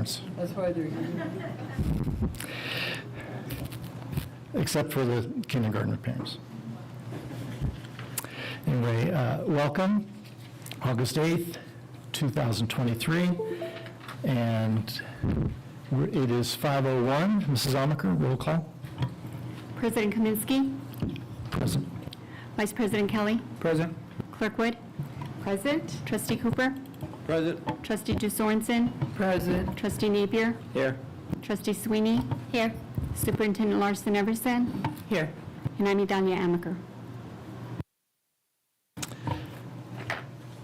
parents. That's why they're here. Except for the kindergartner parents. Anyway, welcome, August 8th, 2023, and it is 5:01. Mrs. Amaker, roll call. President Kaminsky, Present. Vice President Kelly, Present. Clerk Wood, Present. Trustee Cooper, Present. Trustee Sorensen, Present. Trustee Napier, Here. Trustee Sweeney. Here. Superintendent Larson Everson, Here. and I'm Idanya Amaker.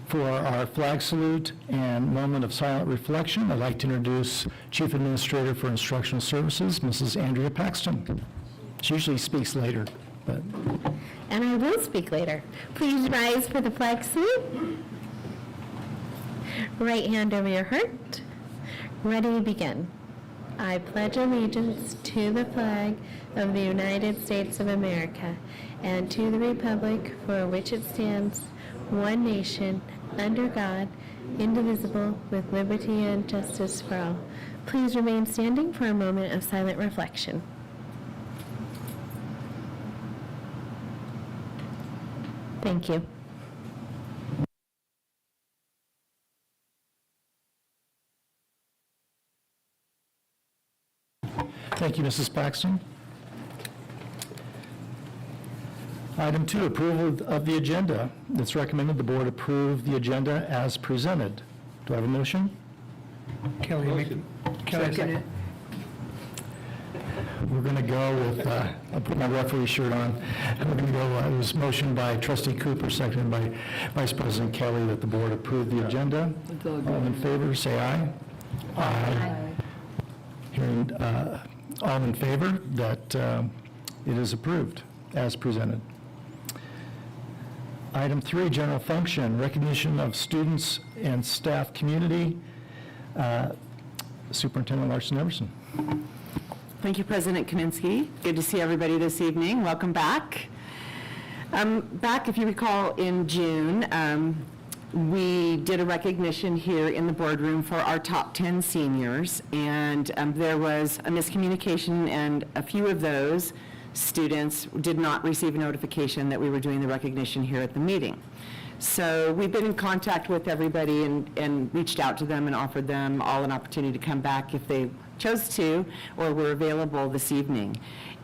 For our flag salute and moment of silent reflection, I'd like to introduce Chief Administrator for Instructional Services, Mrs. Andrea Paxton. She usually speaks later, but And I will speak later. Please rise for the flag salute. Right hand over your heart. Ready to begin. I pledge allegiance to the flag of the United States of America and to the republic for which it stands, one nation, under God, indivisible, with liberty and justice for all. Please remain standing for a moment of silent reflection. Thank you. thank you, Mrs. Paxton. Item 2, approval of the agenda. It's recommended the board approve the agenda as presented. Do I have a motion? Kelly, Second it. We're going to go with, I'll put my referee shirt on. We're going to go, it was motioned by Trustee Cooper, seconded by Vice President Kelly, that the board approve the agenda. It's all All in good. favor, say aye. Aye. Hearing, all in favor that it is approved as presented. Item 3, general function, recognition of students and staff community. Superintendent Larson Everson. Thank you, President Kaminsky. Good to see everybody this evening. Welcome back. Back, if you recall, in June, we did a recognition here in the boardroom for our top 10 seniors, and there was a miscommunication, and a few of those students did not receive a notification that we were doing the recognition here at the meeting. So we've been in contact with everybody and reached out to them and offered them all an opportunity to come back if they chose to or were available this evening.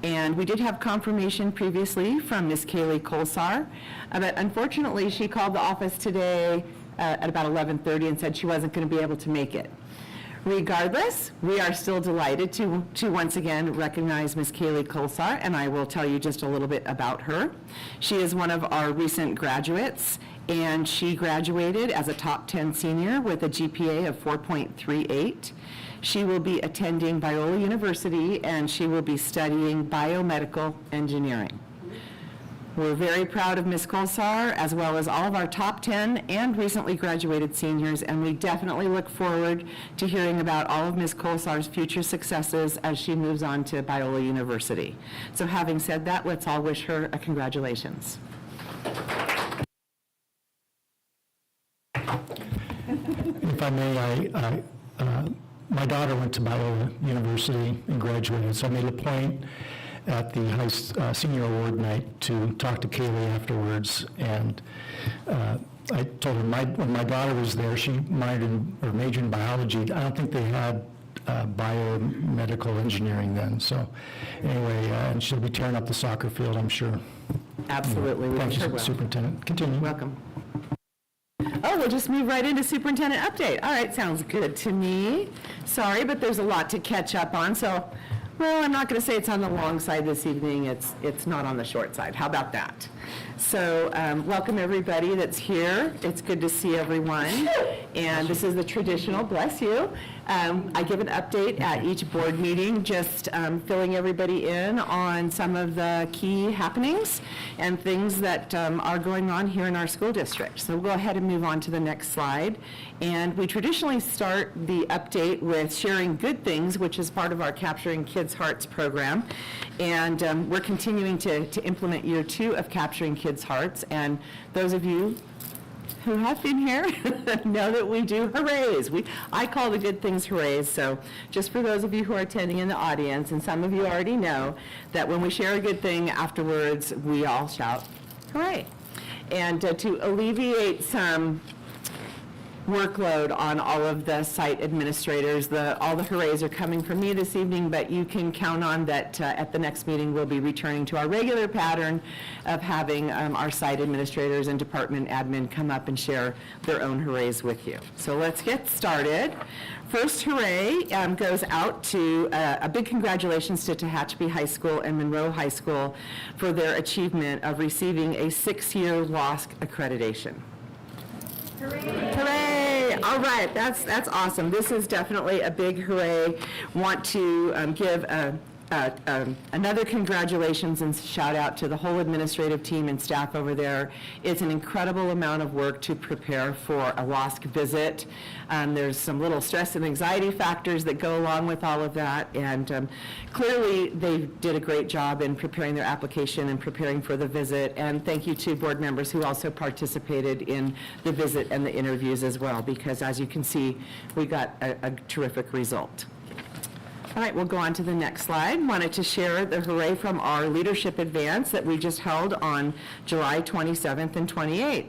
And we did have confirmation previously from Ms. Kaylee Kolsar, but unfortunately she called the office today at about 11:30 and said she wasn't going to be able to make it. Regardless, we are still delighted to once again recognize Ms. Kaylee Kolsar, and I will tell you just a little bit about her. She is one of our recent graduates, and she graduated as a top 10 senior with a GPA of 4.38. She will be attending Biola University, and she will be studying biomedical engineering. We're very proud of Ms. Kolsar, as well as all of our top 10 and recently graduated seniors, and we definitely look forward to hearing about all of Ms. Kolsar's future successes as she moves on to Biola University. So having said that, let's all wish her a congratulations. If I may, my daughter went to Biola University and graduated, so I made a point at the senior award night to talk to Kaylee afterwards, and I told her when my daughter was there, she majored in biology. I don't think they had biomedical engineering then. So anyway, and she'll be tearing up the soccer field, I'm sure. Absolutely. we Thank sure you, will. Superintendent. Continue. Welcome. Oh, we'll just move right into superintendent update. All right, sounds good to me. Sorry, but there's a lot to catch up on, so, well, I'm not going to say it's on the long side this evening. It's not on the short side. How about that? So, welcome everybody that's here. It's good to see everyone. And this is the traditional, bless you. I give an update at each board meeting, just filling everybody in on some of the key happenings and things that are going on here in our school district. So we'll go ahead and move on to the next slide. And we traditionally start the update with sharing good things, which is part of our Capturing Kids' Hearts program. And we're continuing to implement year 2 of Capturing Kids' Hearts. And those of you who have been here know that we do hoorays. I call the good things hoorays, so just for those of you who are attending in the audience, and some of you already know, that when we share a good thing afterwards, we all shout hooray. And to alleviate some workload on all of the site administrators, all the hoorays are coming from me this evening, but you can count on that at the next meeting we'll be returning to our regular pattern of having our site administrators and department admin come up and share their own hoorays with you. So let's get started. First hooray goes out to a big congratulations to Tehachapi High School and Monroe High School for their achievement of receiving a 6-year WASC accreditation. Hooray! All right, that's awesome. This is definitely a big hooray. Want to give another congratulations and shout out to the whole administrative team and staff over there. It's an incredible amount of work to prepare for a WASC visit. There's some little stress and anxiety factors that go along with all of that, and clearly they did a great job in preparing their application and preparing for the visit, and thank you to board members who also participated in the visit and the interviews as well, because as you can see, we got a terrific result. All right, we'll go on to the next slide. Wanted to share the hooray from our leadership advance that we just held on July 27th and 28th.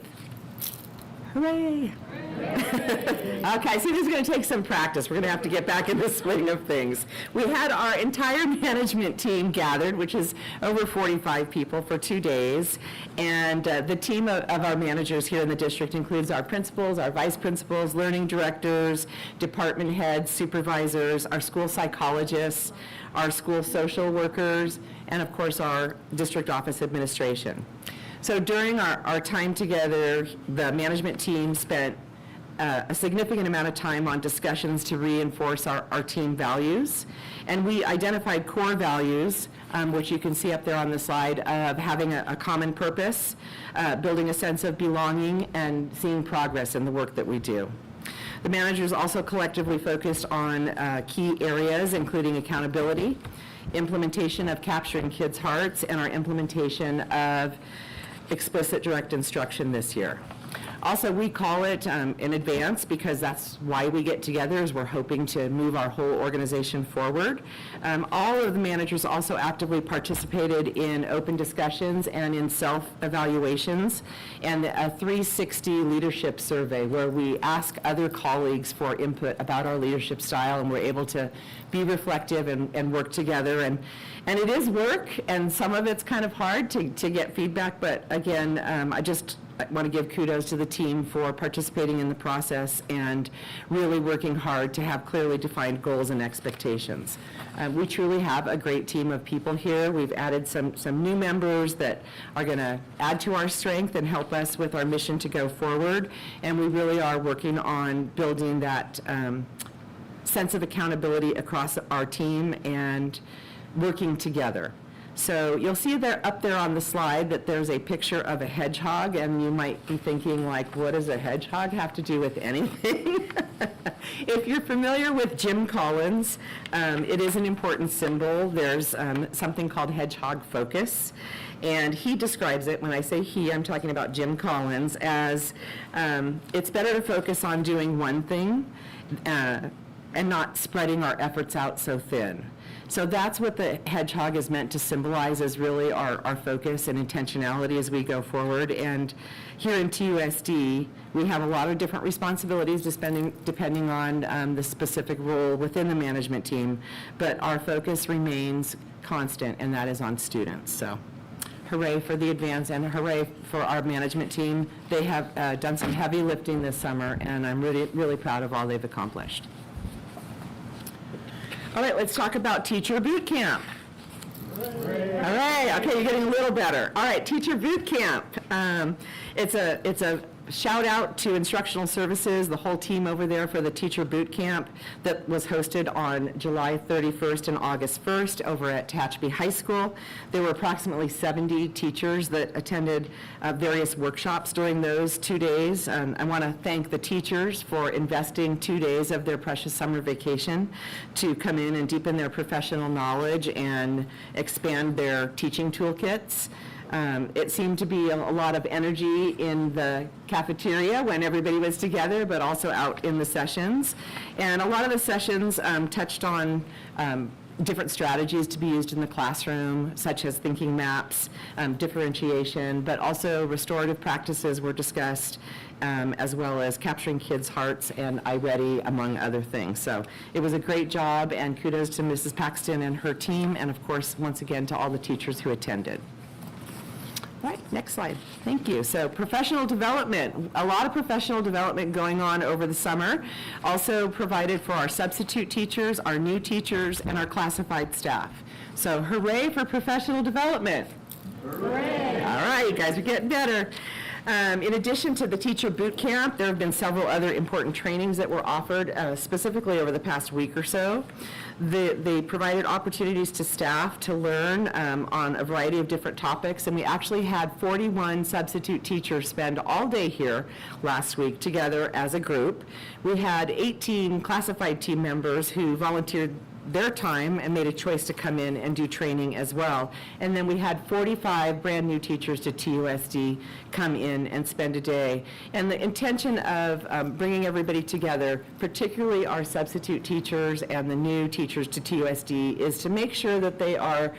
Hooray! Okay, see, this is going to take some practice. We're going to have to get back in the swing of things. We had our entire management team gathered, which is over 45 people, for 2 days. And the team of our managers here in the district includes our principals, our vice principals, learning directors, department heads, supervisors, our school psychologists, our school social workers, and of course our district office administration. So during our time together, the management team spent a significant amount of time on discussions to reinforce our team values. And we identified core values, which you can see up there on the slide, of having a common purpose, building a sense of belonging, and seeing progress in the work that we do. The managers also collectively focused on key areas, including accountability, implementation of capturing kids' hearts, and our implementation of explicit direct instruction this year. Also, we call it in advance because that's why we get together, is we're hoping to move our whole organization forward. All of the managers also actively participated in open discussions and in self-evaluations, and a 360 leadership survey where we ask other colleagues for input about our leadership style, and we're able to be reflective and work together. And it is work, and some of it's kind of hard to get feedback, but again, I want to give kudos to the team for participating in the process and really working hard to have clearly defined goals and expectations. We truly have a great team of people here. We've added some new members that are going to add to our strength and help us with our mission to go forward, and we really are working on building that sense of accountability across our team and working together. So you'll see there up there on the slide that there's a picture of a hedgehog, and you might be thinking, like, what does a hedgehog have to do with anything? If you're familiar with Jim Collins, it is an important symbol. There's something called hedgehog focus, and he describes it, when I say he, I'm talking about Jim Collins, as it's better to focus on doing one thing and not spreading our efforts out so thin. So that's what the hedgehog is meant to symbolize, is really our focus and intentionality as we go forward. And here in TUSD, we have a lot of different responsibilities depending on the specific role within the management team, but our focus remains constant, and that is on students. So hooray for the advance, and hooray for our management team. They have done some heavy lifting this summer, and I'm really, really proud of all they've accomplished. All right, let's talk about Teacher Boot Camp. All right, okay, you're getting a little better. All right, Teacher Boot Camp. It's a shout out to Instructional Services, the whole team over there, for the Teacher Boot Camp that was hosted on July 31st and August 1st over at Tehachapi High School. There were approximately 70 teachers that attended various workshops during those 2 days. I want to thank the teachers for investing 2 days of their precious summer vacation to come in and deepen their professional knowledge and expand their teaching toolkits. It seemed to be a lot of energy in the cafeteria when everybody was together, but also out in the sessions. And a lot of the sessions touched on different strategies to be used in the classroom, such as thinking maps, differentiation, but also restorative practices were discussed, as well as capturing kids' hearts and iReady, among other things. So it was a great job, and kudos to Mrs. Paxton and her team, and of course, once again, to all the teachers who attended. Right, next slide. Thank you. So professional development, a lot of professional development going on over the summer. Also provided for our substitute teachers, our new teachers, and our classified staff. So hooray for professional development. Hooray. All right, you guys are getting better. In addition to the teacher boot camp, there have been several other important trainings that were offered, specifically over the past week or so. They provided opportunities to staff to learn on a variety of different topics, and we actually had 41 substitute teachers spend all day here last week together as a group. We had 18 classified team members who volunteered their time and made a choice to come in and do training as well. And then we had 45 brand-new teachers to TUSD come in and spend a day. And the intention of bringing everybody together, particularly our substitute teachers and the new teachers to TUSD, is to make sure that they are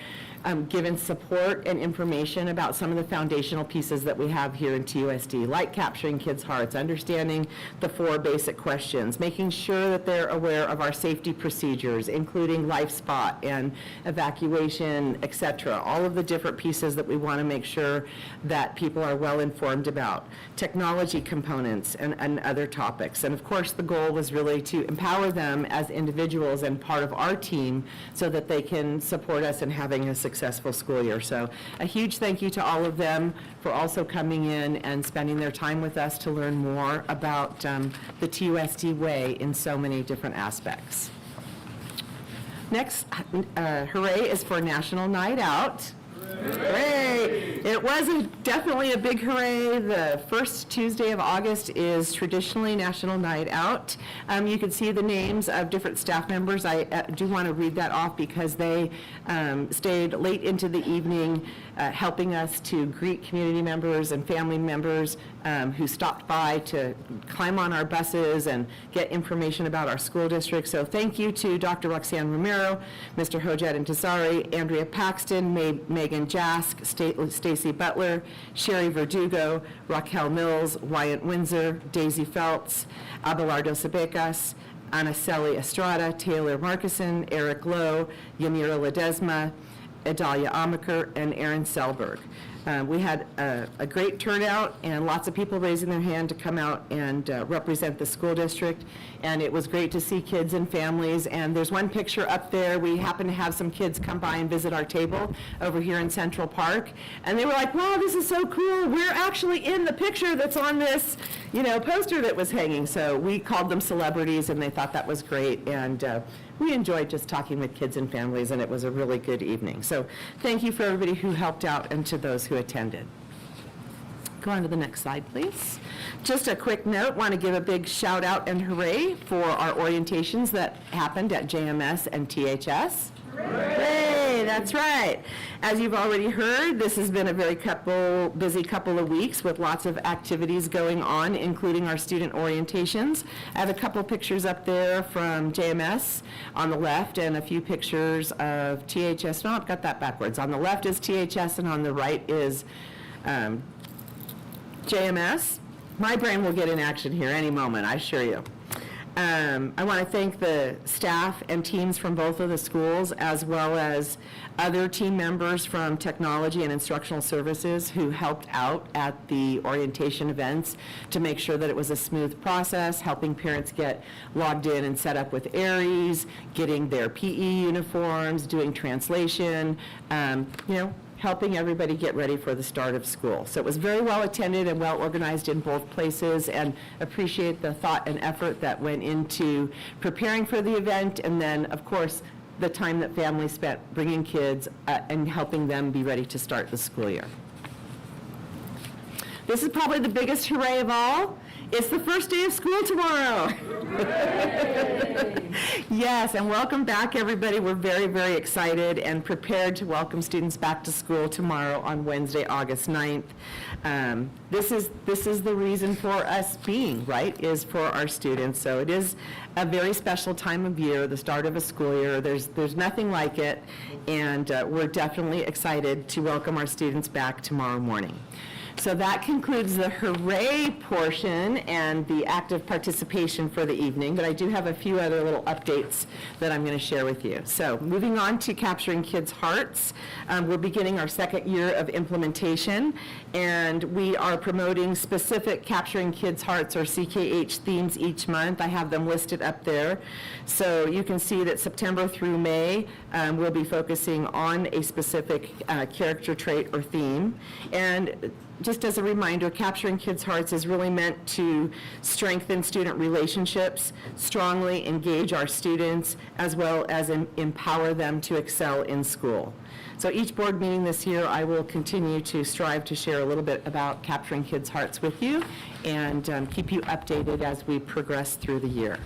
given support and information about some of the foundational pieces that we have here in TUSD, like capturing kids' hearts, understanding the 4 basic questions, making sure that they're aware of our safety procedures, including life spot and evacuation, et cetera, all of the different pieces that we want to make sure that people are well informed about, technology components and other topics. And of course, the goal was really to empower them as individuals and part of our team so that they can support us in having a successful school year. So a huge thank you to all of them for also coming in and spending their time with us to learn more about the TUSD way in so many different aspects. Next, hooray is for National Night Out. Hooray! It was definitely a big hooray. The first Tuesday of August is traditionally National Night Out. You can see the names of different staff members. I do want to read that off because they stayed late into the evening helping us to greet community members and family members who stopped by to climb on our buses and get information about our school district. So thank you to Dr. Roxanne Romero, Mr. Hojat Intisari, Andrea Paxton, Megan Jask, Stacy Butler, Sherry Verdugo, Raquel Mills, Wyatt Windsor, Daisy Feltz, Abelardo Sabecas, Anaceli Estrada, Taylor Markison, Eric Lowe, Yamira Ledesma, Adalia Amaker, and Aaron Selberg. We had a great turnout and lots of people raising their hand to come out and represent the school district. And it was great to see kids and families. And there's one picture up there. We happened to have some kids come by and visit our table over here in Central Park. And they were like, wow, this is so cool. We're actually in the picture that's on this, poster that was hanging. So we called them celebrities and they thought that was great. And we enjoyed just talking with kids and families, and it was a really good evening. So thank you for everybody who helped out and to those who attended. Go on to the next slide, please. Just a quick note, want to give a big shout out and hooray for our orientations that happened at JMS and THS. Hooray, that's right. As you've already heard, this has been a very busy couple of weeks with lots of activities going on, including our student orientations. I have a couple pictures up there from JMS on the left and a few pictures of THS. No, I've got that backwards. On the left is THS and on the right is JMS. My brain will get in action here any moment, I assure you. I want to thank the staff and teams from both of the schools, as well as other team members from technology and instructional services who helped out at the orientation events to make sure that it was a smooth process, helping parents get logged in and set up with Aries, getting their PE uniforms, doing translation, helping everybody get ready for the start of school. So it was very well attended and well organized in both places, and appreciate the thought and effort that went into preparing for the event, and then, of course, the time that families spent bringing kids and helping them be ready to start the school year. This is probably the biggest hooray of all. It's the first day of school tomorrow. Yes, and welcome back, everybody. We're very, very excited and prepared to welcome students back to school tomorrow on Wednesday, August 9th. This is the reason for us being, right, is for our students. So it is a very special time of year, the start of a school year. There's nothing like it, and we're definitely excited to welcome our students back tomorrow morning. So that concludes the hooray portion and the active participation for the evening, but I do have a few other little updates that I'm going to share with you. So moving on to Capturing Kids' Hearts, we're beginning our second year of implementation, and we are promoting specific Capturing Kids' Hearts, or CKH, themes each month. I have them listed up there. So you can see that September through May, we'll be focusing on a specific character trait or theme. And just as a reminder, Capturing Kids' Hearts is really meant to strengthen student relationships, strongly engage our students, as well as empower them to excel in school. So each board meeting this year, I will continue to strive to share a little bit about Capturing Kids' Hearts with you and keep you updated as we progress through the year.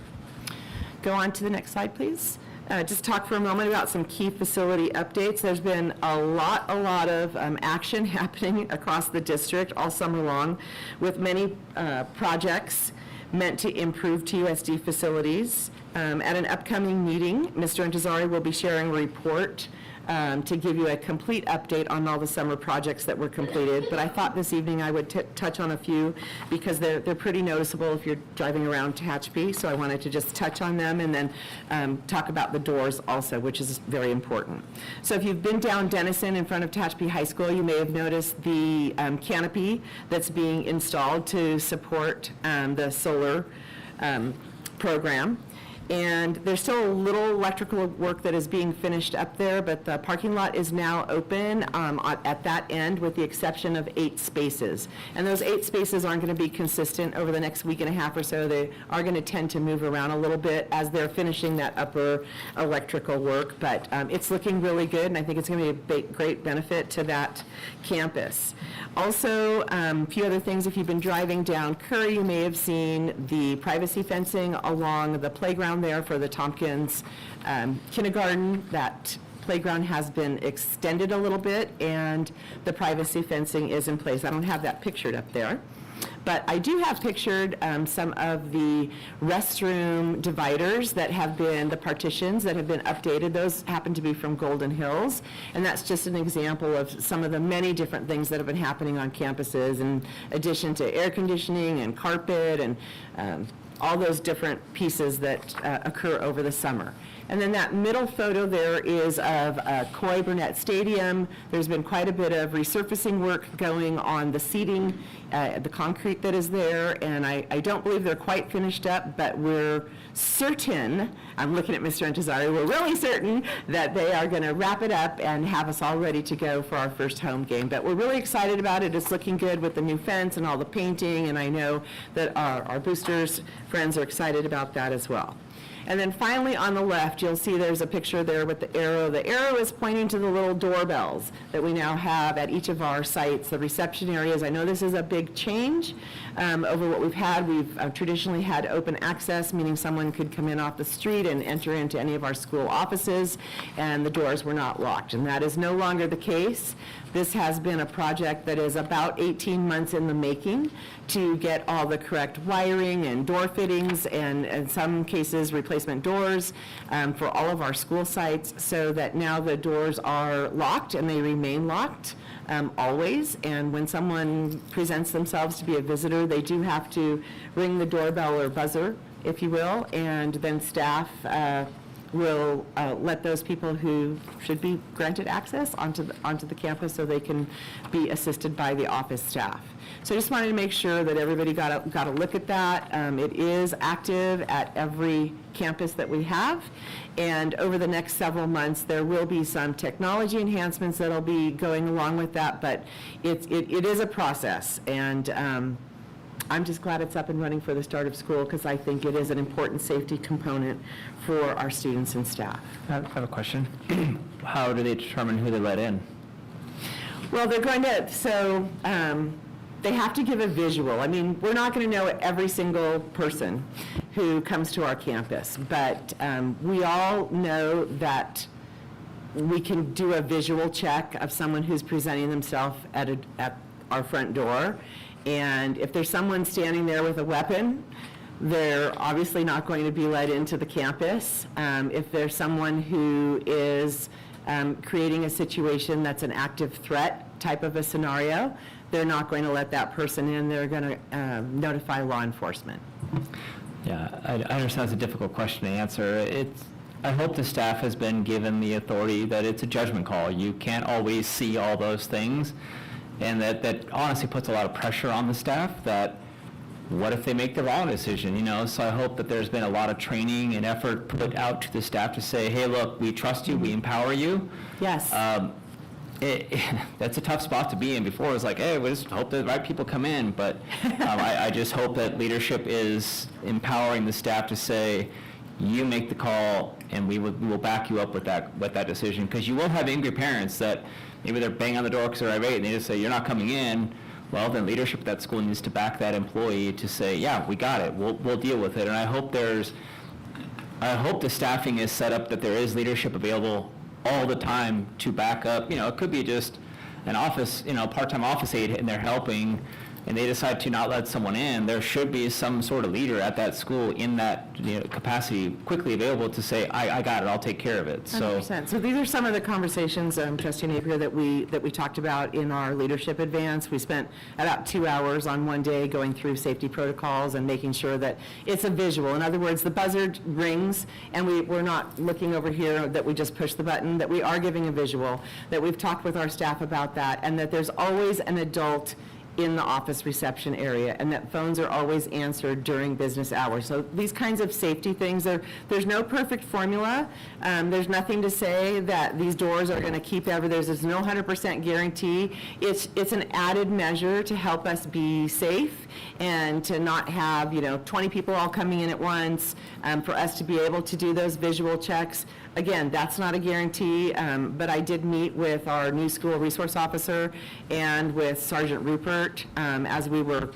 Go on to the next slide, please. Just talk for a moment about some key facility updates. There's been a lot of action happening across the district all summer long with many projects meant to improve TUSD facilities. At an upcoming meeting, Mr. Intezari will be sharing a report to give you a complete update on all the summer projects that were completed. But I thought this evening I would touch on a few because they're pretty noticeable if you're driving around Tehachapi. So I wanted to just touch on them and then talk about the doors also, which is very important. So if you've been down Denison in front of Tehachapi High School, you may have noticed the canopy that's being installed to support the solar program. And there's still a little electrical work that is being finished up there, but the parking lot is now open at that end with the exception of 8 spaces. And those 8 spaces aren't going to be consistent over the next week and a half or so. They are going to tend to move around a little bit as they're finishing that upper electrical work, but it's looking really good, and I think it's going to be a great benefit to that campus. Also, a few other things. If you've been driving down Curry, you may have seen the privacy fencing along the playground there for the Tompkins kindergarten. That playground has been extended a little bit, and the privacy fencing is in place. I don't have that pictured up there, but I do have pictured some of the restroom dividers that have been, the partitions that have been updated. Those happen to be from Golden Hills, and that's just an example of some of the many different things that have been happening on campuses, in addition to air conditioning and carpet and all those different pieces that occur over the summer. And then that middle photo there is of Coy Burnett Stadium. There's been quite a bit of resurfacing work going on the seating, the concrete that is there, and I don't believe they're quite finished up, but we're certain, I'm looking at Mr. Intezari, we're really certain that they are going to wrap it up and have us all ready to go for our first home game. But we're really excited about it. It's looking good with the new fence and all the painting, and I know that our boosters friends are excited about that as well. And then finally on the left, you'll see there's a picture there with the arrow. The arrow is pointing to the little doorbells that we now have at each of our sites, the reception areas. I know this is a big change over what we've had. We've traditionally had open access, meaning someone could come in off the street and enter into any of our school offices, and the doors were not locked. And that is no longer the case. This has been a project that is about 18 months in the making to get all the correct wiring and door fittings and in some cases replacement doors for all of our school sites, so that now the doors are locked and they remain locked always. And when someone presents themselves to be a visitor, they do have to ring the doorbell or buzzer, if you will, and then staff will let those people who should be granted access onto the campus so they can be assisted by the office staff. So I just wanted to make sure that everybody got a look at that. It is active at every campus that we have, and over the next several months there will be some technology enhancements that will be going along with that, but it is a process, and I'm just glad it's up and running for the start of school, because I think it is an important safety component for our students and staff. I have a question. How do they determine who they let in? Well, they're going to, they have to give a visual. I mean, we're not going to know every single person who comes to our campus, but we all know that we can do a visual check of someone who's presenting themselves at our front door. And if there's someone standing there with a weapon, they're obviously not going to be let into the campus. If there's someone who is creating a situation that's an active threat type of a scenario, they're not going to let that person in. They're going to notify law enforcement. Yeah, I understand it's a difficult question to answer. I hope the staff has been given the authority that it's a judgment call. You can't always see all those things, and that honestly puts a lot of pressure on the staff that what if they make the wrong decision, you know? So I hope that there's been a lot of training and effort put out to the staff to say, hey, look, we trust you, we empower you. Yes. That's a tough spot to be in. Before it was like, hey, we just hope the right people come in, but I just hope that leadership is empowering the staff to say, you make the call, and we will back you up with that decision, because you will have angry parents that maybe they're banging on the door because they're irate, and they just say, you're not coming in. Well, then leadership at that school needs to back that employee to say, yeah, we got it, we'll deal with it. And I hope the staffing is set up that there is leadership available all the time to back up. You know, it could be just an office, part-time office aide, and they're helping, and they decide to not let someone in. There should be some sort of leader at that school in that capacity quickly available to say, I got it, I'll take care of it. 100%. So these are some of the conversations, Trustee Napier, that we talked about in our leadership advance. We spent about 2 hours on one day going through safety protocols and making sure that it's a visual. In other words, the buzzer rings, and we're not looking over here that we just push the button, that we are giving a visual, that we've talked with our staff about that, and that there's always an adult in the office reception area, and that phones are always answered during business hours. So these kinds of safety things, there's no perfect formula. There's nothing to say that these doors are going to keep there's no 100% guarantee. It's an added measure to help us be safe and to not have 20 people all coming in at once, for us to be able to do those visual checks. Again, that's not a guarantee, but I did meet with our new school resource officer and with Sergeant Rupert as we were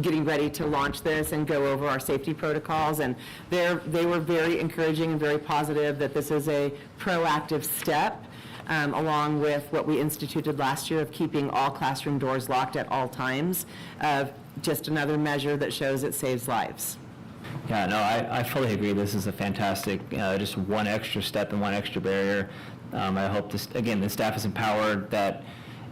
getting ready to launch this and go over our safety protocols, and they were very encouraging and very positive that this is a proactive step, along with what we instituted last year of keeping all classroom doors locked at all times, of just another measure that shows it saves lives. Yeah, no, I fully agree. This is a fantastic, just one extra step and one extra barrier. I hope the staff is empowered, that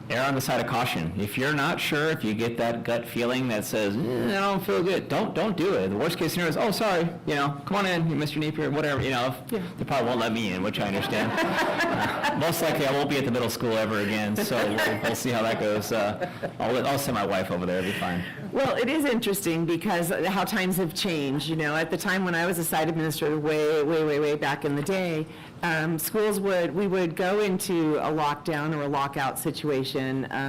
err on the side of caution. If you're not sure, if you get that gut feeling that says, I don't feel good, don't do it. The worst case scenario is, oh, sorry, come on in, Mr. Napier, whatever, They probably won't let me in, which I understand. Most likely I won't be at the middle school ever again, so we'll see how that goes. I'll send my wife over there, it'll be fine. Well, it is interesting because how times have changed. At the time when I was a site administrator way back in the day, we would go into a lockdown or a lockout situation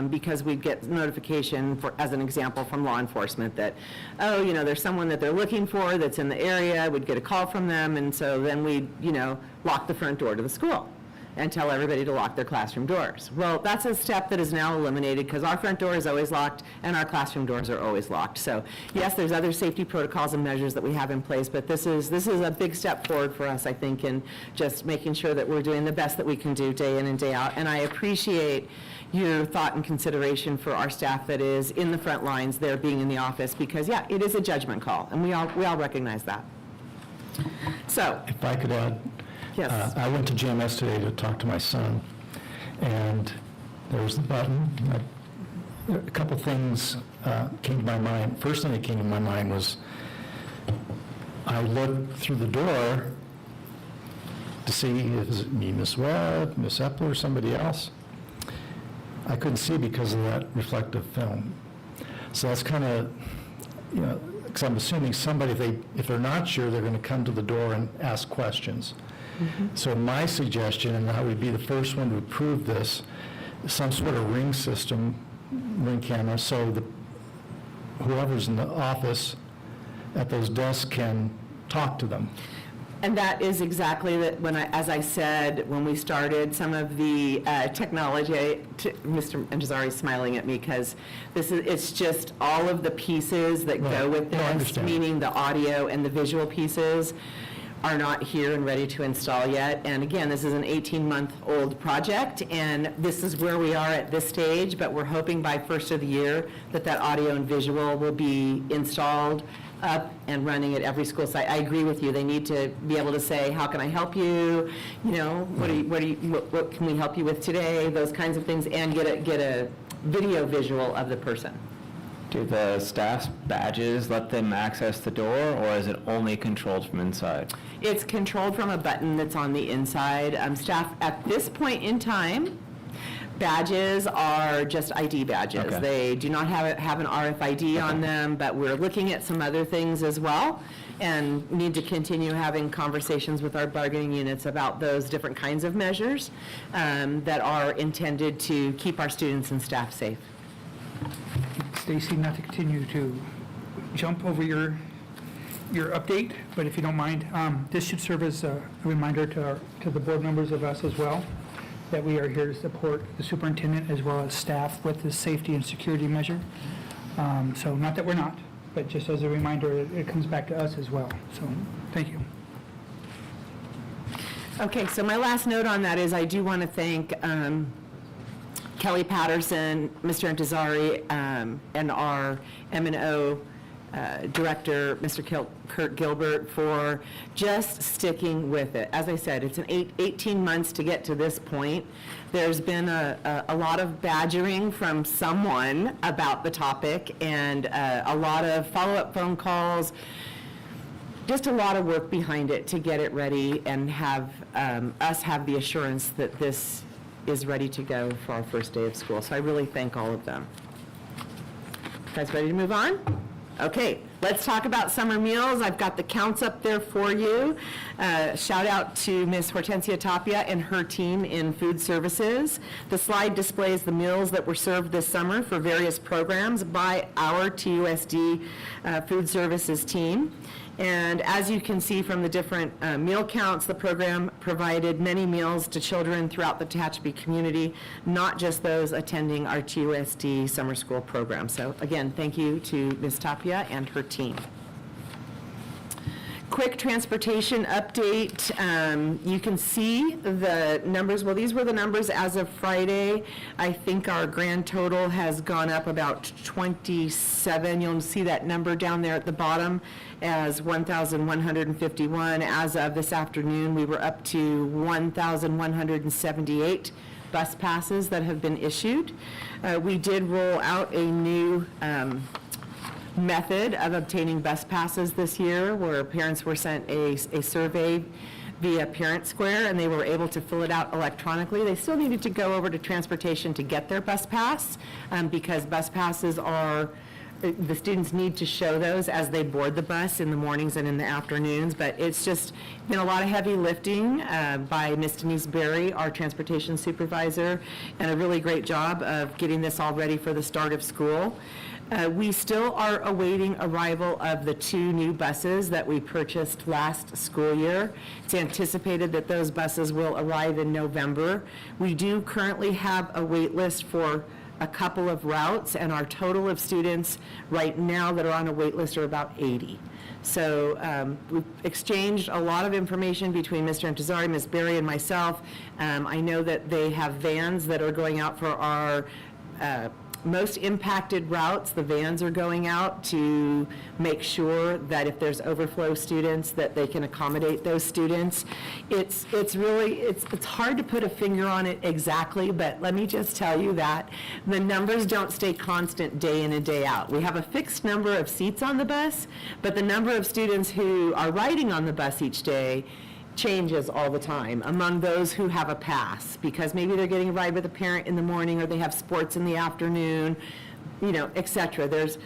because we'd get notification, as an example, from law enforcement that, there's someone that they're looking for that's in the area. We'd get a call from them, and so then we'd, lock the front door to the school and tell everybody to lock their classroom doors. Well, that's a step that is now eliminated because our front door is always locked and our classroom doors are always locked. So yes, there's other safety protocols and measures that we have in place, but this is a big step forward for us, I think, in just making sure that we're doing the best that we can do day in and day out. And I appreciate your thought and consideration for our staff that is in the front lines there, being in the office, because yeah, it is a judgment call, and we all recognize that. So, If I could add, yes. I went to GMS today to talk to my son, and there was the button. A couple things came to my mind. First thing that came to my mind was I looked through the door to see, is it me, Miss Webb, Miss Epler, somebody else? I couldn't see because of that reflective film. So that's kind of, because I'm assuming somebody, if they're not sure, they're going to come to the door and ask questions. So my suggestion, and I would be the first one to approve this, some sort of ring system, ring camera, so whoever's in the office at those desks can talk to them. And that is exactly that, as I said, when we started, some of the technology, Mr. Antazari is smiling at me because it's just all of the pieces that go Right. with No, I this, understand. meaning the audio and the visual pieces are not here and ready to install yet. And again, this is an 18-month-old project, and this is where we are at this stage, but we're hoping by first of the year that audio and visual will be installed up and running at every school site. I agree with you. They need to be able to say, how can I help you? You know, what can we help you with today? Those kinds of things, and get a video visual of the person. Do the staff's badges let them access the door, or is it only controlled from inside? It's controlled from a button that's on the inside. Staff, at this point in time, badges are just ID badges. Okay. They do not have an RFID on them, but we're looking at some other things as well, and need to continue having conversations with our bargaining units about those different kinds of measures that are intended to keep our students and staff safe. Stacy, not to continue to jump over your update, but if you don't mind, this should serve as a reminder to the board members of us as well, that we are here to support the superintendent as well as staff with this safety and security measure. So not that we're not, but just as a reminder, it comes back to us as well. So, thank you. Okay, so my last note on that is I do want to thank Kelly Patterson, Mr. Antazari, and our M&O director, Mr. Kurt Gilbert, for just sticking with it. As I said, it's 18 months to get to this point. There's been a lot of badgering from someone about the topic, and a lot of follow-up phone calls, just a lot of work behind it to get it ready and have us have the assurance that this is ready to go for our first day of school. So I really thank all of them. Guys ready to move on? Okay, let's talk about summer meals. I've got the counts up there for you. Shout out to Ms. Hortensia Tapia and her team in food services. The slide displays the meals that were served this summer for various programs by our TUSD food services team. And as you can see from the different meal counts, the program provided many meals to children throughout the Tehachapi community, not just those attending our TUSD summer school program. So again, thank you to Ms. Tapia and her team. Quick transportation update. You can see the numbers. Well, these were the numbers as of Friday. I think our grand total has gone up about 27. You'll see that number down there at the bottom as 1,151. As of this afternoon, we were up to 1,178 bus passes that have been issued. We did roll out a new method of obtaining bus passes this year, where parents were sent a survey via Parent Square, and they were able to fill it out electronically. They still needed to go over to transportation to get their bus pass, because bus passes are, the students need to show those as they board the bus in the mornings and in the afternoons, but it's just been a lot of heavy lifting by Ms. Denise Berry, our transportation supervisor, and a really great job of getting this all ready for the start of school. We still are awaiting arrival of the 2 new buses that we purchased last school year. It's anticipated that those buses will arrive in November. We do currently have a wait list for a couple of routes, and our total of students right now that are on a wait list are about 80. So we've exchanged a lot of information between Mr. Antazari, Ms. Berry, and myself. I know that they have vans that are going out for our most impacted routes. The vans are going out to make sure that if there's overflow students, that they can accommodate those students. It's hard to put a finger on it exactly, but let me just tell you that the numbers don't stay constant day in and day out. We have a fixed number of seats on the bus, but the number of students who are riding on the bus each day changes all the time among those who have a pass, because maybe they're getting a ride with a parent in the morning, or they have sports in the afternoon, et cetera. There's,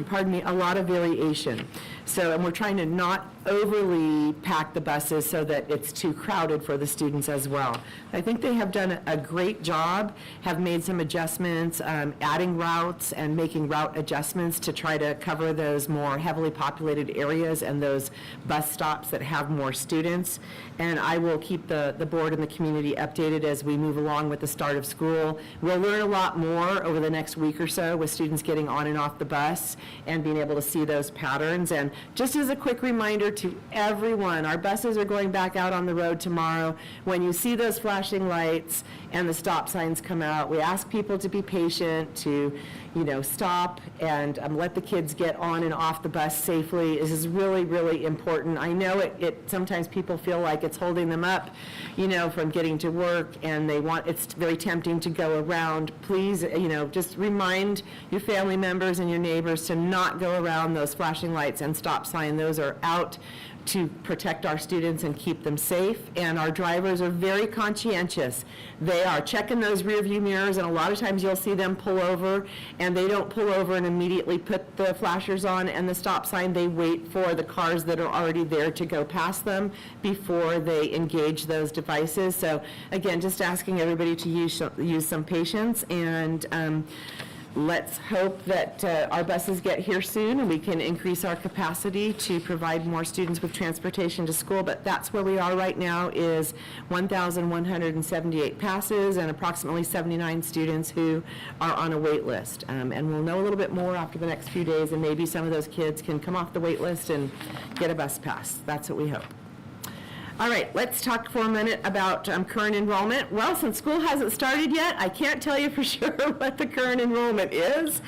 pardon me, a lot of variation. So, and we're trying to not overly pack the buses so that it's too crowded for the students as well. I think they have done a great job, have made some adjustments, adding routes and making route adjustments to try to cover those more heavily populated areas and those bus stops that have more students. And I will keep the board and the community updated as we move along with the start of school. We'll learn a lot more over the next week or so with students getting on and off the bus and being able to see those patterns. And just as a quick reminder to everyone, our buses are going back out on the road tomorrow. When you see those flashing lights and the stop signs come out, we ask people to be patient, to, stop and let the kids get on and off the bus safely. This is really, really important. I know it sometimes people feel like it's holding them up, from getting to work, and it's very tempting to go around. Please, just remind your family members and your neighbors to not go around those flashing lights and stop sign. Those are out to protect our students and keep them safe, and our drivers are very conscientious. They are checking those rear view mirrors, and a lot of times you'll see them pull over, and they don't pull over and immediately put the flashers on and the stop sign. They wait for the cars that are already there to go past them before they engage those devices. So again, just asking everybody to use some patience, and let's hope that our buses get here soon and we can increase our capacity to provide more students with transportation to school. But that's where we are right now, is 1,178 passes and approximately 79 students who are on a wait list. And we'll know a little bit more after the next few days, and maybe some of those kids can come off the wait list and get a bus pass. That's what we hope. All right, let's talk for a minute about current enrollment. Well, since school hasn't started yet, I can't tell you for sure what the current enrollment is,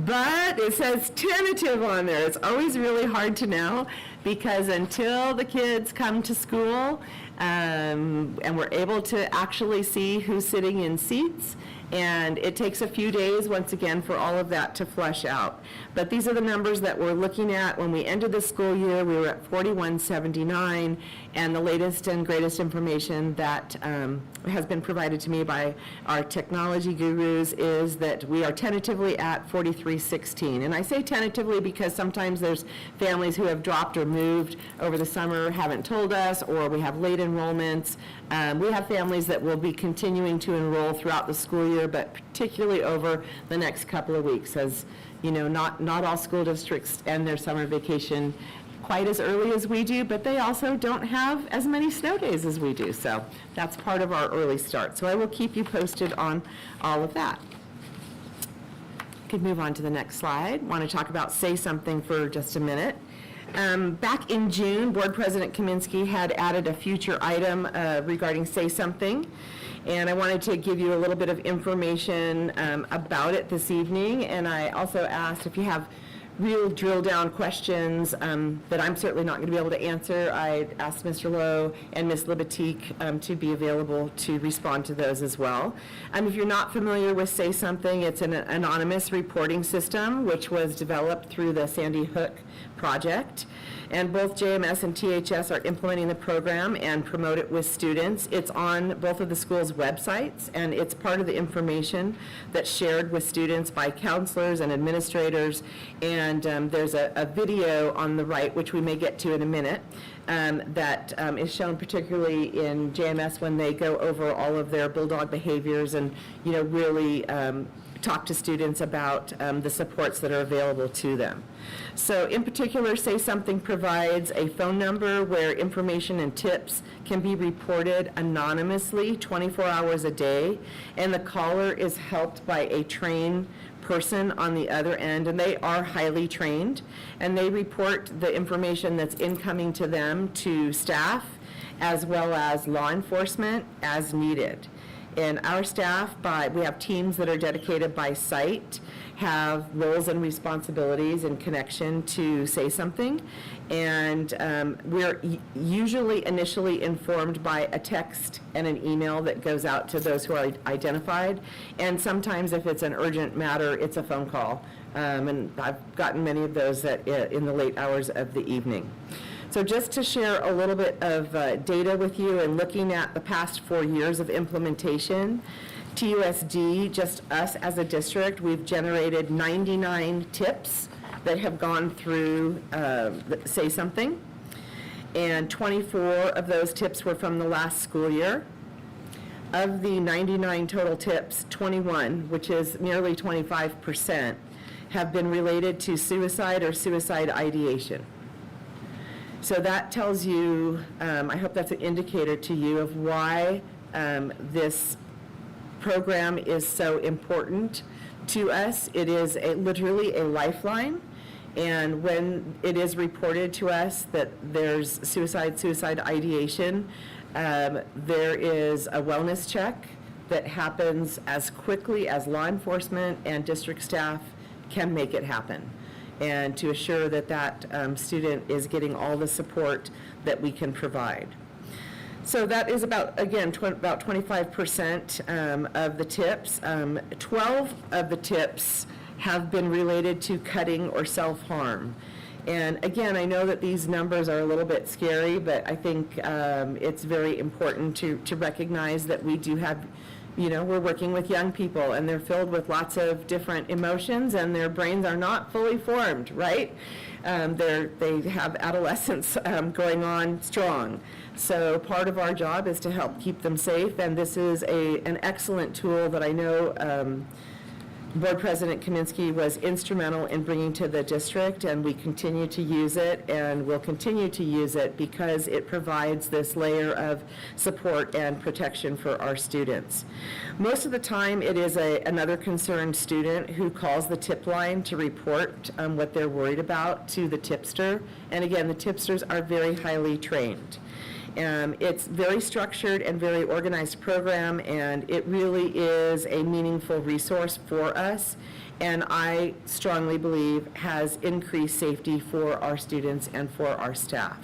but it says tentative on there. It's always really hard to know, because until the kids come to school and we're able to actually see who's sitting in seats, and it takes a few days, once again, for all of that to flush out. But these are the numbers that we're looking at. When we ended the school year, we were at 4179, and the latest and greatest information that has been provided to me by our technology gurus is that we are tentatively at 4316. And I say tentatively because sometimes there's families who have dropped or moved over the summer, haven't told us, or we have late enrollments. We have families that will be continuing to enroll throughout the school year, but particularly over the next couple of weeks, as not all school districts end their summer vacation quite as early as we do, but they also don't have as many snow days as we do. So that's part of our early start. So I will keep you posted on all of that. Could move on to the next slide. Want to talk about Say Something for just a minute. Back in June, Board President Kaminsky had added a future item regarding Say Something, and I wanted to give you a little bit of information about it this evening. And I also asked if you have real drill down questions that I'm certainly not going to be able to answer. I asked Mr. Lowe and Ms. Libatique to be available to respond to those as well. If you're not familiar with Say Something, it's an anonymous reporting system which was developed through the Sandy Hook project. And both JMS and THS are implementing the program and promote it with students. It's on both of the schools' websites, and it's part of the information that's shared with students by counselors and administrators. And there's a video on the right, which we may get to in a minute, that is shown particularly in JMS when they go over all of their Bulldog behaviors and, really talk to students about the supports that are available to them. So in particular, Say Something provides a phone number where information and tips can be reported anonymously 24 hours a day, and the caller is helped by a trained person on the other end, and they are highly trained, and they report the information that's incoming to them to staff as well as law enforcement as needed. And our staff, we have teams that are dedicated by site, have roles and responsibilities in connection to Say Something. And we're usually initially informed by a text and an email that goes out to those who are identified. And sometimes if it's an urgent matter, it's a phone call. And I've gotten many of those in the late hours of the evening. So just to share a little bit of data with you, and looking at the past 4 years of implementation, TUSD, just us as a district, we've generated 99 tips that have gone through Say Something, and 24 of those tips were from the last school year. Of the 99 total tips, 21, which is nearly 25%, have been related to suicide or suicide ideation. So that tells you, I hope that's an indicator to you of why this program is so important to us. It is literally a lifeline, and when it is reported to us that there's suicide ideation, there is a wellness check that happens as quickly as law enforcement and district staff can make it happen, and to assure that that student is getting all the support that we can provide. So that is about 25% of the tips. 12 of the tips have been related to cutting or self-harm. And again, I know that these numbers are a little bit scary, but I think it's very important to recognize that we do have, we're working with young people, and they're filled with lots of different emotions, and their brains are not fully formed, right? They have adolescence going on strong. So part of our job is to help keep them safe, and this is an excellent tool that I know Board President Kaminsky was instrumental in bringing to the district, and we continue to use it and will continue to use it because it provides this layer of support and protection for our students. Most of the time, it is another concerned student who calls the tip line to report what they're worried about to the tipster. And again, the tipsters are very highly trained. It's very structured and very organized program, and it really is a meaningful resource for us, and I strongly believe has increased safety for our students and for our staff.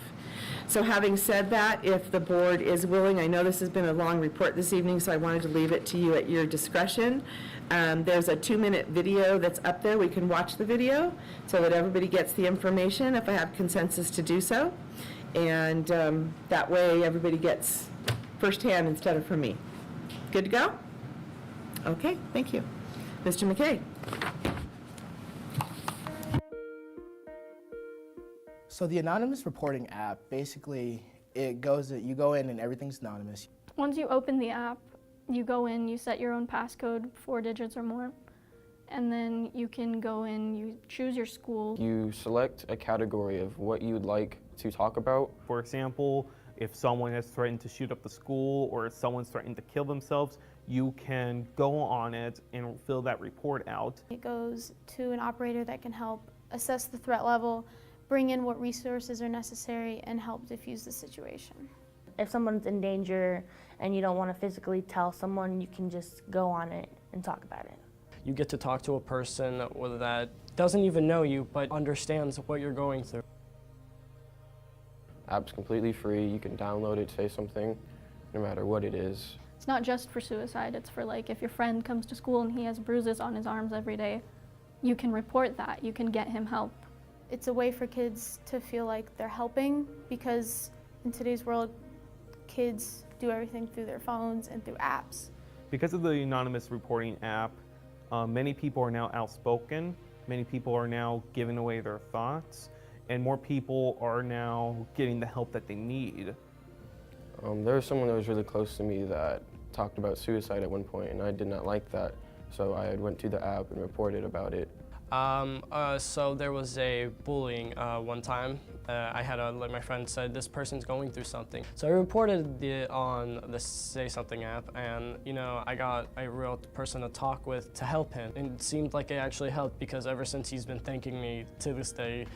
So having said that, if the board is willing, I know this has been a long report this evening, so I wanted to leave it to you at your discretion. There's a 2-minute video that's up there. We can watch the video so that everybody gets the information if I have consensus to do so. And that way everybody gets firsthand instead of from me. Good to go? Okay, thank you. Mr. McKay. So the anonymous reporting app, basically, you go in and everything's anonymous. Once you open the app, you go in, you set your own passcode, 4 digits or more, and then you can go in, you choose your school. You select a category of what you'd like to talk about. For example, if someone has threatened to shoot up the school or if someone's threatened to kill themselves, you can go on it and fill that report out. It goes to an operator that can help assess the threat level, bring in what resources are necessary, and help diffuse the situation. If someone's in danger and you don't want to physically tell someone, you can just go on it and talk about it. You get to talk to a person that doesn't even know you but understands what you're going through. App's completely free. You can download it, say something, no matter what it is. It's not just for suicide, it's for if your friend comes to school and he has bruises on his arms every day, you can report that, you can get him help. It's a way for kids to feel like they're helping, because in today's world, kids do everything through their phones and through apps. Because of the anonymous reporting app, many people are now outspoken, many people are now giving away their thoughts, and more people are now getting the help that they need. There was someone that was really close to me that talked about suicide at one point, and I did not like that, so I went to the app and reported about it. So there was a bullying one time. I had like my friend said, this person's going through something. So I reported it on the Say Something app, and I got a real person to talk with to help him. And it seemed like it actually helped, because ever since he's been thanking me to this day.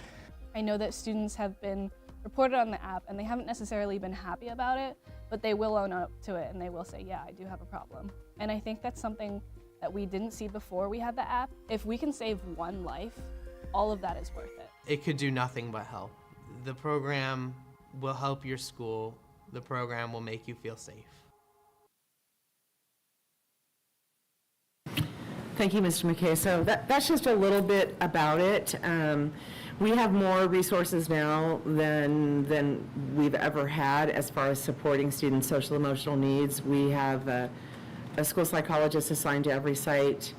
I know that students have been reported on the app and they haven't necessarily been happy about it, but they will own up to it and they will say, yeah, I do have a problem. And I think that's something that we didn't see before we had the app. If we can save one life, all of that is worth it. It could do nothing but help. The program will help your school. The program will make you feel safe. Thank you, Mr. McKay. So that's just a little bit about it. We have more resources now than we've ever had as far as supporting students' social emotional needs. We have a school psychologist assigned to every site.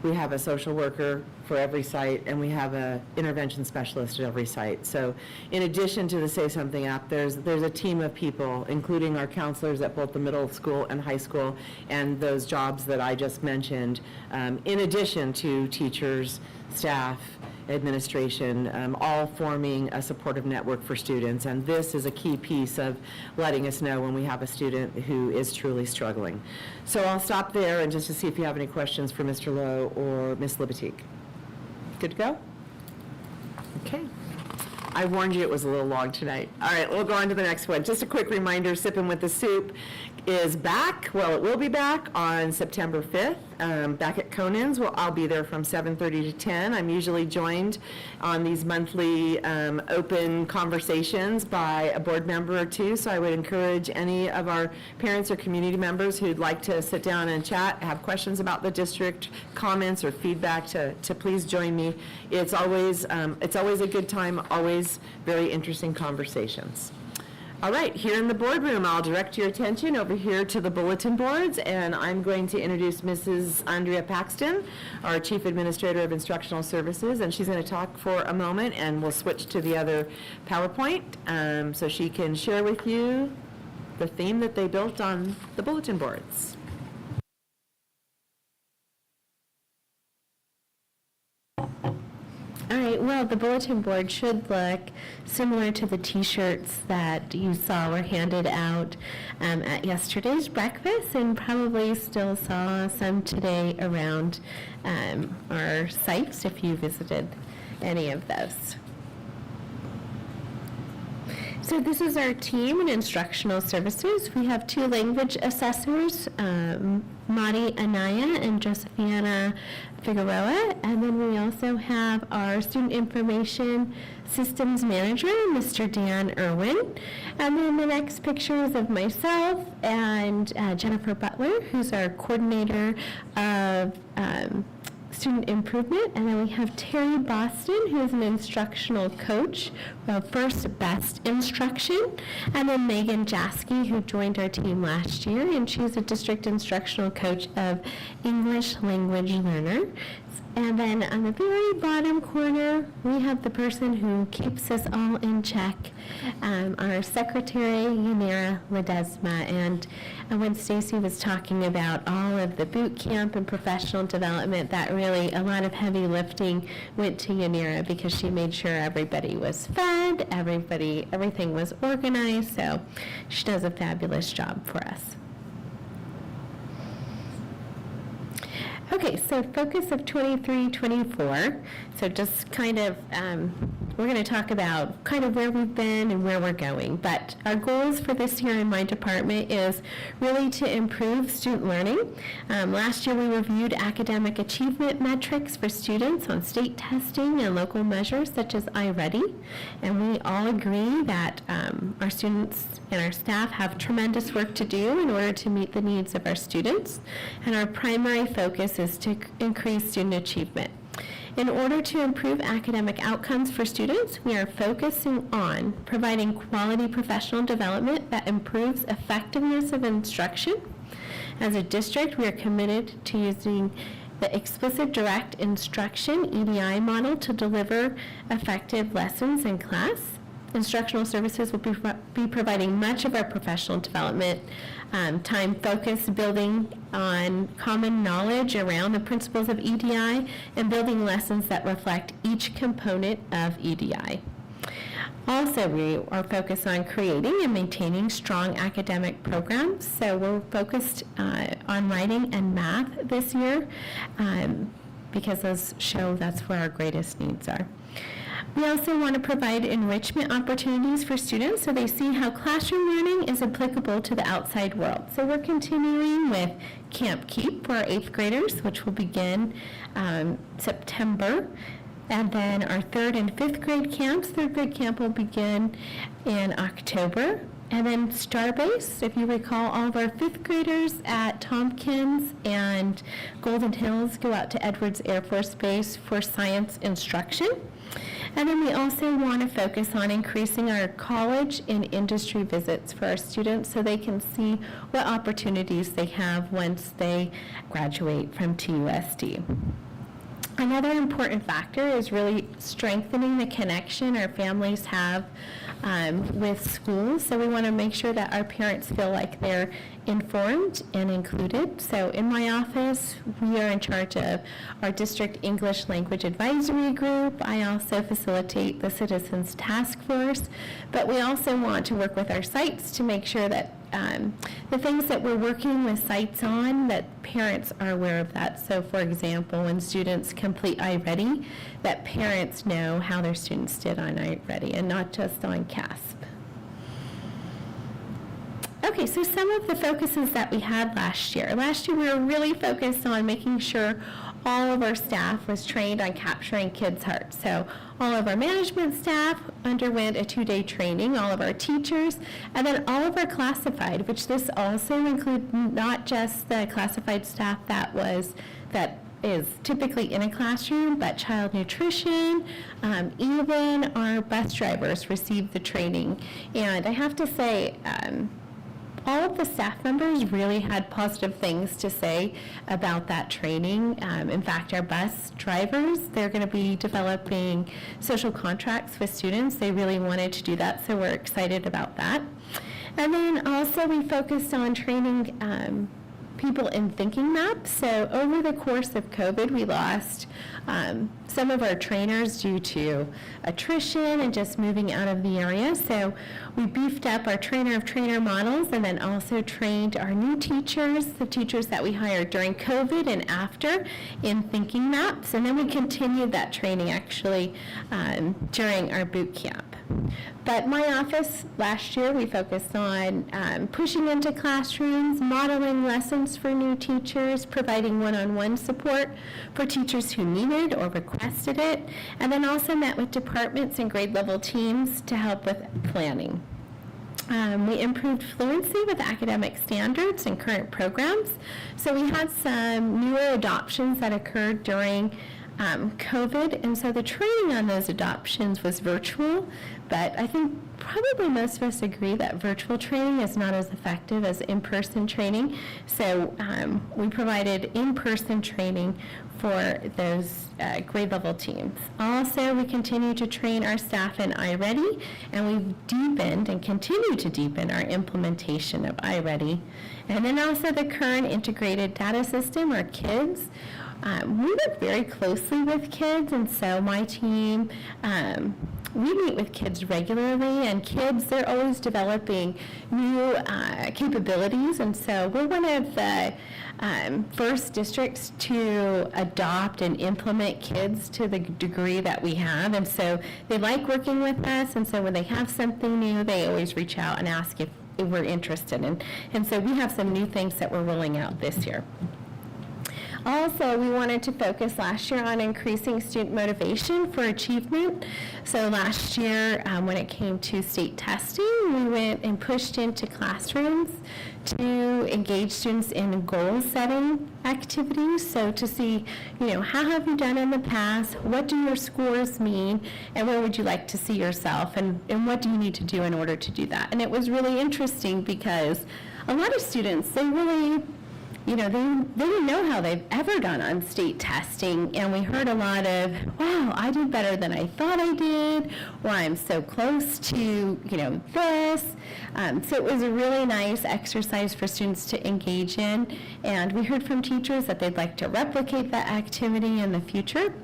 we have a social worker for every site, and we have a intervention specialist at every site. So in addition to the Say Something app, there's a team of people, including our counselors at both the middle school and high school, and those jobs that I just mentioned, in addition to teachers, staff, administration, all forming a supportive network for students. And this is a key piece of letting us know when we have a student who is truly struggling. So I'll stop there and just to see if you have any questions for Mr. Lowe or Ms. Libatique. Good to go? Okay. I warned you it was a little long tonight. All right, we'll go on to the next one. Just a quick reminder, Sipping with the Soup is back. Well, it will be back on September 5th, back at Conan's. Well, I'll be there from 7:30 to 10. I'm usually joined on these monthly open conversations by a board member or two, so I would encourage any of our parents or community members who'd like to sit down and chat, have questions about the district, comments or feedback to please join me. It's always a good time, always very interesting conversations. All right, here in the boardroom, I'll direct your attention over here to the bulletin boards, and I'm going to introduce Mrs. Andrea Paxton, our Chief Administrator of Instructional Services, and she's going to talk for a moment, and we'll switch to the other PowerPoint so she can share with you the theme that they built on the bulletin boards. All right, well, the bulletin board should look similar to the t-shirts that you saw were handed out at yesterday's breakfast, and probably still saw some today around our sites if you visited any of those. So this is our team in instructional services. We have 2 language assessors, Mari Anaya and Josephina Figueroa, and then we also have our student information systems manager, Mr. Dan Irwin. And then the next picture is of myself and Jennifer Butler, who's our coordinator of student improvement. And then we have Terry Boston, who is an instructional coach of First Best Instruction. And then Megan Jaskey, who joined our team last year, and she's a district instructional coach of English Language Learner. And then on the very bottom corner, we have the person who keeps us all in check, our secretary, Yanira Ledesma. And when Stacy was talking about all of the boot camp and professional development, that really, a lot of heavy lifting went to Yanira because she made sure everybody was fed, everything was organized. So she does a fabulous job for us. Okay, so focus of 23-24. So just kind of, we're going to talk about kind of where we've been and where we're going. But our goals for this year in my department is really to improve student learning. Last year we reviewed academic achievement metrics for students on state testing and local measures such as iReady. And we all agree that our students and our staff have tremendous work to do in order to meet the needs of our students. And our primary focus is to increase student achievement. In order to improve academic outcomes for students, we are focusing on providing quality professional development that improves effectiveness of instruction. As a district, we are committed to using the explicit direct instruction EDI model to deliver effective lessons in class. Instructional services will be providing much of our professional development time focused, building on common knowledge around the principles of EDI and building lessons that reflect each component of EDI. Also, we are focused on creating and maintaining strong academic programs. So we're focused on writing and math this year because those show that's where our greatest needs are. We also want to provide enrichment opportunities for students so they see how classroom learning is applicable to the outside world. So we're continuing with Camp Keep for our 8th graders, which will begin September. And then our 3rd and 5th grade camps, 3rd grade camp will begin in October. And then Starbase, if you recall, all of our 5th graders at Tompkins and Golden Hills go out to Edwards Air Force Base for science instruction. And then we also want to focus on increasing our college and industry visits for our students so they can see what opportunities they have once they graduate from TUSD. Another important factor is really strengthening the connection our families have with schools. So we want to make sure that our parents feel like they're informed and included. So in my office, we are in charge of our district English language advisory group. I also facilitate the Citizens Task Force, but we also want to work with our sites to make sure that the things that we're working with sites on, that parents are aware of that. So for example, when students complete iReady, that parents know how their students did on iReady and not just on CASP. Okay, so some of the focuses that we had last year. Last year we were really focused on making sure all of our staff was trained on capturing kids' hearts. So all of our management staff underwent a 2-day training, all of our teachers, and then all of our classified, which this also includes not just the classified staff that is typically in a classroom, but child nutrition, even our bus drivers received the training. And I have to say, all of the staff members really had positive things to say about that training. In fact, our bus drivers, they're going to be developing social contracts with students. They really wanted to do that, so we're excited about that. And then also we focused on training people in thinking maps. So over the course of COVID, we lost some of our trainers due to attrition and just moving out of the area. So we beefed up our trainer of trainer models and then also trained our new teachers, the teachers that we hired during COVID and after, in thinking maps. And then we continued that training actually during our boot camp. But my office last year, we focused on pushing into classrooms, modeling lessons for new teachers, providing one-on-one support for teachers who needed or requested it, and then also met with departments and grade level teams to help with planning. We improved fluency with academic standards and current programs. So we had some newer adoptions that occurred during COVID, and so the training on those adoptions was virtual, but I think probably most of us agree that virtual training is not as effective as in-person training, so we provided in-person training for those grade level teams. Also, we continue to train our staff in iReady, and we've deepened and continue to deepen our implementation of iReady. And then also the current integrated data system, or KIDS. We work very closely with kids, and so my team, we meet with kids regularly, and kids, they're always developing new capabilities, and so we're one of the first districts to adopt and implement KIDS to the degree that we have, and so they like working with us, and so when they have something new, they always reach out and ask if we're interested in. And so we have some new things that we're rolling out this year. Also, we wanted to focus last year on increasing student motivation for achievement. So last year, when it came to state testing, we went and pushed into classrooms to engage students in goal-setting activities. So to see, how have you done in the past? What do your scores mean? And where would you like to see yourself? And what do you need to do in order to do that? And it was really interesting because a lot of students, they really, they didn't know how they've ever done on state testing, and we heard a lot of, wow, I did better than I thought I did, or I'm so close to, this. So it was a really nice exercise for students to engage in, and we heard from teachers that they'd like to replicate that activity in the future.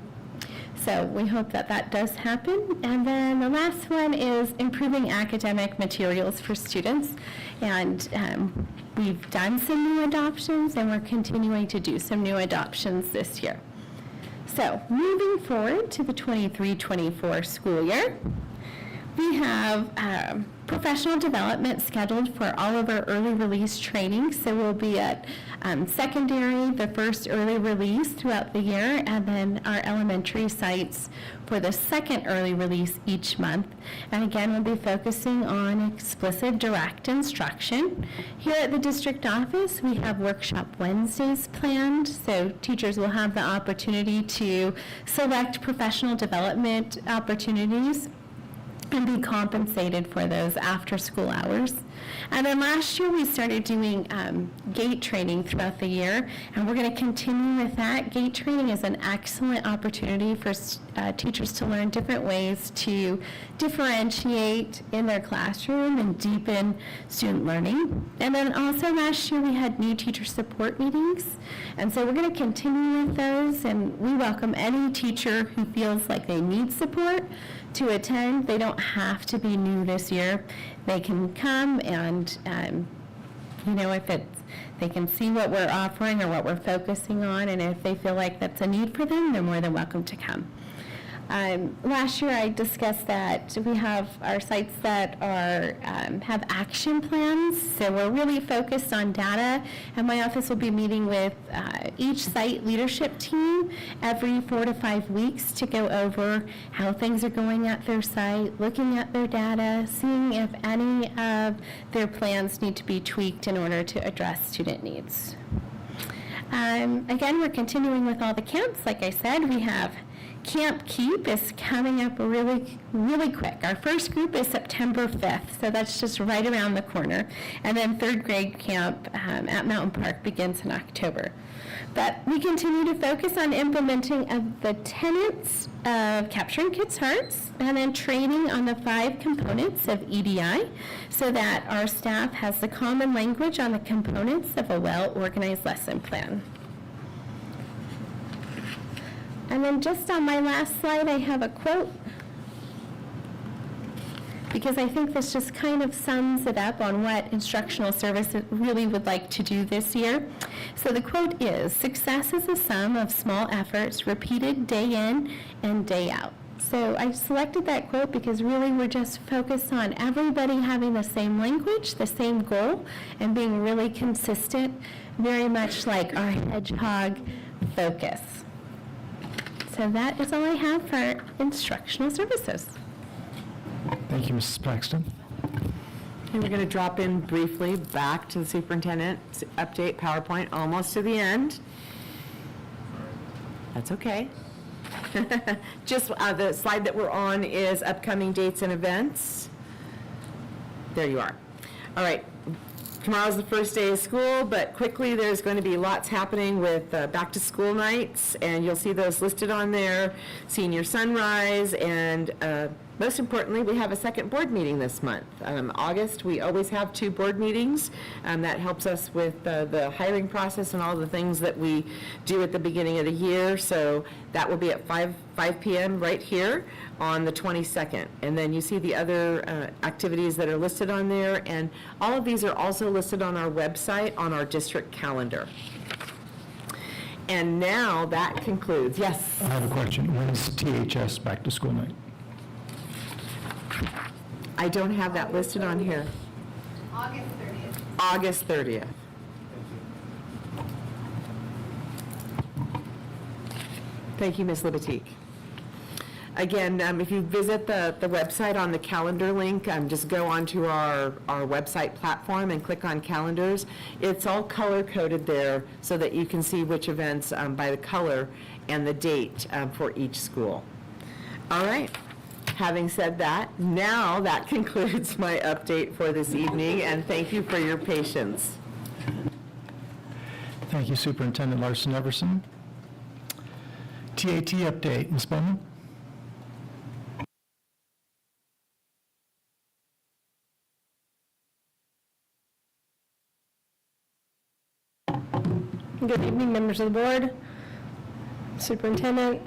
So we hope that that does happen. And then the last one is improving academic materials for students. And we've done some new adoptions, and we're continuing to do some new adoptions this year. So moving forward to the 23-24 school year, we have professional development scheduled for all of our early release training. So we'll be at secondary, the first early release throughout the year, and then our elementary sites for the second early release each month. And again, we'll be focusing on explicit direct instruction. Here at the district office, we have workshop Wednesdays planned, so teachers will have the opportunity to select professional development opportunities and be compensated for those after school hours. And then last year, we started doing GATE training throughout the year, and we're going to continue with that. GATE training is an excellent opportunity for teachers to learn different ways to differentiate in their classroom and deepen student learning. And then also last year, we had new teacher support meetings, and so we're going to continue with those, and we welcome any teacher who feels like they need support to attend. They don't have to be new this year. They can come and, if they can see what we're offering or what we're focusing on, and if they feel like that's a need for them, they're more than welcome to come. Last year, I discussed that we have our sites that are have action plans, so we're really focused on data, and my office will be meeting with each site leadership team every 4 to 5 weeks to go over how things are going at their site, looking at their data, seeing if any of their plans need to be tweaked in order to address student needs. Again, we're continuing with all the camps. Like I said, we have Camp Keep is coming up really, really quick. Our first group is September 5th, so that's just right around the corner. And then third grade camp at Mountain Park begins in October. But we continue to focus on implementing of the tenets of capturing kids' hearts and then training on the 5 components of EDI so that our staff has the common language on the components of a well-organized lesson plan. And then just on my last slide, I have a quote, because I think this just kind of sums it up on what instructional services really would like to do this year. So the quote is, "Success is a sum of small efforts repeated day in and day out." So I selected that quote because really we're just focused on everybody having the same language, the same goal, and being really consistent, very much like our hedgehog focus. So that is all I have for instructional services. Thank you, Mrs. Paxton. And we're going to drop in briefly back to the superintendent's update PowerPoint, almost to the end. That's okay. Just the slide that we're on is upcoming dates and events. There you are. All right. Tomorrow's the first day of school, but quickly there's going to be lots happening with back-to-school nights, and you'll see those listed on there, Senior Sunrise, and most importantly, we have a second board meeting this month. August, we always have 2 board meetings. That helps us with the hiring process and all the things that we do at the beginning of the year, so that will be at 5 p.m. right here on the 22nd. And then you see the other activities that are listed on there, and all of these are also listed on our website on our district calendar. And now that concludes. Yes? I have a question. When is THS back to school night? I don't have that listed on here. August 30th. August 30th. Thank you, Ms. Libatique. Again, if you visit the website on the calendar link, just go onto our website platform and click on calendars. It's all color-coded there so that you can see which events by the color and the date for each school. All right. Having said that, now that concludes my update for this evening, and thank you for your patience. Thank you, Superintendent Larson-Everson. TAT update, Ms. Bowman? Good evening, members of the board, superintendent,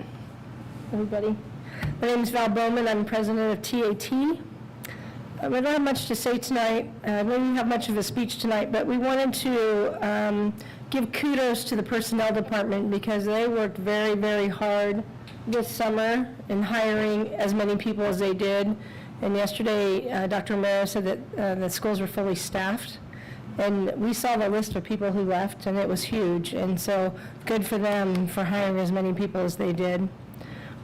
everybody. My name is Val Bowman. I'm president of TAT. I don't have much to say tonight. We didn't have much of a speech tonight, but we wanted to give kudos to the personnel department because they worked very, very hard this summer in hiring as many people as they did. And yesterday, Dr. Romero said that the schools were fully staffed. And we saw the list of people who left, and it was huge. And so good for them for hiring as many people as they did.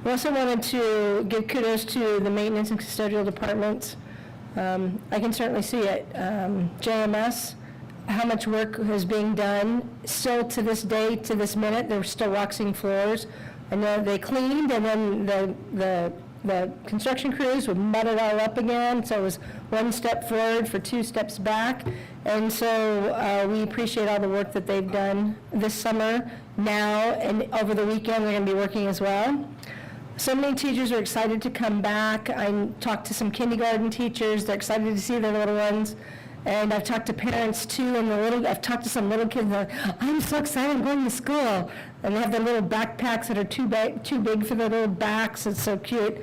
We also wanted to give kudos to the maintenance and custodial departments. I can certainly see it. JMS, how much work is being done. Still to this day, to this minute, they're still waxing floors. I know they cleaned, and then the the construction crews would mud it all up again, so it was one step forward for 2 steps back. And so we appreciate all the work that they've done this summer, now, and over the weekend, they're going to be working as well. So many teachers are excited to come back. I talked to some kindergarten teachers. They're excited to see their little ones. And I've talked to parents too, and I've talked to some little kids that are, I'm so excited, I'm going to school. And they have their little backpacks that are too big for their little backs. It's so cute.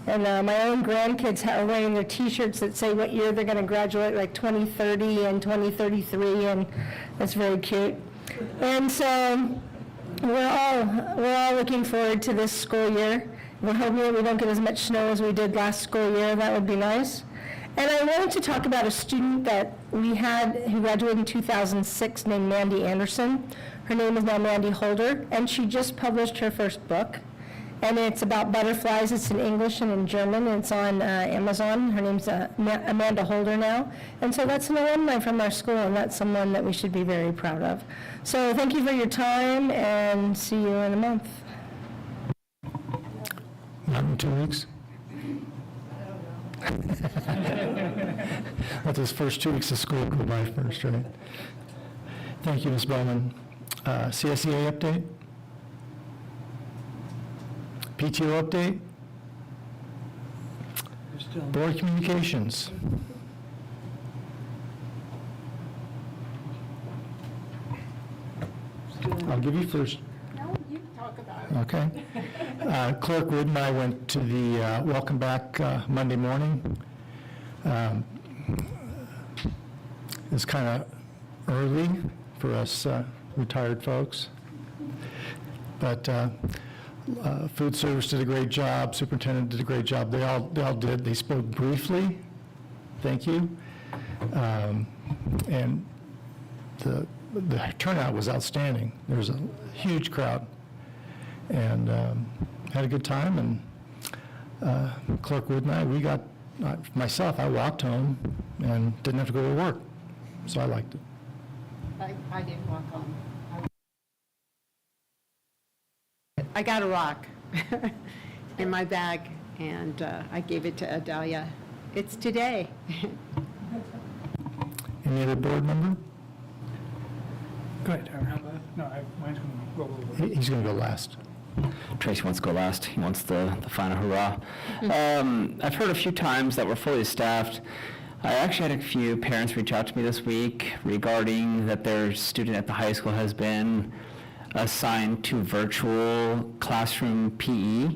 And my own grandkids are wearing their T-shirts that say what year they're going to graduate, like 2030 and 2033, and that's very cute. And so we're all looking forward to this school year. We're hoping that we don't get as much snow as we did last school year. That would be nice. And I wanted to talk about a student that we had who graduated in 2006 named Mandy Anderson. Her name is now Mandy Holder, and she just published her first book. And it's about butterflies. It's in English and in German, and it's on Amazon. Her name's Amanda Holder now. And so that's an alumni from our school, and that's someone that we should be very proud of. So thank you for your time, and see you in a month. Not in 2 weeks? Let those first 2 weeks of school go by first, right? Thank you, Ms. Bowman. CSEA update? PTO update? Board communications? I'll give you first. No, you talk about it. Okay. Clerk Wood and I went to the Welcome Back Monday morning. It's kind of early for us retired folks, but food service did a great job, superintendent did a great job. They all did. They spoke briefly. Thank you. And the turnout was outstanding. There was a huge crowd, and had a good time. And Clerk Wood and I, we got, myself, I walked home and didn't have to go to work, so I liked it. I didn't walk home. I got a rock in my bag, and I gave it to Adalia. It's today. Any other board member? Go ahead, Tyler. No, mine's going to go. He's going to go last. Tracy wants to go last. He wants the final hurrah. I've heard a few times that we're fully staffed. I actually had a few parents reach out to me this week regarding that their student at the high school has been assigned to virtual classroom PE.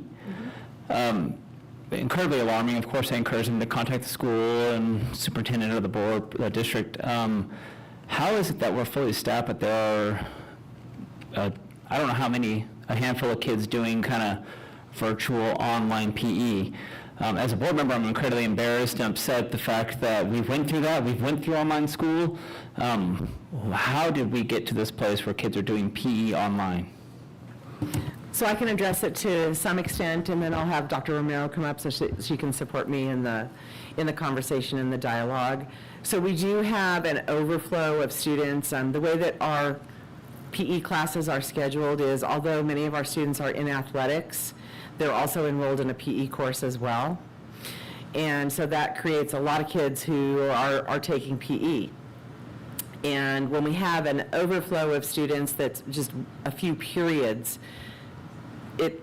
Incredibly alarming. Of course, I encourage them to contact the school and superintendent of the board, the district. How is it that we're fully staffed, but there are, I don't know how many, a handful of kids doing kind of virtual online PE? As a board member, I'm incredibly embarrassed and upset at the fact that we went through that. We went through online school. How did we get to this place where kids are doing PE online? So I can address it to some extent, and then I'll have Dr. Romero come up so she can support me in the conversation and the dialogue. So we do have an overflow of students. The way that our PE classes are scheduled is, although many of our students are in athletics, they're also enrolled in a PE course as well. And so that creates a lot of kids who are taking PE. And when we have an overflow of students that's just a few periods,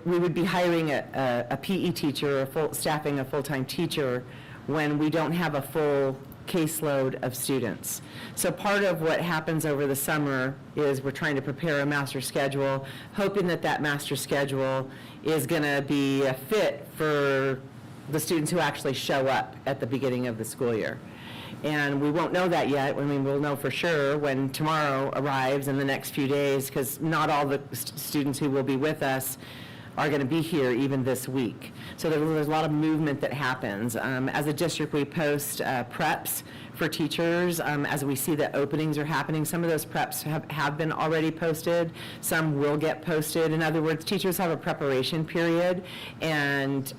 we would be hiring a PE teacher, staffing a full-time teacher when we don't have a full caseload of students. So part of what happens over the summer is we're trying to prepare a master schedule, hoping that that master schedule is going to be a fit for the students who actually show up at the beginning of the school year. And we won't know that yet. I mean, we'll know for sure when tomorrow arrives in the next few days, because not all the students who will be with us are going to be here even this week. So there's a lot of movement that happens. As a district, we post preps for teachers as we see that openings are happening. Some of those preps have been already posted. Some will get posted. In other words, teachers have a preparation period, and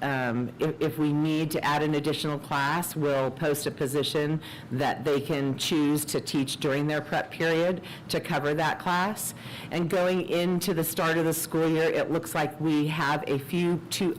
if we need to add an additional class, we'll post a position that they can choose to teach during their prep period to cover that class. And going into the start of the school year, it looks like we have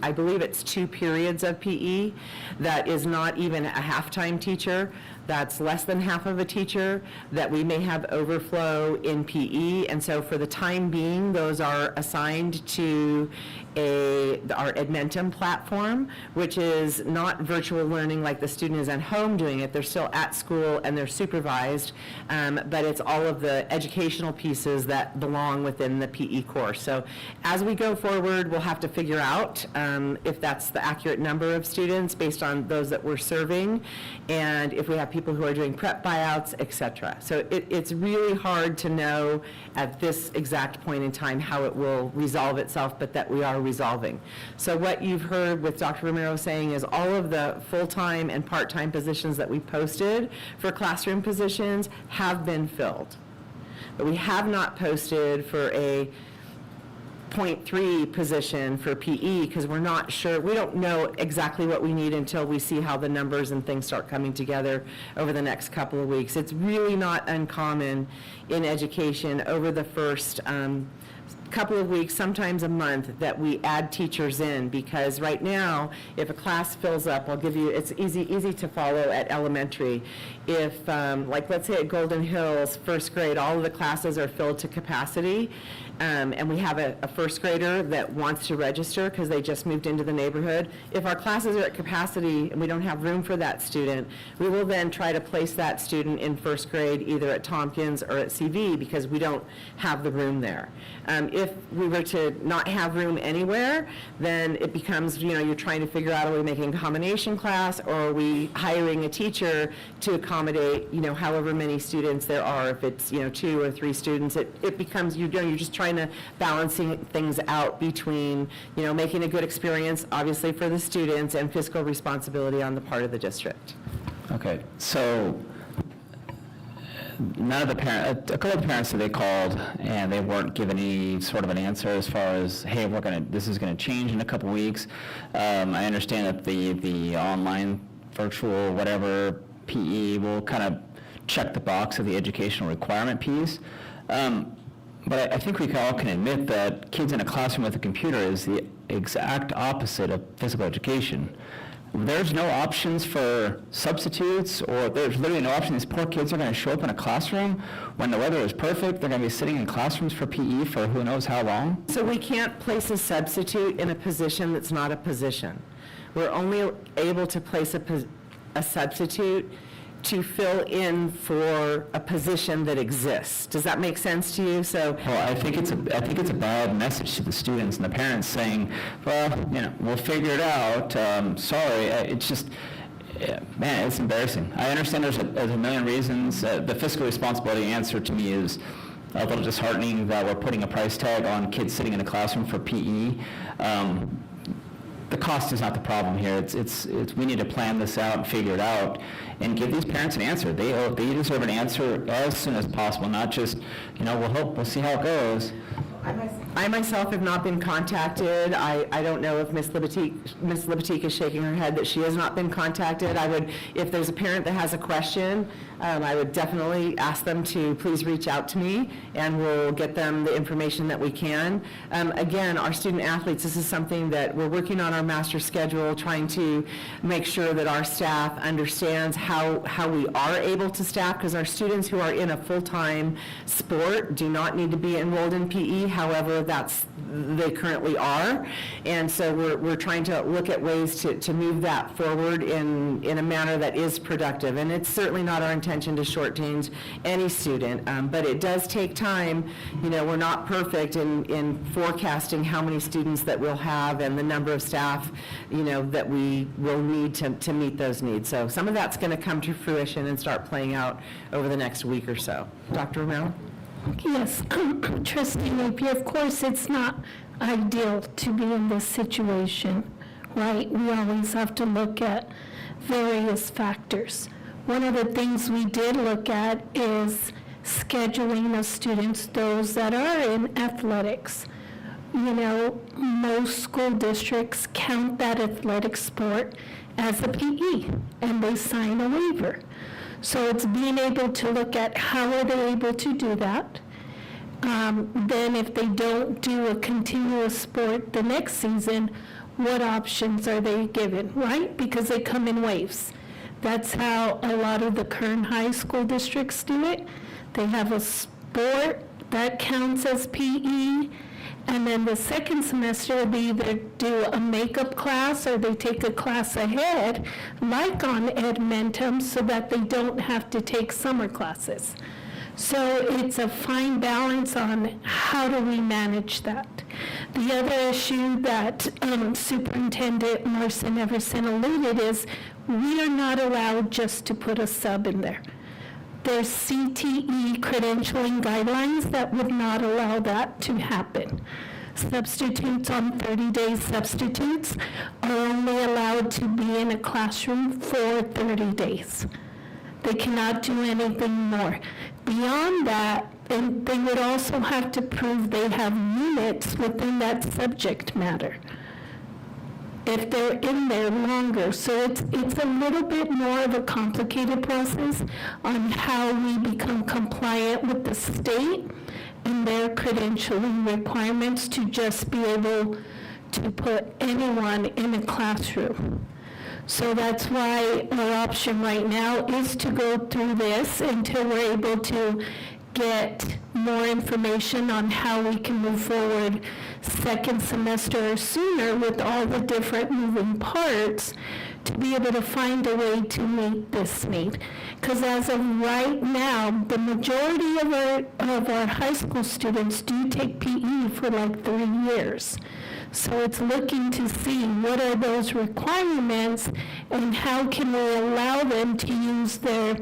I believe it's 2 periods of PE that is not even a half-time teacher. That's less than half of a teacher, that we may have overflow in PE. And so for the time being, those are assigned to our Edmentum platform, which is not virtual learning like the student is at home doing it. They're still at school and they're supervised, but it's all of the educational pieces that belong within the PE course. So as we go forward, we'll have to figure out if that's the accurate number of students based on those that we're serving, and if we have people who are doing prep buyouts, et cetera. So it's really hard to know at this exact point in time how it will resolve itself, but that we are resolving. So what you've heard with Dr. Romero saying is all of the full-time and part-time positions that we posted for classroom positions have been filled. But we have not posted for a 0.3 position for PE because we're not sure, we don't know exactly what we need until we see how the numbers and things start coming together over the next couple of weeks. It's really not uncommon in education over the first couple of weeks, sometimes a month, that we add teachers in, because right now, if a class fills up, I'll give you, it's easy to follow at elementary. If, like let's say at Golden Hills, first grade, all of the classes are filled to capacity, and we have a first grader that wants to register because they just moved into the neighborhood. If our classes are at capacity and we don't have room for that student, we will then try to place that student in first grade either at Tompkins or at CV because we don't have the room there. If we were to not have room anywhere, then it becomes, you're trying to figure out, are we making a combination class, or are we hiring a teacher to accommodate, however many students there are. If it's, 2 or 3 students, it becomes, you're just trying to balancing things out between, making a good experience, obviously, for the students and fiscal responsibility on the part of the district. Okay, so none of the parents, a couple of the parents that they called, and they weren't given any sort of an answer as far as, hey, this is gonna change in a couple weeks. I understand that the online, virtual, whatever, PE will kind of check the box of the educational requirement piece. But I think we all can admit that kids in a classroom with a computer is the exact opposite of physical education. There's no options for substitutes, or there's literally no option. These poor kids are going to show up in a classroom when the weather is perfect. They're going to be sitting in classrooms for PE for who knows how long. So we can't place a substitute in a position that's not a position. We're only able to place a substitute to fill in for a position that exists. Does that make sense to you? So, well, I think it's a bad message to the students and the parents saying, well, we'll figure it out. Sorry, it's just, man, it's embarrassing. I understand there's a million reasons. The fiscal responsibility answer to me is a little disheartening that we're putting a price tag on kids sitting in a classroom for PE. The cost is not the problem here. It's we need to plan this out and figure it out and give these parents an answer. They deserve an answer as soon as possible, not just, we'll see how it goes. I myself have not been contacted. I don't know if Ms. Libatique is shaking her head that she has not been contacted. If there's a parent that has a question, I would definitely ask them to please reach out to me, and we'll get them the information that we can. Again, our student athletes, this is something that we're working on our master schedule, trying to make sure that our staff understands how we are able to staff, because our students who are in a full-time sport do not need to be enrolled in PE. However, they currently are, and so we're trying to look at ways to move that forward in a manner that is productive. And it's certainly not our intention to shortchange any student, but it does take time. We're not perfect in forecasting how many students that we'll have and the number of staff, that we will need to meet those needs. So some of that's going to come to fruition and start playing out over the next week or so. Dr. Romero? Yes, Trustee Napier, of course, it's not ideal to be in this situation, right? We always have to look at various factors. one of the things we did look at is scheduling of students, those that are in athletics. You know, most school districts count that athletic sport as a PE, and they sign a waiver. So it's being able to look at how are they able to do that. Then if they don't do a continuous sport the next season, what options are they given, right? Because they come in waves. That's how a lot of the Kern High School districts do it. They have a sport that counts as PE, and then the second semester they either do a makeup class or they take a class ahead, like on Edmentum, so that they don't have to take summer classes. So it's a fine balance on how do we manage that. The other issue that Superintendent Marson Everson alluded is we are not allowed just to put a sub in there. There's CTE credentialing guidelines that would not allow that to happen. Substitutes on 30-day substitutes are only allowed to be in a classroom for 30 days. They cannot do anything more. Beyond that, then they would also have to prove they have units within that subject matter if they're in there longer. So it's a little bit more of a complicated process on how we become compliant with the state and their credentialing requirements to just be able to put anyone in a classroom. So that's why our option right now is to go through this until we're able to get more information on how we can move forward second semester or sooner with all the different moving parts to be able to find a way to meet this need. Because as of right now, the majority of our high school students do take PE for like 3 years. So it's looking to see what are those requirements and how can we allow them to use their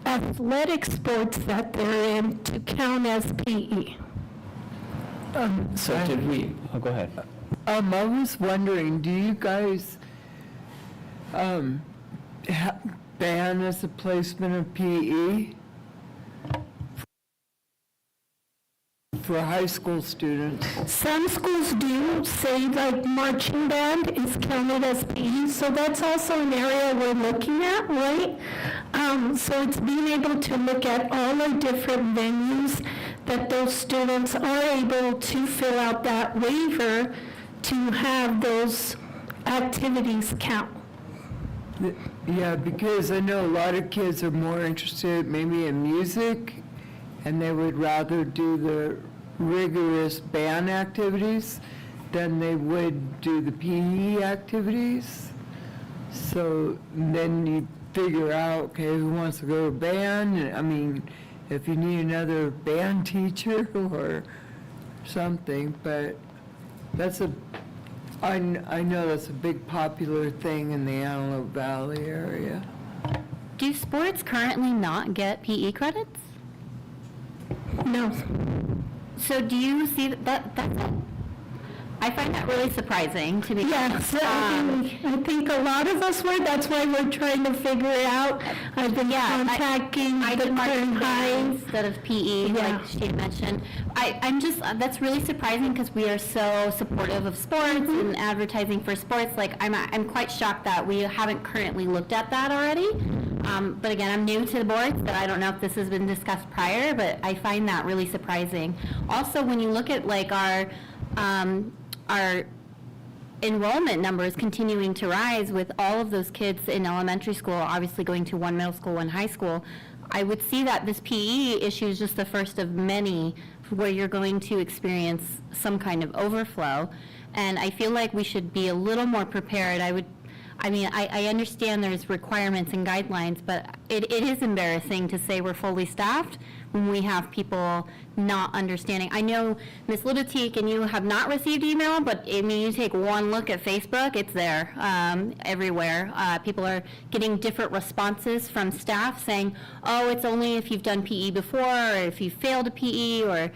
athletic sports that they're in to count as PE. So did we, oh, go ahead. I was wondering, do you guys ban as a placement of PE for high school students? Some schools do say like marching band is counted as PE, so that's also an area we're looking at, right? So it's being able to look at all the different venues that those students are able to fill out that waiver to have those activities count. Yeah, because I know a lot of kids are more interested maybe in music, and they would rather do the rigorous band activities than they would do the PE activities. So then you figure out, okay, who wants to go to band? I mean, if you need another band teacher or something, but that's I know that's a big popular thing in the Antelope Valley area. Do sports currently not get PE credits? No. So do you see that's I find that really surprising, to be honest. Yes, I think a lot of us were. That's why we're trying to figure it out. I've been contacting I the did Kern High. instead of PE, like she had mentioned. I'm just, that's really surprising because we are so supportive of sports and advertising for sports. Like, I'm quite shocked that we haven't currently looked at that already. But again, I'm new to the board, so I don't know if this has been discussed prior, but I find that really surprising. Also, when you look at like our enrollment numbers continuing to rise with all of those kids in elementary school, obviously going to one middle school, one high school, I would see that this PE issue is just the first of many where you're going to experience some kind of overflow. And I feel like we should be a little more prepared. I understand there's requirements and guidelines, but it is embarrassing to say we're fully staffed when we have people not understanding. I know, Ms. Ludotique, and you have not received email, but I mean, you take one look at Facebook, it's there everywhere. People are getting different responses from staff saying, oh, it's only if you've done PE before, or if you failed a PE, or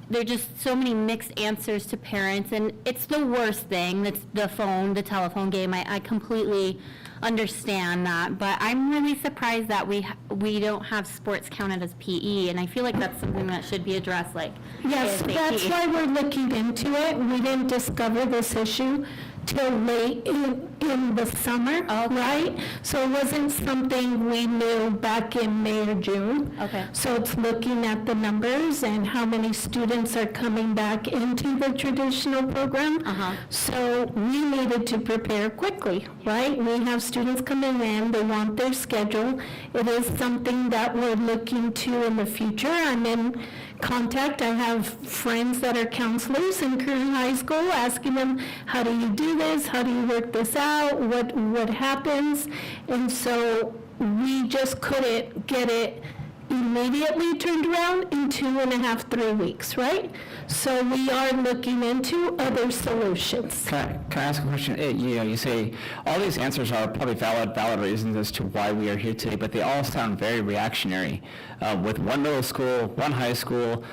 there are just so many mixed answers to parents, and it's the worst thing. That's the telephone game. I completely understand that, but I'm really surprised that we don't have sports counted as PE, and I feel like that's something that should be addressed, like Yes, ASAP. that's why we're looking into it. We didn't discover this issue till late in the summer, right? So it wasn't something we knew back in May or June. Okay. So it's looking at the numbers and how many students are coming back into the traditional program. So we needed to prepare quickly, right? We have students coming in, they want their schedule. It is something that we're looking to in the future. I'm in contact. I have friends that are counselors in Kern High School asking them, how do you do this? How do you work this out? What happens? And so we just couldn't get it immediately turned around in 2.5, 3 weeks, right? So we are looking into other solutions. Can I ask a question? You say all these answers are probably valid reasons as to why we are here today, but they all sound very reactionary. With one middle school, one high school,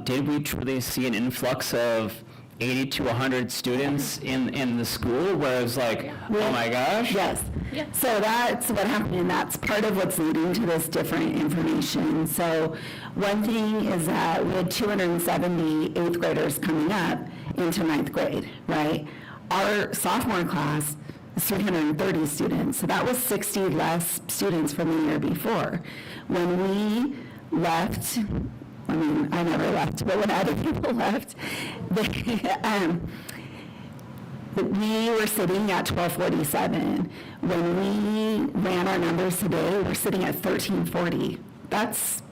did we truly see an influx of 80 to 100 students in the school, where it's like, oh my gosh? Yes. So that's what happened, and that's part of what's leading to this different information. So one thing is that we had 270 8th graders coming up into 9th grade, right? Our sophomore class is 330 students, so that was 60 less students from the year before. When we left, I mean, I never left, but when other people left, we were sitting at 1247. When we ran our numbers today, we're sitting at 1340. That's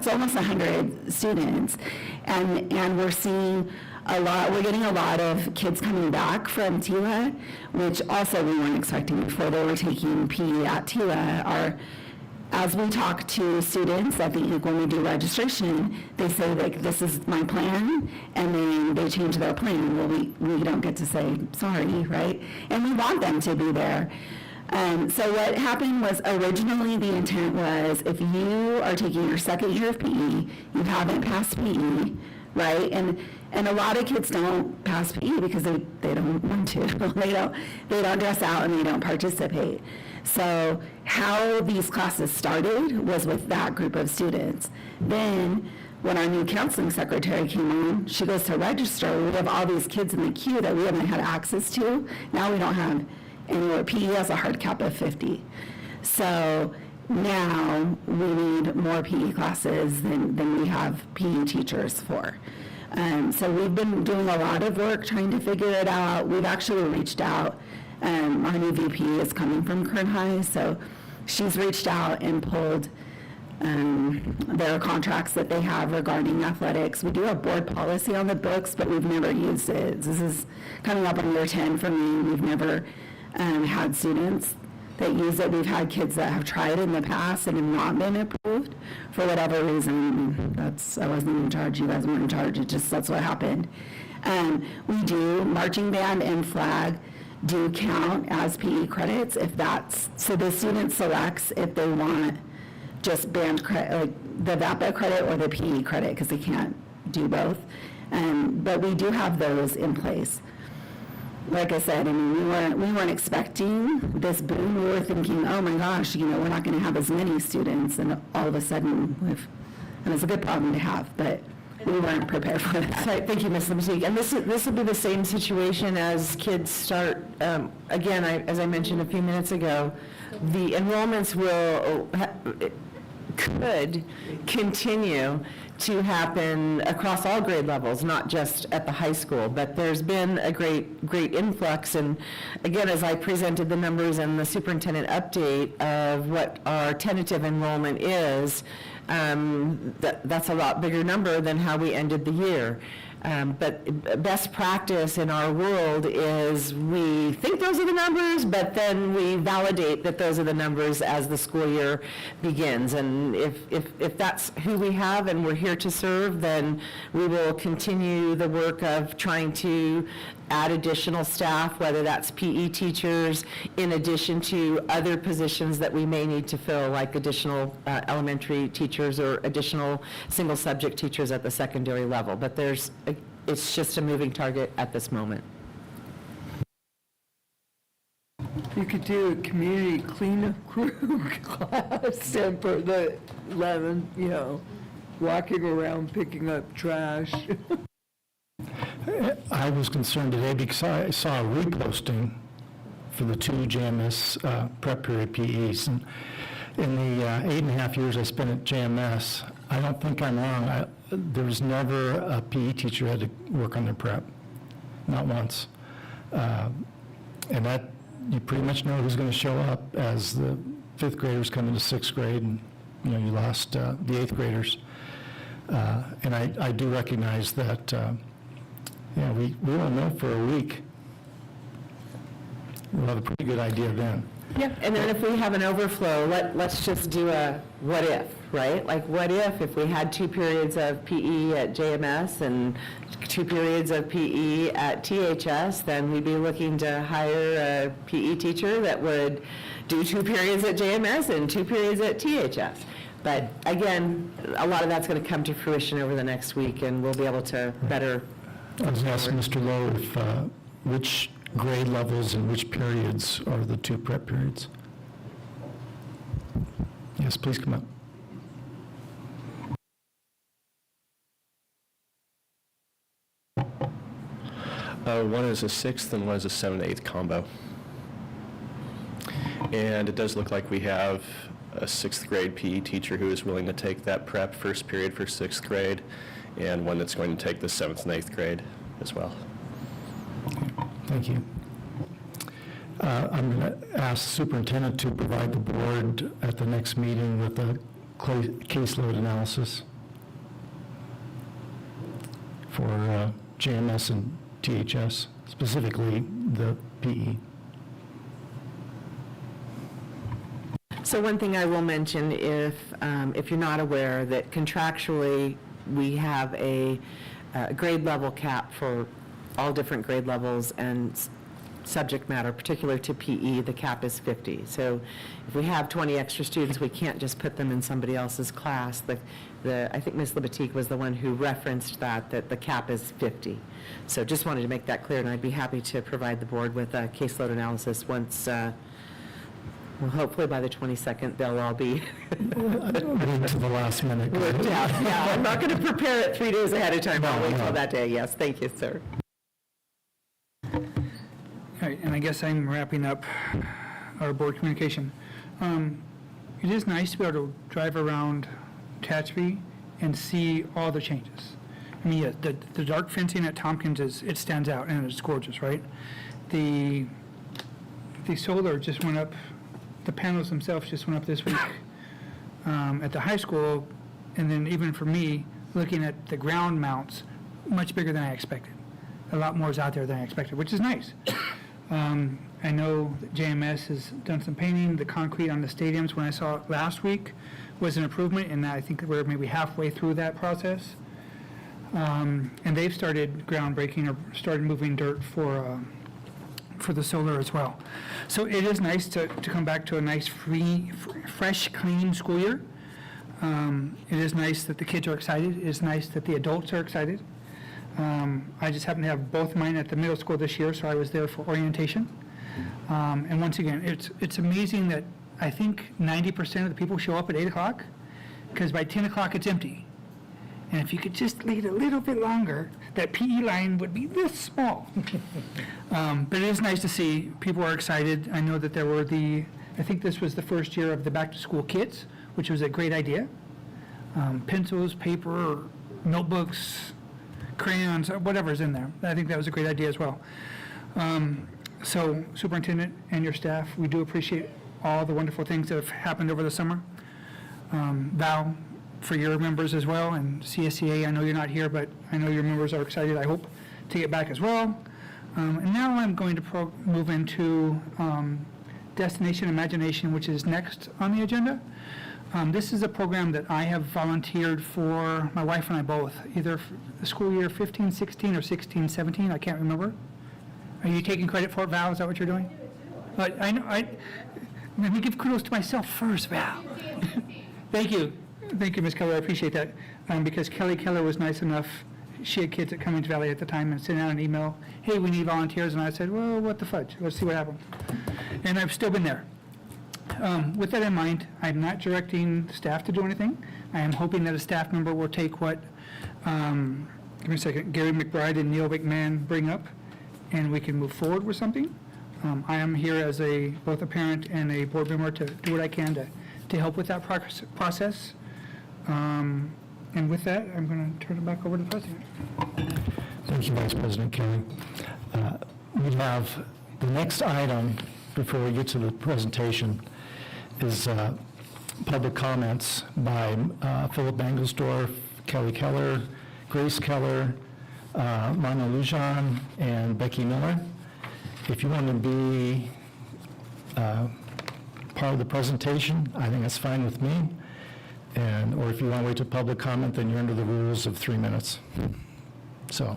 almost 100 students. And we're seeing we're getting a lot of kids coming back from TILA, which also we weren't expecting before. They were taking PE at TILA. As we talk to students, when we do registration, they say, like, this is my plan, and then they change their plan. Well, we don't get to say sorry, right? And we want them to be there. So what happened was, originally the intent was, if you are taking your second year of PE, you haven't passed PE, right? And a lot of kids don't pass PE because they don't want to. They don't dress out and they don't participate. So how these classes started was with that group of students. Then when our new counseling secretary came on, she goes to register. We have all these kids in the queue that we haven't had access to. Now we don't have anywhere. PE has a hard cap of 50. So now we need more PE classes than we have PE teachers for. So we've been doing a lot of work trying to figure it out. We've actually reached out. Our new VP is coming from Kern High, so she's reached out and pulled their contracts that they have regarding athletics. We do have board policy on the books, but we've never used it. This is coming up on year 10 for me. We've never had students that use it. We've had kids that have tried in the past and have not been approved for whatever reason. I wasn't in charge. You guys weren't in charge. That's what happened. We do marching band and flag do count as PE credits so the student selects if they want just band credit, like the VAPA credit or the PE credit, because they can't do both. But we do have those in place. Like I said, I mean, we weren't expecting this boom. We were thinking, oh my gosh, we're not going to have as many students, and all of a sudden, and it's a good problem to have, but we weren't prepared for that. So, thank you, Ms. Lemzik. And this will be the same situation as kids start, again, as I mentioned a few minutes ago, the enrollments could continue to happen across all grade levels, not just at the high school. But there's been a great influx. And again, as I presented the numbers and the superintendent update of what our tentative enrollment is, that's a lot bigger number than how we ended the year. But best practice in our world is we think those are the numbers, but then we validate that those are the numbers as the school year begins. And if that's who we have and we're here to serve, then we will continue the work of trying to add additional staff, whether that's PE teachers, in addition to other positions that we may need to fill, like additional elementary teachers or additional single subject teachers at the secondary level. But it's just a moving target at this moment. You could do a community cleanup crew class and for the 11, walking around picking up trash. I was concerned today because I saw a reposting for the 2 JMS prep period PEs. And in the 8.5 years I spent at JMS, I don't think I'm wrong, there was never a PE teacher who had to work on their prep, not once. And that, you pretty much know who's going to show up as the 5th graders come into 6th grade, and you lost the 8th graders. And I do recognize that, we won't know for a week. We'll have a pretty good idea then. Yeah, and then if we have an overflow, let's just do a what if, right? Like what if we had 2 periods of PE at JMS and 2 periods of PE at THS, then we'd be looking to hire a PE teacher that would do 2 periods at JMS and 2 periods at THS. But again, a lot of that's going to come to fruition over the next week, and we'll be able to better. I was asking Mr. Lowe if, which grade levels and which periods are the 2 prep periods? Yes, please come up. One is a 6th and one is a 7th to 8th combo. And it does look like we have a 6th grade PE teacher who is willing to take that prep first period for 6th grade, and one that's going to take the 7th and 8th grade as well. Thank you. I'm going to ask the superintendent to provide the board at the next meeting with a caseload analysis for JMS and THS, specifically the PE. So one thing I will mention, if you're not aware, that contractually we have a grade level cap for all different grade levels and subject matter, particular to PE, the cap is 50. So if we have 20 extra students, we can't just put them in somebody else's class. I think Ms. Libatique was the one who referenced that the cap is 50. So just wanted to make that clear, and I'd be happy to provide the board with a caseload analysis once, well, hopefully by the 22nd, they'll all be Wait to the last minute. worked out. Yeah, I'm not going to prepare it 3 days ahead of time. I'll wait till that day. Yes, thank you, sir. All right, and I guess I'm wrapping up our board communication. It is nice to be able to drive around Tehachapi and see all the changes. I mean, yeah, the dark fencing at Tompkins it stands out and it's gorgeous, right? The solar just went up, the panels themselves just went up this week at the high school, and then even for me, looking at the ground mounts, much bigger than I expected. A lot more is out there than I expected, which is nice. I know that JMS has done some painting. The concrete on the stadiums, when I saw it last week, was an improvement, and I think we're maybe halfway through that process. And they've started groundbreaking or started moving dirt for the solar as well. So it is nice to come back to a nice, fresh, clean school year. It is nice that the kids are excited. It is nice that the adults are excited. I just happened to have both mine at the middle school this year, so I was there for orientation. And once again, it's amazing that I think 90% of the people show up at 8 o'clock, because by 10 o'clock it's empty. And if you could just leave it a little bit longer, that PE line would be this small. But it is nice to see people are excited. I know that there were I think this was the first year of the back-to-school kits, which was a great idea. Pencils, paper, notebooks, crayons, whatever's in there. I think that was a great idea as well. So superintendent and your staff, we do appreciate all the wonderful things that have happened over the summer. Val, for your members as well, and CSEA, I know you're not here, but I know your members are excited, I hope, to get back as well. And now I'm going to move into Destination Imagination, which is next on the agenda. This is a program that I have volunteered for, my wife and I both, either for the school year 15-16 or 16-17, I can't remember. Are you taking credit for it, Val? Is that what you're doing? I know. Let me give kudos to myself first, Val. Thank you. Thank you, Ms. Keller. I appreciate that. Because Kelly Keller was nice enough she had kids at Cummings Valley at the time and sent out an email, hey, we need volunteers, and I said, well, what the fudge, let's see what happens. And I've still been there. With that in mind, I'm not directing staff to do anything. I am hoping that a staff member will take what, give me a second, Gary McBride and Neil McMahon bring up, and we can move forward with something. I am here as both a parent and a board member to do what I can to help with that process. And with that, I'm going to turn it back over to the president. Thank you, Vice President Kelly. We have the next item before we get to the presentation is public comments by Philip Bangelsdorf, Kelly Keller, Grace Keller, Mano Lujan, and Becky Miller. If you want to be part of the presentation, I think that's fine with me. Or if you want to wait to public comment, then you're under the rules of 3 minutes. So.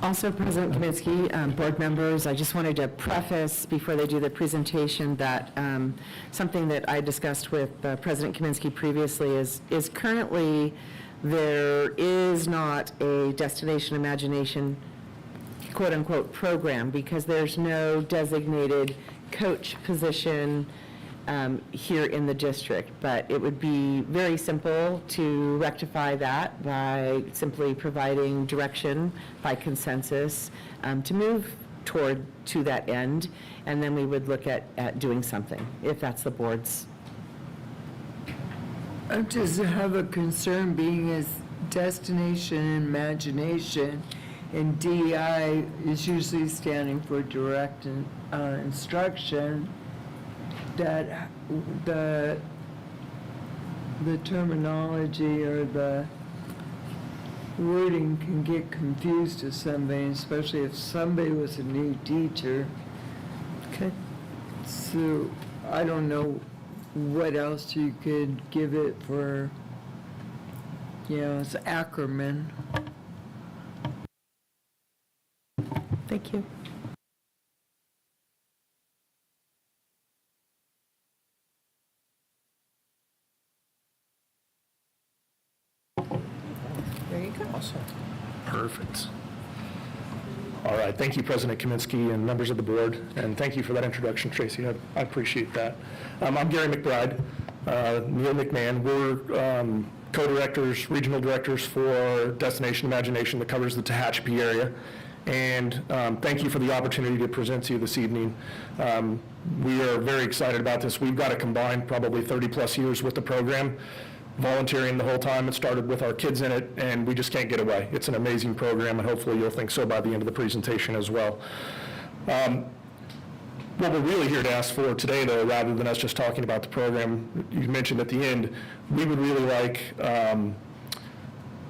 Also, President Kaminsky, board members, I just wanted to preface before they do the presentation that something that I discussed with President Kaminsky previously is currently there is not a Destination Imagination quote-unquote program because there's no designated coach position here in the district, but it would be very simple to rectify that by simply providing direction by consensus to move to that end, and then we would look at doing something, if that's the board's. I just have a concern being as Destination Imagination, and DEI is usually standing for direct instruction, that the terminology or the wording can get confused to somebody, especially if somebody was a new teacher. Okay. So I don't know what else you could give it for, it's acronym. Thank you. There you go. Awesome. Perfect. All right. Thank you, President Kaminsky and members of the board, and thank you for that introduction, Tracy. I appreciate that. I'm Gary McBride, Neil McMahon. We're co-directors, regional directors for Destination Imagination that covers the Tehachapi area. And thank you for the opportunity to present to you this evening. We are very excited about this. We've got a combined probably 30 plus years with the program, volunteering the whole time. It started with our kids in it, and we just can't get away. It's an amazing program, and hopefully you'll think so by the end of the presentation as well. What we're really here to ask for today, though, rather than us just talking about the program, you mentioned at the end, we would really like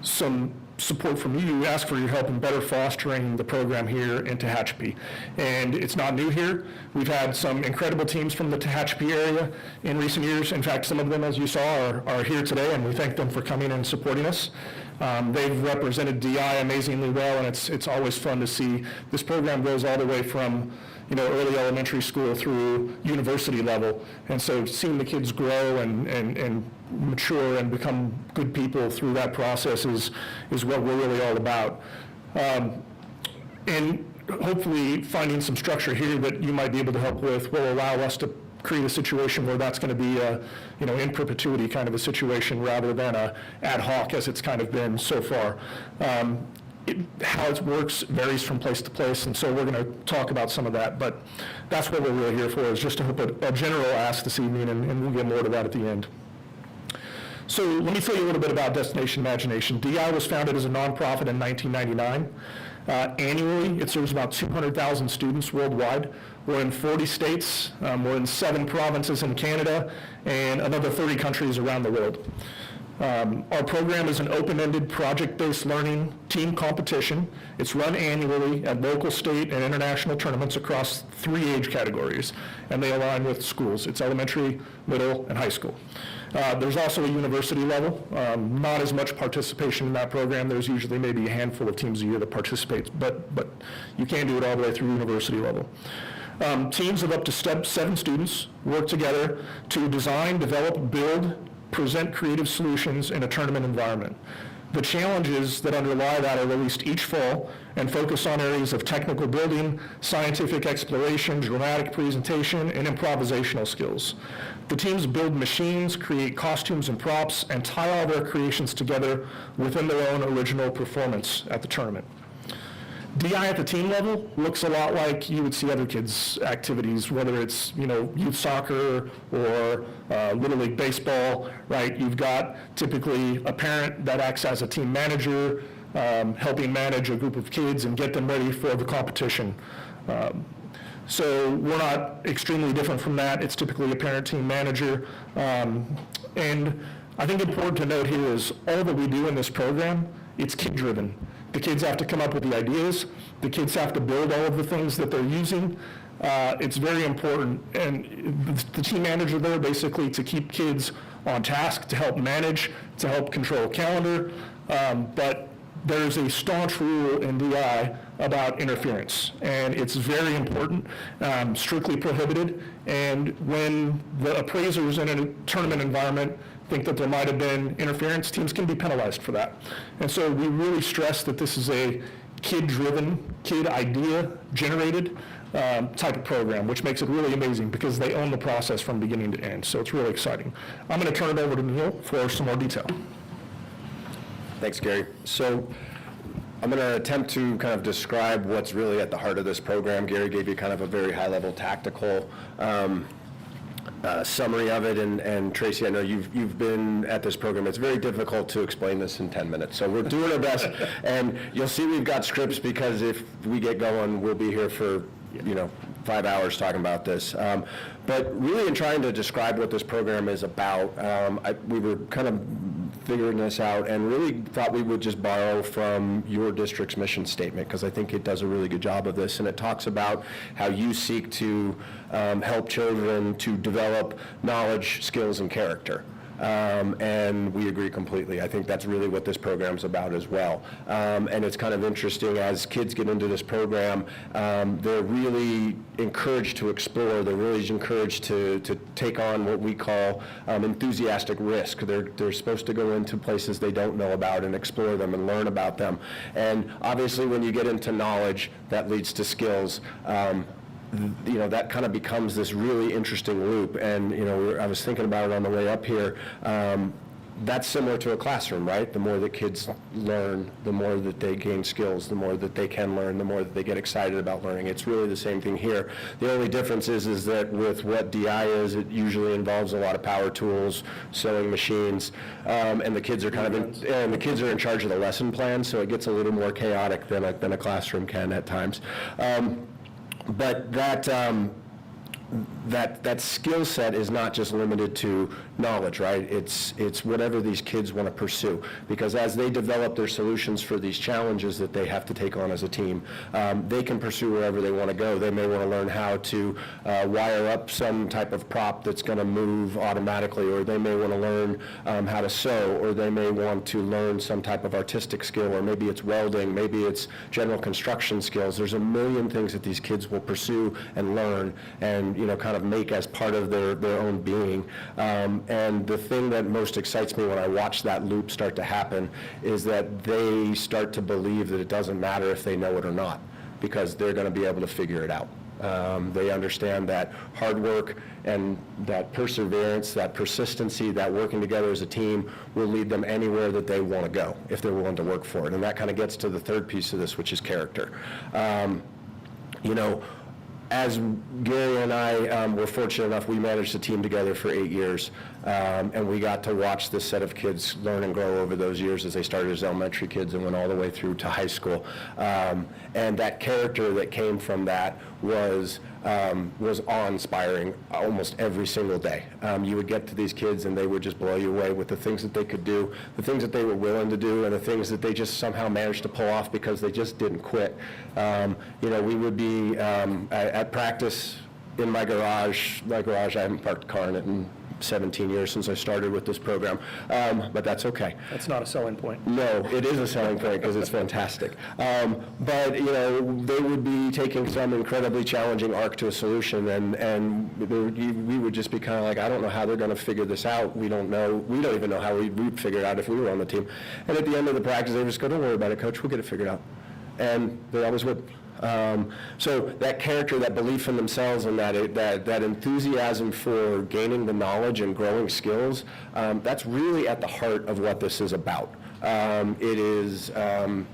some support from you, ask for your help in better fostering the program here in Tehachapi. And it's not new here. We've had some incredible teams from the Tehachapi area in recent years. In fact, some of them, as you saw, are here today, and we thank them for coming and supporting us. They've represented DI amazingly well, and it's always fun to see. This program goes all the way from early elementary school through university level. And so seeing the kids grow and mature and become good people through that process is what we're really all about. And hopefully finding some structure here that you might be able to help with will allow us to create a situation where that's going to be a, in perpetuity kind of a situation rather than a ad hoc as it's kind of been so far. How it works varies from place to place, and so we're going to talk about some of that, but that's what we're really here for, is just to help a general ask this evening, and we'll get more to that at the end. So let me tell you a little bit about Destination Imagination. DI was founded as a nonprofit in 1999. Annually, it serves about 200,000 students worldwide. We're in 40 states, we're in 7 provinces in Canada, and another 30 countries around the world. Our program is an open-ended, project-based learning team competition. It's run annually at local, state, and international tournaments across 3 age categories, and they align with schools. It's elementary, middle, and high school. There's also a university level. Not as much participation in that program. There's usually maybe a handful of teams a year that participate, but you can do it all the way through university level. Teams of up to 7 students work together to design, develop, build, present creative solutions in a tournament environment. The challenges that underlie that are released each fall and focus on areas of technical building, scientific exploration, dramatic presentation, and improvisational skills. The teams build machines, create costumes and props, and tie all their creations together within their own original performance at the tournament. DI at the team level looks a lot like you would see other kids' activities, whether it's, youth soccer or Little League baseball, right? You've got typically a parent that acts as a team manager, helping manage a group of kids and get them ready for the competition. So we're not extremely different from that. It's typically a parent team manager. And I think important to note here is all that we do in this program, it's kid-driven. The kids have to come up with the ideas. The kids have to build all of the things that they're using. It's very important. And the team manager there basically to keep kids on task, to help manage, to help control calendar. But there's a staunch rule in DI about interference, and it's very important, strictly prohibited. And when the appraisers in a tournament environment think that there might have been interference, teams can be penalized for that. And so we really stress that this is a kid-driven, kid idea-generated type of program, which makes it really amazing because they own the process from beginning to end. So it's really exciting. I'm going to turn it over to Neil for some more detail. Thanks, Gary. So I'm going to attempt to kind of describe what's really at the heart of this program. Gary gave you kind of a very high-level tactical summary of it, and Tracy, I know you've been at this program. It's very difficult to explain this in 10 minutes, so we're doing our best. And you'll see we've got scripts because if we get going, we'll be here for 5 hours talking about this. But really in trying to describe what this program is about, we were kind of figuring this out and really thought we would just borrow from your district's mission statement, because I think it does a really good job of this, and it talks about how you seek to help children to develop knowledge, skills, and character. And we agree completely. I think that's really what this program's about as well. And it's kind of interesting, as kids get into this program, they're really encouraged to explore. They're really encouraged to take on what we call enthusiastic risk. They're supposed to go into places they don't know about and explore them and learn about them. And obviously when you get into knowledge, that leads to skills. That kind of becomes this really interesting loop. And, I was thinking about it on the way up here. That's similar to a classroom, right? The more that kids learn, the more that they gain skills, the more that they can learn, the more that they get excited about learning. It's really the same thing here. The only difference is that with what DI is, it usually involves a lot of power tools, sewing machines, and the kids are in charge of the lesson plan, so it gets a little more chaotic than a classroom can at times. But that skill set is not just limited to knowledge, right? It's whatever these kids want to pursue, because as they develop their solutions for these challenges that they have to take on as a team, they can pursue wherever they want to go. They may want to learn how to wire up some type of prop that's going to move automatically, or they may want to learn how to sew, or they may want to learn some type of artistic skill, or maybe it's welding, maybe it's general construction skills. There's a million things that these kids will pursue and learn and kind of make as part of their own being. And the thing that most excites me when I watch that loop start to happen is that they start to believe that it doesn't matter if they know it or not, because they're going to be able to figure it out. They understand that hard work and that perseverance, that persistency, that working together as a team will lead them anywhere that they want to go if they're willing to work for it. And that kind of gets to the third piece of this, which is character. As Gary and I were fortunate enough, we managed the team together for 8 years, and we got to watch this set of kids learn and grow over those years as they started as elementary kids and went all the way through to high school. And that character that came from that was awe-inspiring almost every single day. You would get to these kids and they would just blow you away with the things that they could do, the things that they were willing to do, and the things that they just somehow managed to pull off because they just didn't quit. We would be at practice in my garage. I haven't parked a car in it in 17 years since I started with this program, but that's okay. That's not a selling point. No, it is a selling point because it's fantastic. But, you know, they would be taking some incredibly challenging arc to a solution, and we would just be kind of like, I don't know how they're going to figure this out. We don't know. We don't even know how we'd figure it out if we were on the team. And at the end of the practice, they just go, don't worry about it, Coach. We'll get it figured out. And they always would. So that character, that belief in themselves, and that enthusiasm for gaining the knowledge and growing skills, that's really at the heart of what this is about. It is,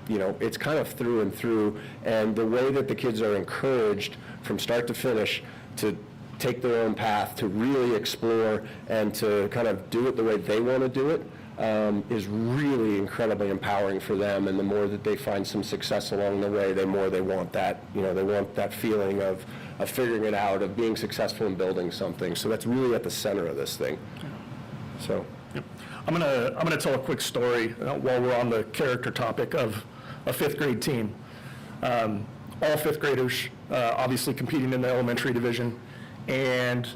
you know, it's kind of through and through, and the way that the kids are encouraged from start to finish to take their own path, to really explore, and to kind of do it the way they want to do it, is really incredibly empowering for them. And the more that they find some success along the way, the more they want that, you know, they want that feeling of figuring it out, of being successful in building something. So that's really at the center of this thing. So. Yep. I'm gonna tell a quick story while we're on the character topic of a fifth grade team. All fifth graders obviously competing in the elementary division. And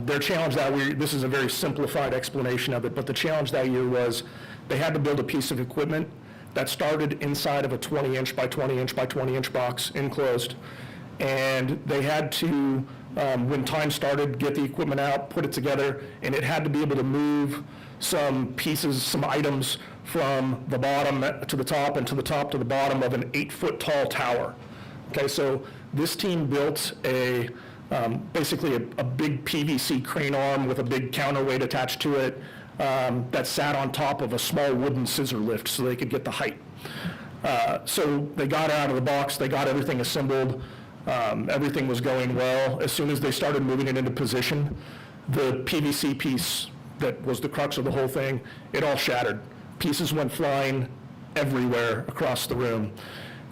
their challenge that year, this is a very simplified explanation of it, but the challenge that year was they had to build a piece of equipment that started inside of a 20-inch by 20-inch by 20-inch box, enclosed. And they had to, when time started, get the equipment out, put it together, and it had to be able to move some pieces, some items from the bottom to the top and to the top to the bottom of an 8-foot tall tower. Okay, so this team built basically a big PVC crane arm with a big counterweight attached to it that sat on top of a small wooden scissor lift so they could get the height. So they got out of the box, they got everything assembled, everything was going well. As soon as they started moving it into position, the PVC piece that was the crux of the whole thing, it all shattered. Pieces went flying everywhere across the room.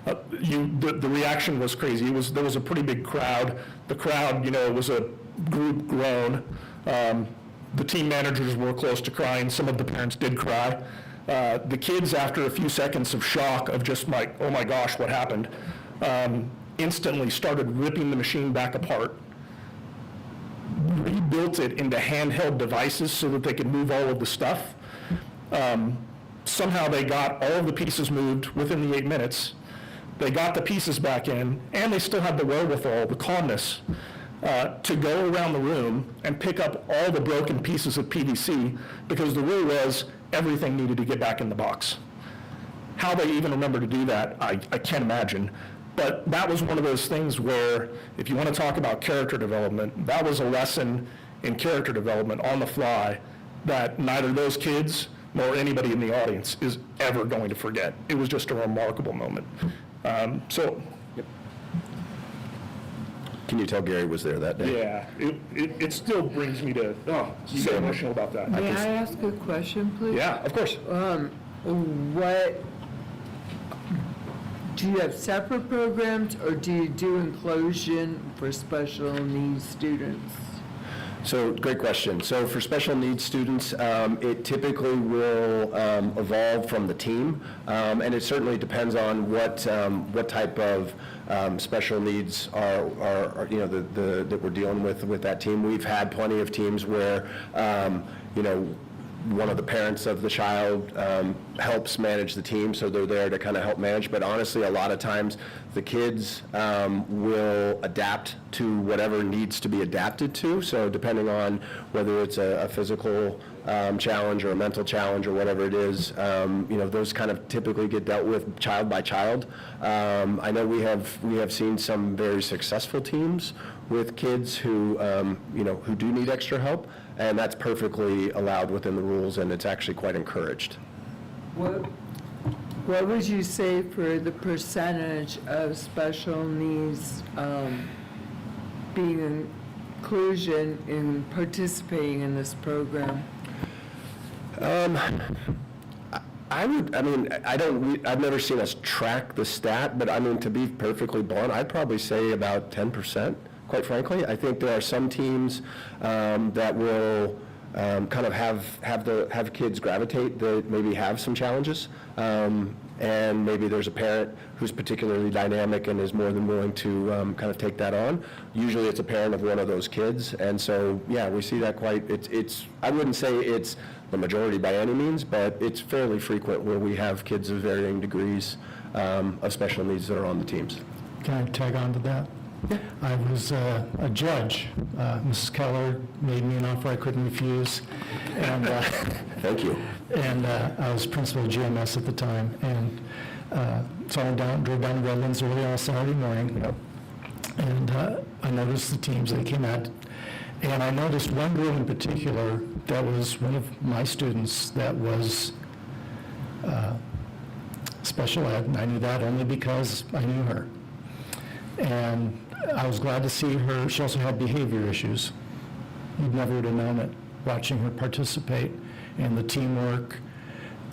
The reaction was crazy. There was a pretty big crowd. The crowd, you know, was a group groan. The team managers were close to crying. Some of the parents did cry. The kids, after a few seconds of shock of just like, oh my gosh, what happened, instantly started ripping the machine back apart, rebuilt it into handheld devices so that they could move all of the stuff. Somehow they got all of the pieces moved within the 8 minutes. They got the pieces back in, and they still had the wherewithal, the calmness, to go around the room and pick up all the broken pieces of PVC, because the rule was everything needed to get back in the box. How they even remember to do that, I can't imagine. But that was one of those things where, if you want to talk about character development, that was a lesson in character development on the fly that neither those kids nor anybody in the audience is ever going to forget. It was just a remarkable moment. Can you tell Gary was there that day? Yeah, it still brings me to, you get emotional about that. May I ask a question, please? Yeah, of course. Do you have separate programs, or do you do inclusion for special needs students? So, great question. So for special needs students, it typically will evolve from the team, and it certainly depends on what type of special needs are you know, that we're dealing with that team. We've had plenty of teams where, you know, one of the parents of the child helps manage the team, so they're there to kind of help manage. But honestly, a lot of times the kids will adapt to whatever needs to be adapted to. So depending on whether it's a physical challenge or a mental challenge or whatever it is, you know, those kind of typically get dealt with child by child. I know we have seen some very successful teams with kids who you know, who do need extra help, and that's perfectly allowed within the rules, and it's actually quite encouraged. What would you say for the percentage of special needs being inclusion in participating in this program? I've never seen us track the stat, but I mean, to be perfectly blunt, I'd probably say about 10%, quite frankly. I think there are some teams that will kind of have kids gravitate that maybe have some challenges, and maybe there's a parent who's particularly dynamic and is more than willing to kind of take that on. Usually it's a parent of one of those kids, and so, yeah, we see that quite, it's I wouldn't say it's the majority by any means, but it's fairly frequent where we have kids of varying degrees of special needs that are on the teams. Can I tag on to that? I was a judge. Mrs. Keller made me an offer I couldn't refuse. And thank you. And I was principal of GMS at the time. And so I drove down to Redlands early on a Saturday morning. And I noticed the teams that came out. And I noticed one girl in particular that was one of my students that was special ed. And I knew that only because I knew her. And I was glad to see her. She also had behavior issues. You'd never would have known it, watching her participate in the teamwork.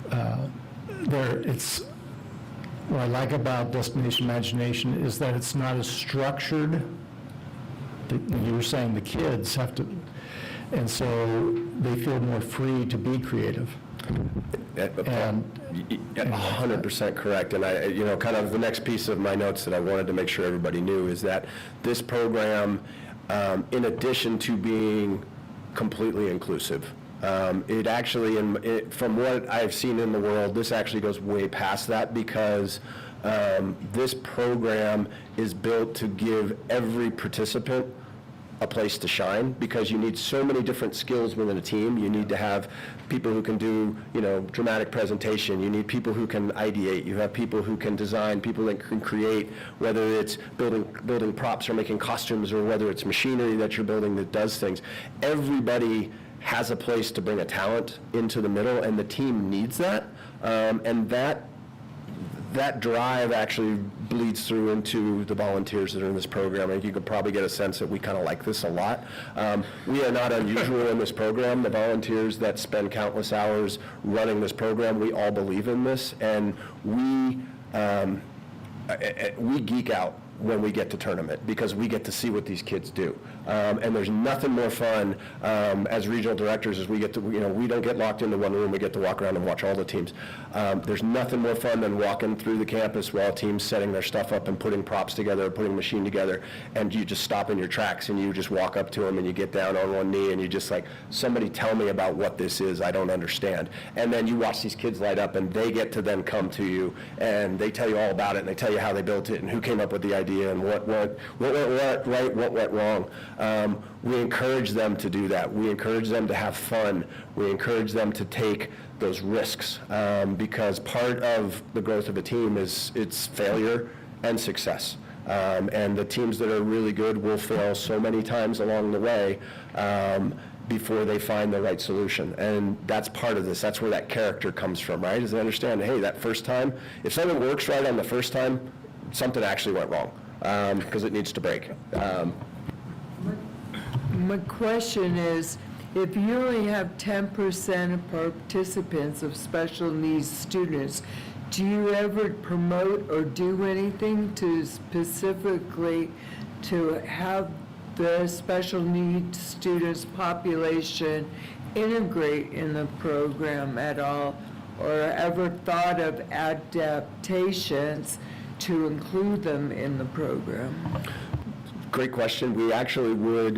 What I like about Destination Imagination is that it's not as structured. You were saying the kids have to, and so they feel more free to be creative. And 100% correct. And I, kind of the next piece of my notes that I wanted to make sure everybody knew is that this program, in addition to being completely inclusive, it actually, from what I've seen in the world, this actually goes way past that, because this program is built to give every participant a place to shine, because you need so many different skills within a team. You need to have people who can do, dramatic presentation. You need people who can ideate. You have people who can design, people that can create, whether it's building props or making costumes, or whether it's machinery that you're building that does things. Everybody has a place to bring a talent into the middle, and the team needs that. And that drive actually bleeds through into the volunteers that are in this program. I think you could probably get a sense that we kind of like this a lot. We are not unusual in this program. The volunteers that spend countless hours running this program, we all believe in this, and we geek out when we get to tournament, because we get to see what these kids do. And there's nothing more fun as regional directors as we get to, we don't get locked into one room, we get to walk around and watch all the teams. There's nothing more fun than walking through the campus while teams setting their stuff up and putting props together, putting a machine together, and you just stop in your tracks and you just walk up to them and you get down on one knee and you just like, somebody tell me about what this is, I don't understand. And then you watch these kids light up and they get to then come to you and they tell you all about it, and they tell you how they built it and who came up with the idea and what went right, what went wrong. We encourage them to do that. We encourage them to have fun. We encourage them to take those risks, because part of the growth of a team is it's failure and success. And the teams that are really good will fail so many times along the way before they find the right solution. And that's part of this. That's where that character comes from, right? Is they understand, hey, that first time, if something works right on the first time, something actually went wrong, because it needs to break. My question is, if you only have 10% of participants of special needs students, do you ever promote or do anything to specifically to have the special needs students population integrate in the program at all, or ever thought of adaptations to include them in the program? Great question. We actually would,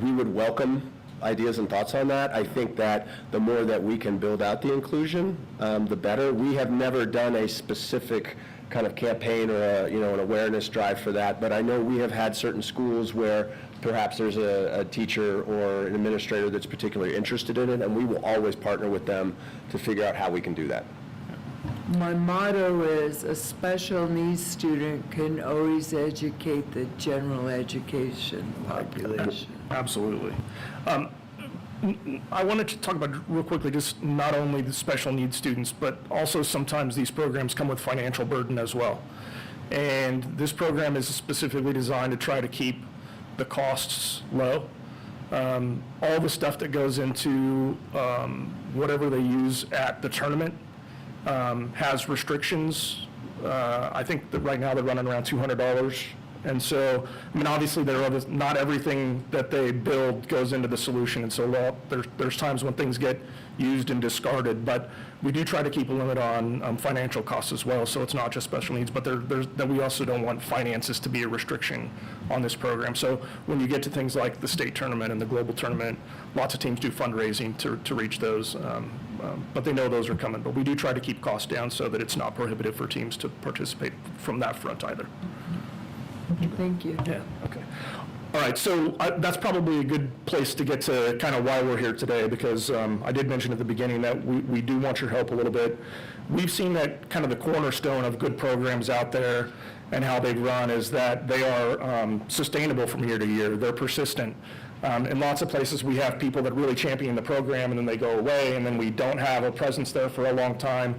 we would welcome ideas and thoughts on that. I think that the more that we can build out the inclusion, the better. We have never done a specific kind of campaign or an awareness drive for that, but I know we have had certain schools where perhaps there's a teacher or an administrator that's particularly interested in it, and we will always partner with them to figure out how we can do that. My motto is a special needs student can always educate the general education population. Absolutely. I wanted to talk about real quickly just not only the special needs students, but also sometimes these programs come with financial burden as well. And this program is specifically designed to try to keep the costs low. All the stuff that goes into whatever they use at the tournament has restrictions. I think that right now they're running around $200 And so, I mean, obviously, not everything that they build goes into the solution, and so there's times when things get used and discarded, but we do try to keep a limit on financial costs as well, so it's not just special needs, but that we also don't want finances to be a restriction on this program. So when you get to things like the state tournament and the global tournament, lots of teams do fundraising to reach those, but they know those are coming. But we do try to keep costs down so that it's not prohibitive for teams to participate from that front either. Thank you. Yeah, okay. All right, so that's probably a good place to get to kind of why we're here today, because I did mention at the beginning that we do want your help a little bit. We've seen that kind of the cornerstone of good programs out there and how they've run is that they are sustainable from year to year. They're persistent. In lots of places, we have people that really champion the program, and then they go away, and then we don't have a presence there for a long time.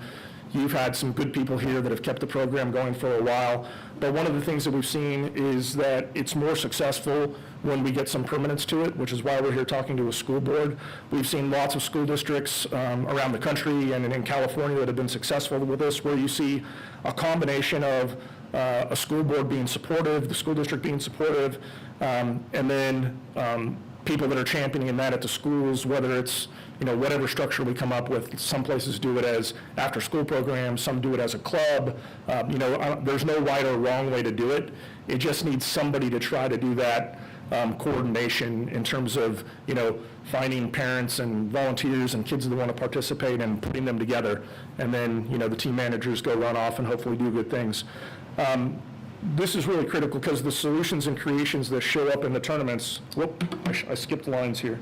You've had some good people here that have kept the program going for a while. But one of the things that we've seen is that it's more successful when we get some permanence to it, which is why we're here talking to a school board. We've seen lots of school districts around the country and in California that have been successful with this, where you see a combination of a school board being supportive, the school district being supportive, and then people that are championing that at the schools, whether it's whatever structure we come up with. Some places do it as after-school programs, some do it as a club. There's no right or wrong way to do it. It just needs somebody to try to do that coordination in terms of, finding parents and volunteers and kids that want to participate and putting them together. And then, the team managers go run off and hopefully do good things. This is really critical because the solutions and creations that show up in the tournaments, I skipped lines here.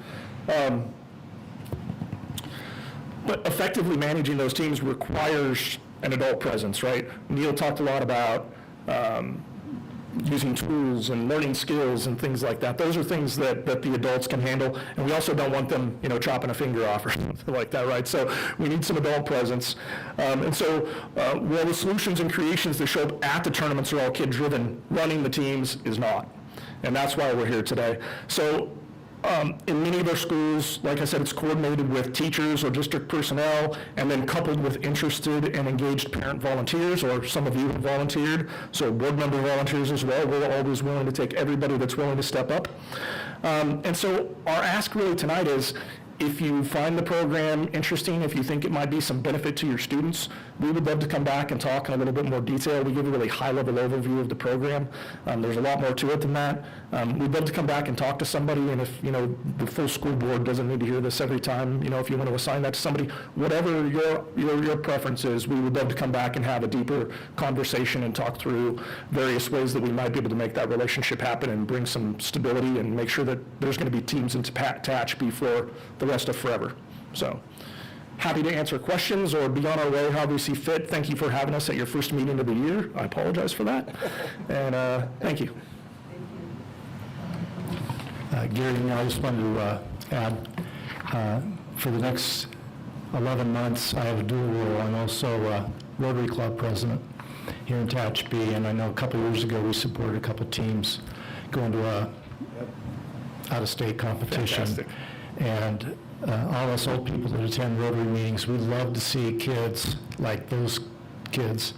But effectively managing those teams requires an adult presence, right? Neil talked a lot about using tools and learning skills and things like that. Those are things that the adults can handle, and we also don't want them, chopping a finger off or something like that, right? So we need some adult presence. And so while the solutions and creations that show up at the tournaments are all kid-driven, running the teams is not. And that's why we're here today. So in many of our schools, like I said, it's coordinated with teachers or district personnel, and then coupled with interested and engaged parent volunteers, or some of you have volunteered, so board member volunteers as well. We're always willing to take everybody that's willing to step up. And so our ask really tonight is, if you find the program interesting, if you think it might be some benefit to your students, we would love to come back and talk in a little bit more detail. We give a really high-level overview of the program. There's a lot more to it than that. We'd love to come back and talk to somebody, and if, the full school board doesn't need to hear this every time, if you want to assign that to somebody, whatever your preference is, we would love to come back and have a deeper conversation and talk through various ways that we might be able to make that relationship happen and bring some stability and make sure that there's going to be teams attached before the rest of forever. So happy to answer questions or be on our way however you see fit. Thank you for having us at your first meeting of the year. I apologize for that. And thank you. Gary, I just wanted to add, for the next 11 months, I have a dual role. I'm also Rotary Club president here in Tehachapi, and I know a couple years ago we supported a couple teams going to a out-of-state competition. Fantastic. And all us old people that attend Rotary meetings, we love to see kids like those kids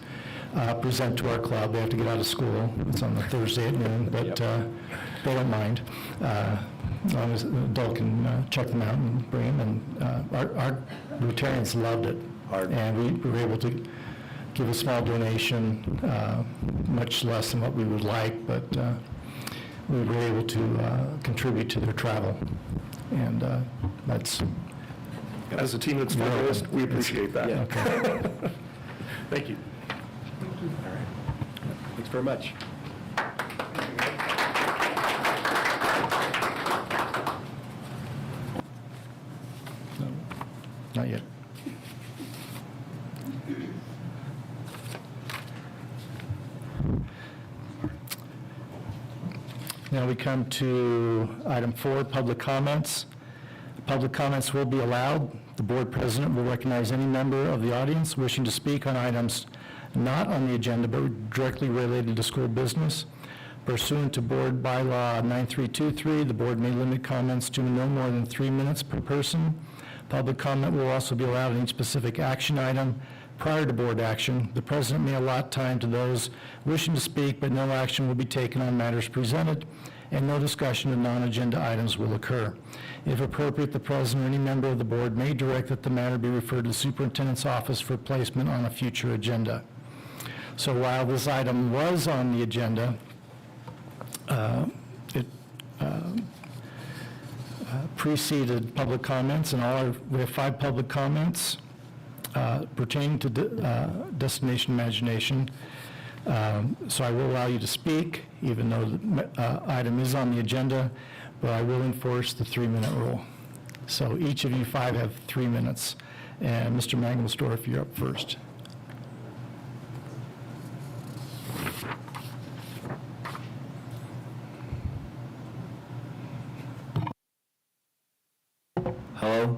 present to our club. They have to get out of school. It's on a Thursday at noon, but they don't mind. As long as an adult can check them out and bring them. And our Rotarians loved it. And we were able to give a small donation, much less than what we would like, but we were able to contribute to their travel. And that's... As a team that's focused, we appreciate that. Yeah. Okay. Thank you. All right. Thanks very much. Not yet. Now we come to item 4, public comments. Public comments will be allowed. The board president will recognize any member of the audience wishing to speak on items not on the agenda but directly related to school business. Pursuant to Board Bylaw 9323, the board may limit comments to no more than 3 minutes per person. Public comment will also be allowed on each specific action item Prior to board action, the president may allot time to those wishing to speak, but no action will be taken on matters presented, and no discussion of non-agenda items will occur. If appropriate, the president or any member of the board may direct that the matter be referred to the superintendent's office for placement on a future agenda. So while this item was on the agenda, it preceded public comments, and we have 5 public comments pertaining to Destination Imagination. So I will allow you to speak, even though the item is on the agenda, but I will enforce the 3-minute rule. So each of you 5 have 3 minutes. And Mr. Mangelsdorf, you're up first. Hello.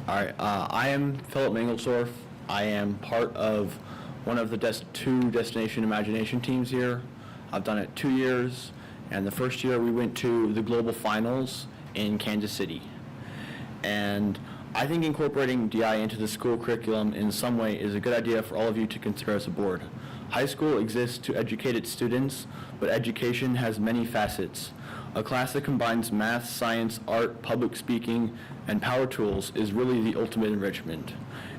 All right. I am Philip Mangelsdorf. I am part of one of the 2 Destination Imagination teams here. I've done it 2 years, and the first year we went to the global finals in Kansas City. And I think incorporating DI into the school curriculum in some way is a good idea for all of you to consider as a board. High school exists to educate its students, but education has many facets. A class that combines math, science, art, public speaking, and power tools is really the ultimate enrichment.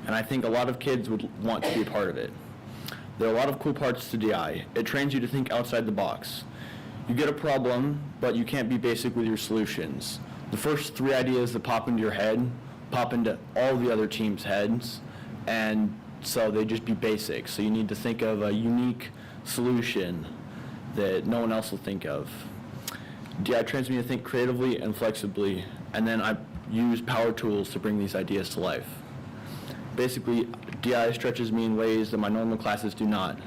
And I think a lot of kids would want to be a part of it. There are a lot of cool parts to DI. It trains you to think outside the box. You get a problem, but you can't be basic with your solutions. The first 3 ideas that pop into your head pop into all the other teams' heads, and so they just be basic. So you need to think of a unique solution that no one else will think of. DI trains me to think creatively and flexibly, and then I use power tools to bring these ideas to life. Basically, DI stretches me in ways that my normal classes do not.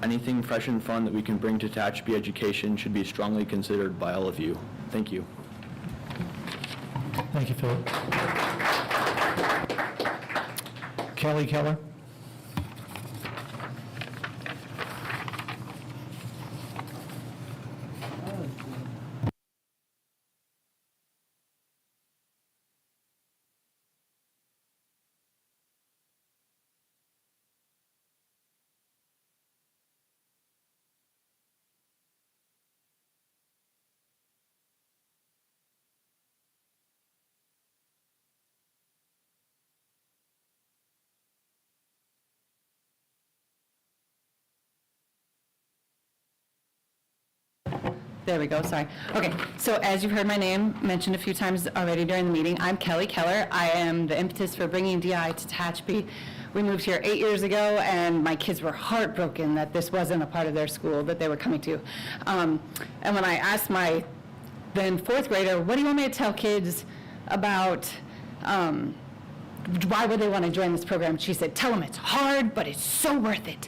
Anything fresh and fun that we can bring to Tehachapi education should be strongly considered by all of you. Thank you. Thank you, Philip. Kelly Keller. There we go, sorry. Okay, so as you've heard my name mentioned a few times already during the meeting, I'm Kelly Keller. I am the impetus for bringing DI to Tehachapi. We moved here 8 years ago, and my kids were heartbroken that this wasn't a part of their school that they were coming to. And when I asked my then 4th grader, what do you want me to tell kids about why would they want to join this program? She said, tell them it's hard, but it's so worth it.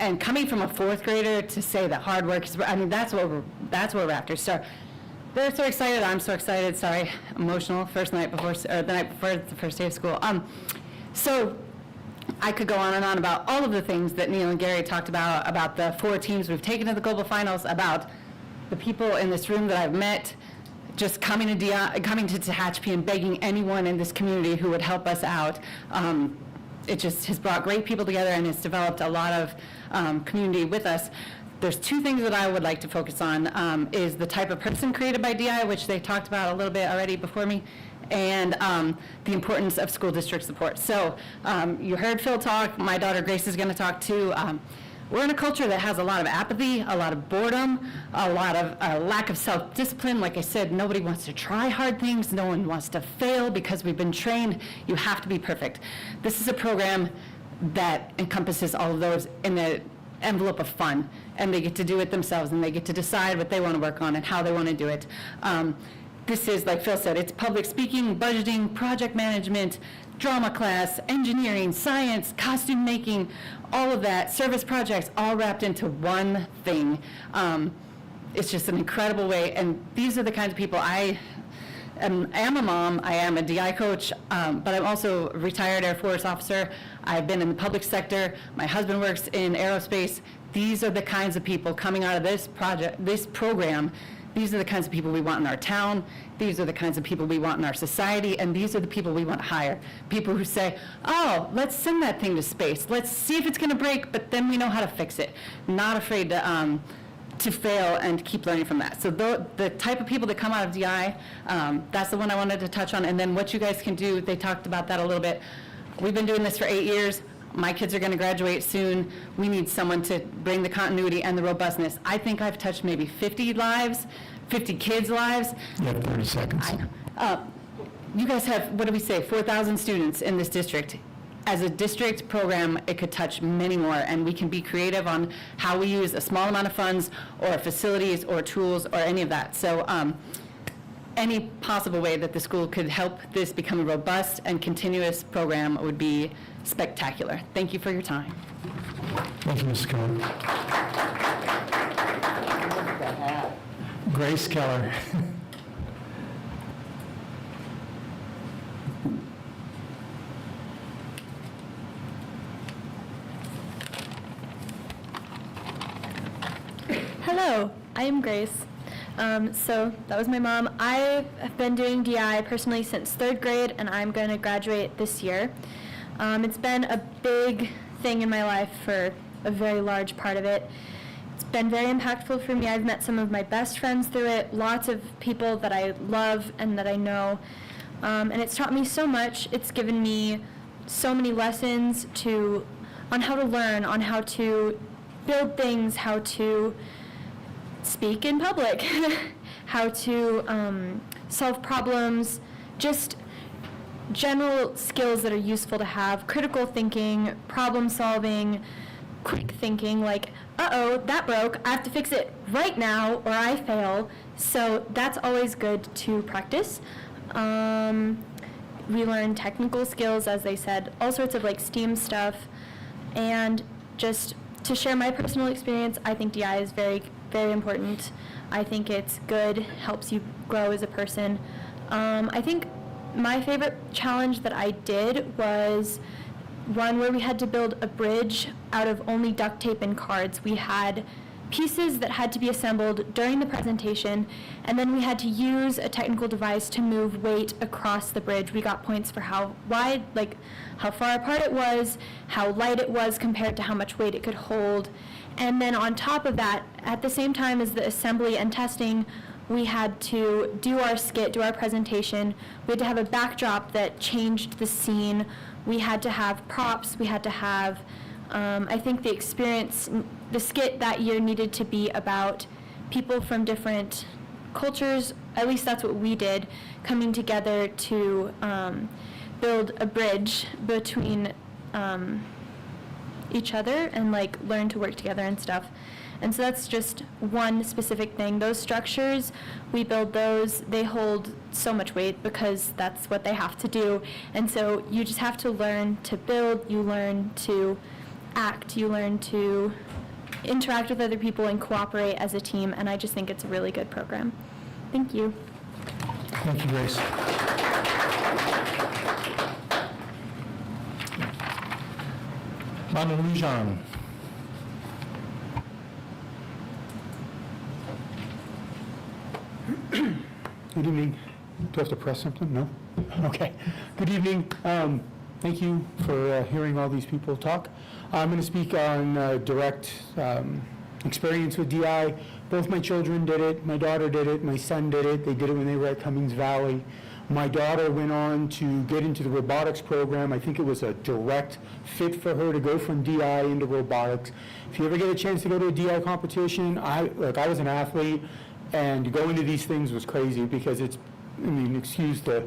And coming from a 4th grader to say that hard work is, I mean, that's what we're after. So they're so excited. I'm so excited. Sorry, emotional. First night before, or the night before the first day of school. So I could go on and on about all of the things that Neil and Gary talked about the 4 teams we've taken to the global finals, about the people in this room that I've met, just coming to Tehachapi and begging anyone in this community who would help us out. It just has brought great people together, and it's developed a lot of community with us. There's 2 things that I would like to focus on, is the type of person created by DI, which they talked about a little bit already before me, and the importance of school district support. So you heard Phil talk, my daughter Grace is going to talk too. We're in a culture that has a lot of apathy, a lot of boredom, a lot of lack of self-discipline. Like I said, nobody wants to try hard things. No one wants to fail because we've been trained you have to be perfect. This is a program that encompasses all of those in the envelope of fun, and they get to do it themselves, and they get to decide what they want to work on and how they want to do it. This is, like Phil said, it's public speaking, budgeting, project management, drama class, engineering, science, costume making, all of that, service projects, all wrapped into one thing. It's just an incredible way, and these are the kinds of people I am a mom, I am a DI coach, but I'm also a retired Air Force officer. I've been in the public sector. My husband works in aerospace. These are the kinds of people coming out of this project, this program, these are the kinds of people we want in our town, these are the kinds of people we want in our society, and these are the people we want to hire. People who say, oh, let's send that thing to space. Let's see if it's going to break, but then we know how to fix it. Not afraid to fail and keep learning from that. So the type of people that come out of DI, that's the one I wanted to touch on. And then what you guys can do, they talked about that a little bit. We've been doing this for 8 years. My kids are going to graduate soon. We need someone to bring the continuity and the robustness. I think I've touched maybe 50 lives, 50 kids' lives. You have 30 seconds. You guys have, what do we say, 4,000 students in this district. As a district program, it could touch many more, and we can be creative on how we use a small amount of funds or facilities or tools or any of that. So any possible way that the school could help this become a robust and continuous program would be spectacular. Thank you for your time. Thank you, Ms. Keller. Grace Keller. Hello, I am Grace. So that was my mom. I have been doing DI personally since 3rd grade, and I'm going to graduate this year. It's been a big thing in my life for a very large part of it. It's been very impactful for me. I've met some of my best friends through it, lots of people that I love and that I know, and it's taught me so much. It's given me so many lessons on how to learn, on how to build things, how to speak in public, how to solve problems, just general skills that are useful to have, critical thinking, problem solving, quick thinking, like, uh-oh, that broke, I have to fix it right now or I fail. So that's always good to practice. We learn technical skills, as they said, all sorts of like STEAM stuff. And just to share my personal experience, I think DI is very, very important. I think it's good, helps you grow as a person. I think my favorite challenge that I did was one where we had to build a bridge out of only duct tape and cards. We had pieces that had to be assembled during the presentation, and then we had to use a technical device to move weight across the bridge. We got points for how wide, like how far apart it was, how light it was compared to how much weight it could hold. And then on top of that, at the same time as the assembly and testing, we had to do our skit, do our presentation. We had to have a backdrop that changed the scene. We had to have props. We had to have, I think the skit that year needed to be about people from different cultures, at least that's what we did, coming together to build a bridge between each other and like learn to work together and stuff. And so that's just one specific thing. Those structures, we build those, they hold so much weight because that's what they have to do. And so you just have to learn to build, you learn to act, you learn to interact with other people and cooperate as a team. And I just think it's a really good program. Thank you. Thank you, Grace. Manu Lujan. Good evening. Do I have to press something? No? Okay. Good evening. Thank you for hearing all these people talk. I'm going to speak on direct experience with DI. Both my children did it. My daughter did it. My son did it. They did it when they were at Cummings Valley. My daughter went on to get into the robotics program. I think it was a direct fit for her to go from DI into robotics. If you ever get a chance to go to a DI competition, I was an athlete, and going to these things was crazy because excuse the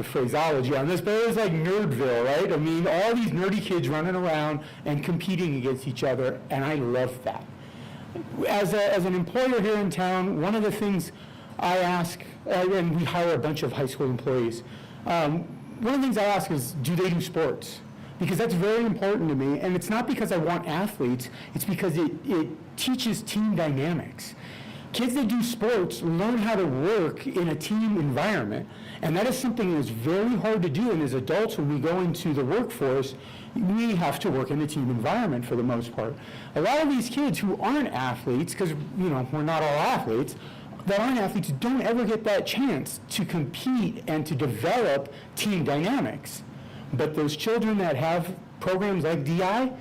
phraseology on this, but it was like Nerdville, right? I mean, all these nerdy kids running around and competing against each other, and I love that. As an employer here in town, one of the things I ask, and we hire a bunch of high school employees, one of the things I ask is, do they do sports? Because that's very important to me, and it's not because I want athletes, it's because it teaches team dynamics. Kids that do sports learn how to work in a team environment, and that is something that is very hard to do. And as adults, when we go into the workforce, we have to work in a team environment for the most part. A lot of these kids who aren't athletes, because we're not all athletes, that aren't athletes don't ever get that chance to compete and to develop team dynamics. But those children that have programs like DI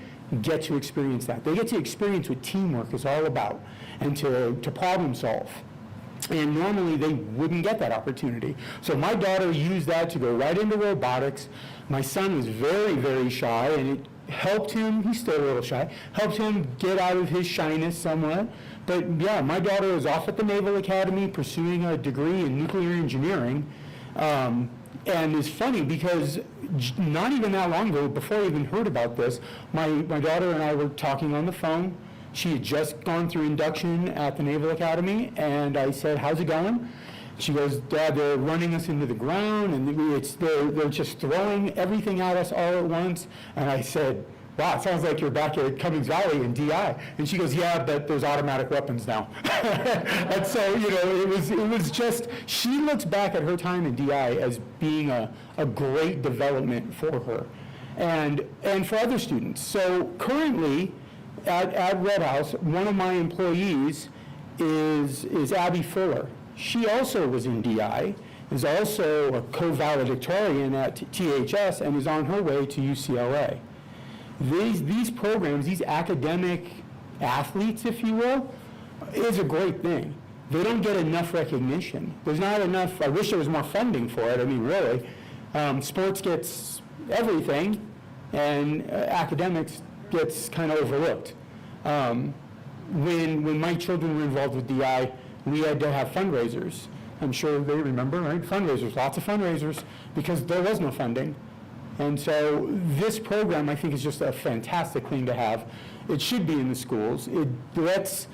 get to experience that. They get to experience what teamwork is all about and to problem solve. And normally they wouldn't get that opportunity. So my daughter used that to go right into robotics. My son was very, very shy, and it helped him, he's still a little shy, helped him get out of his shyness somewhat. But yeah, my daughter is off at the Naval Academy pursuing a degree in nuclear engineering. And it's funny because not even that long ago, before I even heard about this, my daughter and I were talking on the phone. She had just gone through induction at the Naval Academy, and I said, "How's it going?" She goes, "Dad, they're running us into the ground, and they're just throwing everything at us all at once." And I said, "Wow, it sounds like you're back at Cummings Valley in DI." And she goes, "Yeah, but there's automatic weapons now." And so, it was just, she looks back at her time in DI as being a great development for her and for other students. So currently, at Red House, one of my employees is Abby Fuller. She also was in DI, is also a co-valedictorian at THS, and is on her way to UCLA. These programs, these academic athletes, if you will, is a great thing. They don't get enough recognition. There's not enough, I wish there was more funding for it, I mean, really. Sports gets everything, and academics gets kind of overlooked. When my children were involved with DI, we had to have fundraisers. I'm sure they remember, right? Fundraisers, lots of fundraisers, because there was no funding. And so this program, I think, is just a fantastic thing to have. It should be in the schools. It lets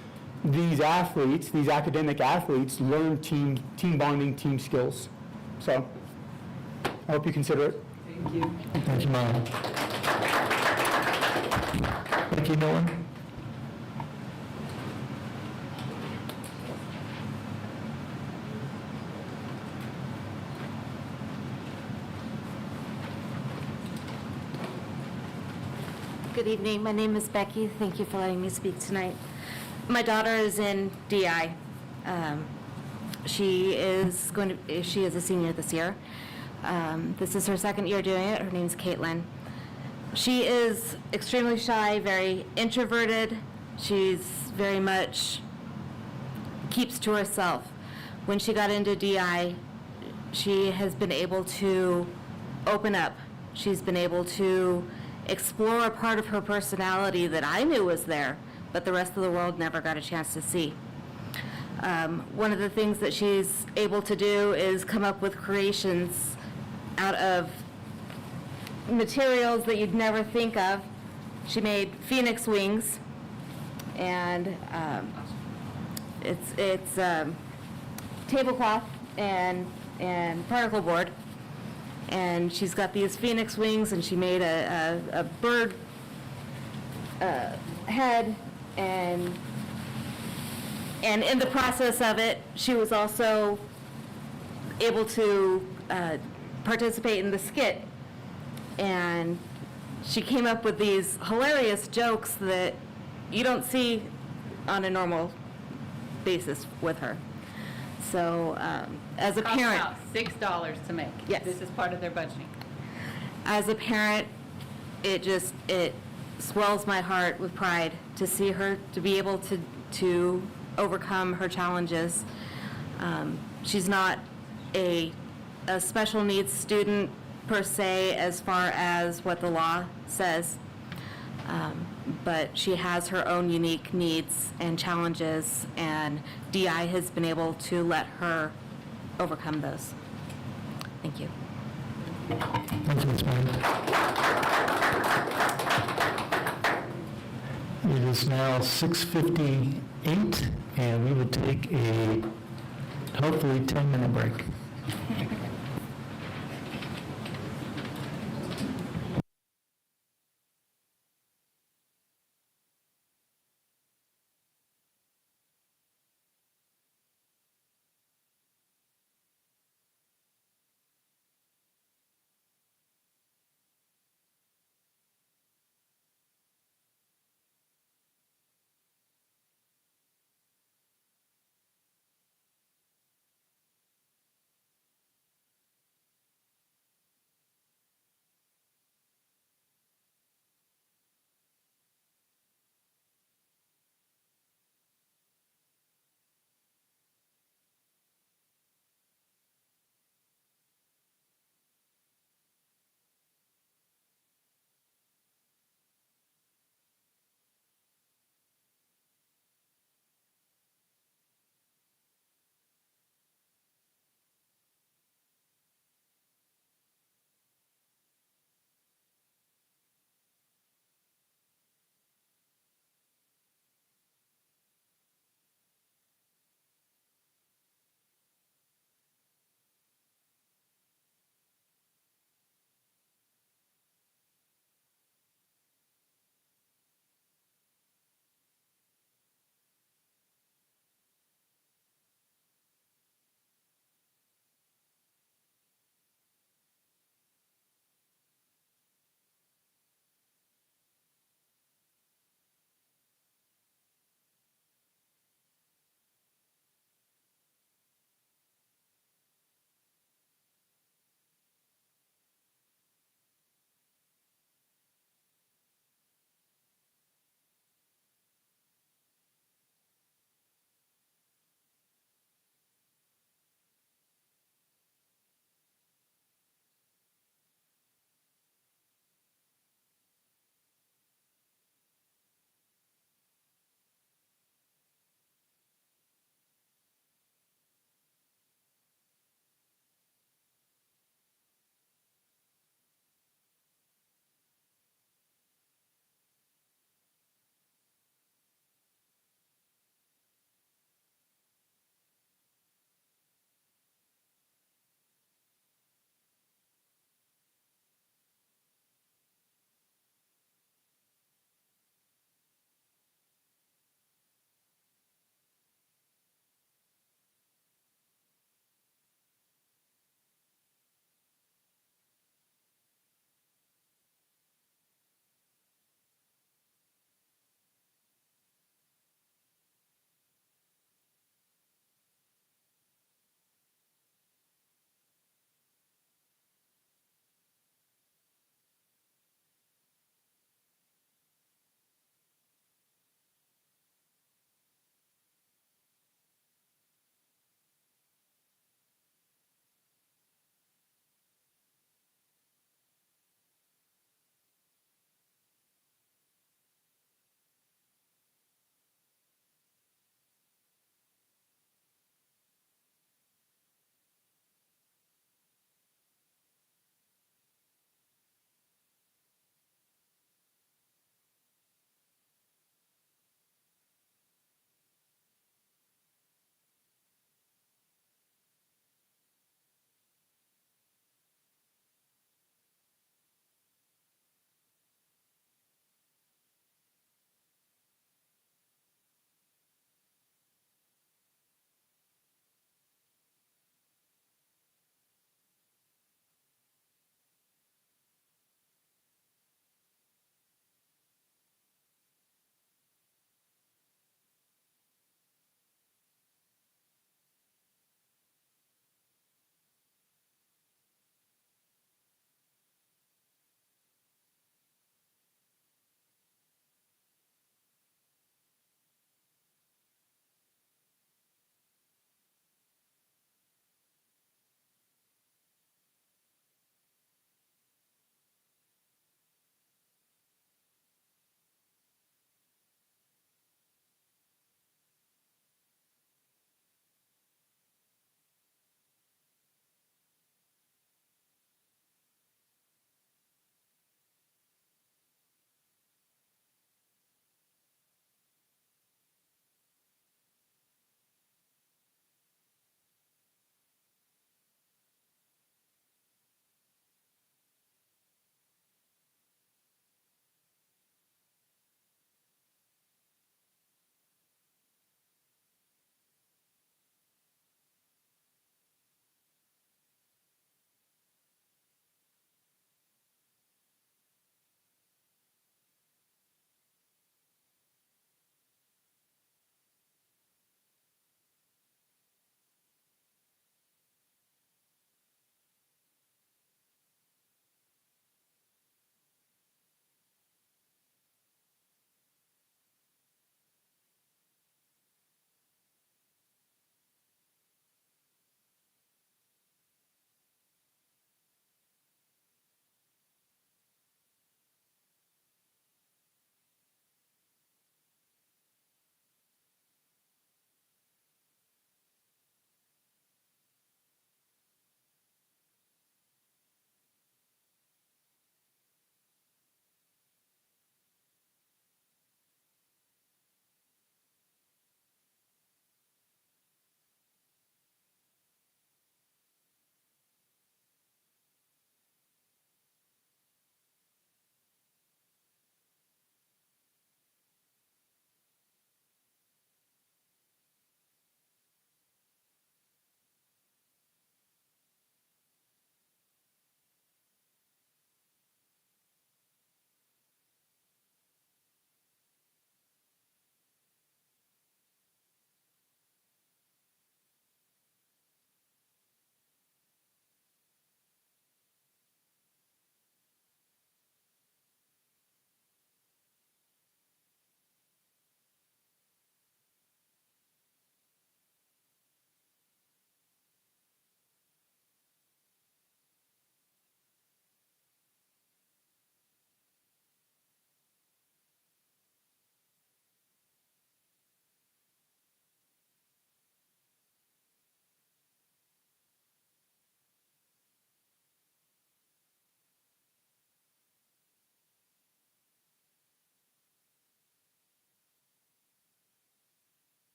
these athletes, these academic athletes, learn team bonding, team skills. So I hope you consider it. Thank you. Thank you, Mom. Thank you, Nolan. Good evening. My name is Becky. Thank you for letting me speak tonight. My daughter is in DI. She is a senior this year. This is her second year doing it. Her name is Caitlin. She is extremely shy, very introverted. She's very much keeps to herself. When she got into DI, she has been able to open up. She's been able to explore a part of her personality that I knew was there, but the rest of the world never got a chance to see. One of the things that she's able to do is come up with creations out of materials that you'd never think of. She made phoenix wings, and it's tablecloth and particle board. And she's got these phoenix wings, and she made a bird head, and in the process of it, she was also able to participate in the skit. And she came up with these hilarious jokes that you don't see on a normal basis with her. So as a parent... Costs about $6 to make. Yes. This is part of their budgeting. As a parent, it swells my heart with pride to see her, to be able to overcome her challenges. She's not a special needs student per se as far as what the law says, but she has her own unique needs and challenges, and DI has been able to let her overcome those. Thank you. Thank you, Ms. Bond. It is now 6:58, and we will take a hopefully 10-minute break.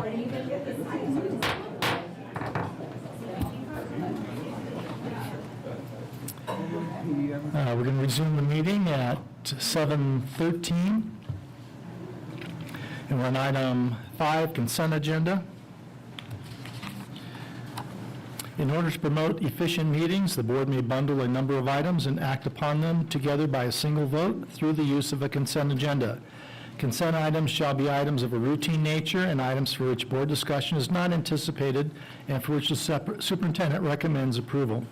We're going to resume the meeting at 7:13. And we're on item 5, consent agenda. In order to promote efficient meetings, the board may bundle a number of items and act upon them together by a single vote through the use of a consent agenda. Consent items shall be items of a routine nature and items for which board discussion is not anticipated and for which the superintendent recommends approval.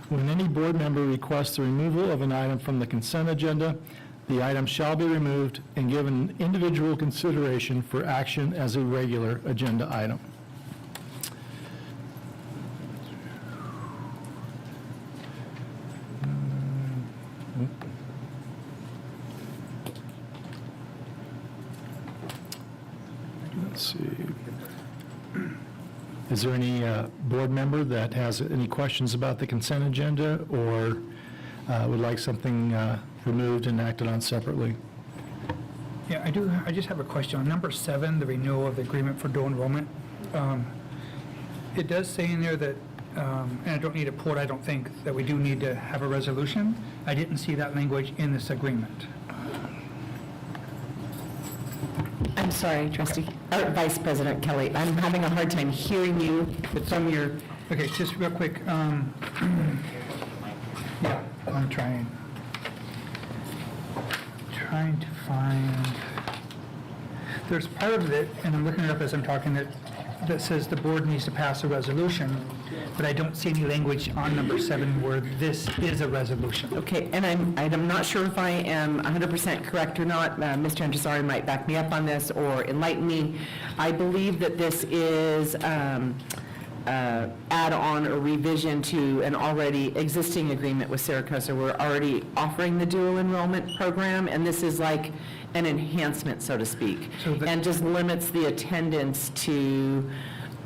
When any board member requests the removal of an item from the consent agenda, the item shall be removed and given individual consideration for action as a regular agenda item. Let's see. Is there any board member that has any questions about the consent agenda or would like something removed and acted on separately? Yeah, I do. I just have a question. On number 7, the renewal of the agreement for dual enrollment, it does say in there that, and I don't need a report, I don't think, that we do need to have a resolution. I didn't see that language in this agreement. I'm sorry, Trustee, Vice President Kelly, I'm having a hard time hearing you from your... Okay, just real quick. Yeah, I'm trying to find, there's part of it, and I'm looking it up as I'm talking, that says the board needs to pass a resolution, but I don't see any language on number 7 where this is a resolution. Okay, and I'm not sure if I am 100% correct or not. Mr. Antasari might back me up on this or enlighten me. I believe that this is add-on or revision to an already existing agreement with Saracosa. We're already offering the dual enrollment program, and this is like an enhancement, so to speak, and just limits the attendance to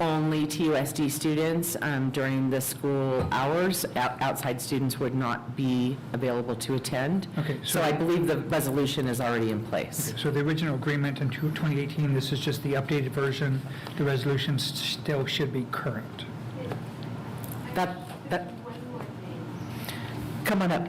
only TUSD students during the school hours. Outside students would not be available to attend. Okay, so I believe the resolution is already in place. Okay, so the original agreement in 2018, this is just the updated version. The resolution still should be current. Come on up.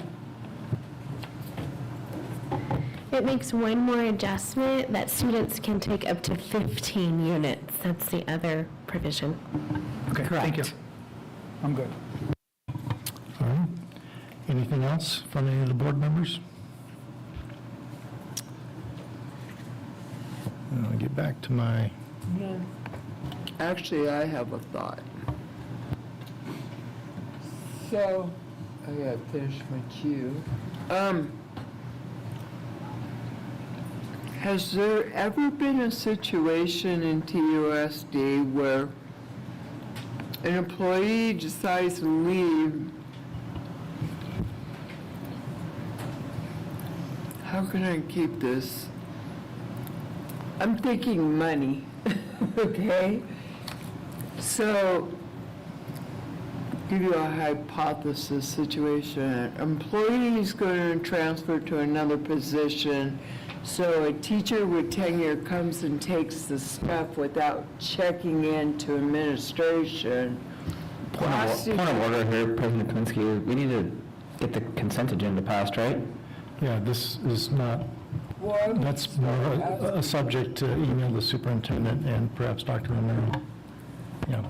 It makes one more adjustment that students can take up to 15 units. That's the other provision. Okay, thank you. I'm good. All right. Anything else from any of the board members? I'll get back to my... Actually, I have a thought. So, I gotta finish my cue. Has there ever been a situation in TUSD where an employee decides to leave? How can I keep this? I'm thinking money, okay? So, give you a hypothesis situation. An employee is going to transfer to another position, so a teacher with tenure comes and takes the stuff without checking into administration. Point of order here, President Kaminsky. We need to get the consent agenda passed, right? Yeah, this is not, that's more a subject to email the superintendent and perhaps Dr. Romero. Yeah.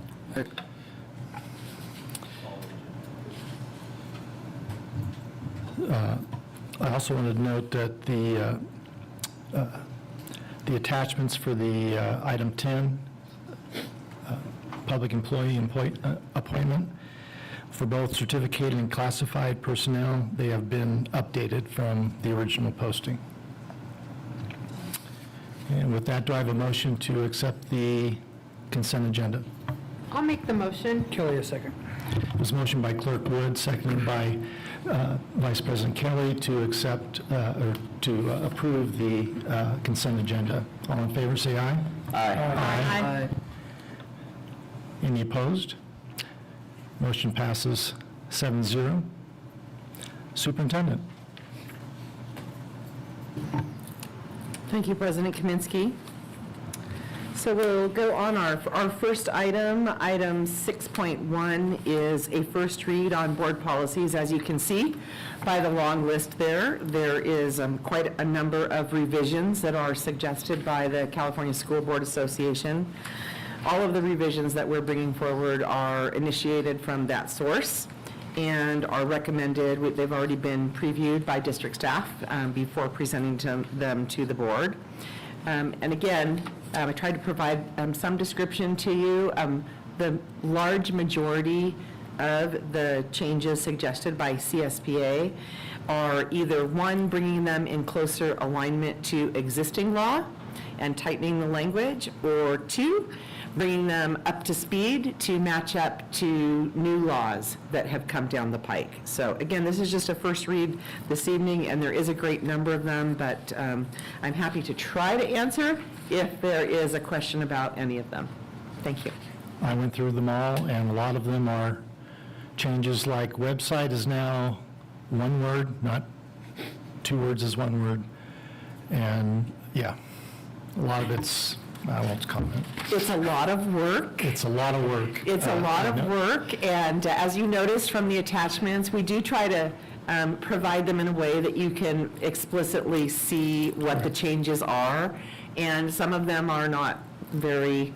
I also wanted to note that the attachments for the item 10, public employee appointment, for both certificated and classified personnel, they have been updated from the original posting. And with that, do I have a motion to accept the consent agenda? I'll make the motion. Kelly, a second. It was motioned by Clerk Wood, seconded by Vice President Kelly to accept or to approve the consent agenda. All in favor, say aye. Aye. Aye. Any opposed? Motion passes 7-0. Superintendent. Thank you, President Kaminsky. So we'll go on our first item. Item 6.1 is a first read on board policies. As you can see by the long list there is quite a number of revisions that are suggested by the California School Board Association. All of the revisions that we're bringing forward are initiated from that source and are recommended. They've already been previewed by district staff before presenting them to the board. And again, I tried to provide some description to you. The large majority of the changes suggested by CSPA are either, one, bringing them in closer alignment to existing law and tightening the language, or two, bringing them up to speed to match up to new laws that have come down the pike. So again, this is just a first read this evening, and there is a great number of them, but I'm happy to try to answer if there is a question about any of them. Thank you. I went through them all, and a lot of them are changes like website is now one word, not 2 words is 1 word. And yeah, a lot of it's, I won't comment. It's a lot of work. It's a lot of work. It's a lot of work, and as you noticed from the attachments, we do try to provide them in a way that you can explicitly see what the changes are, and some of them are not very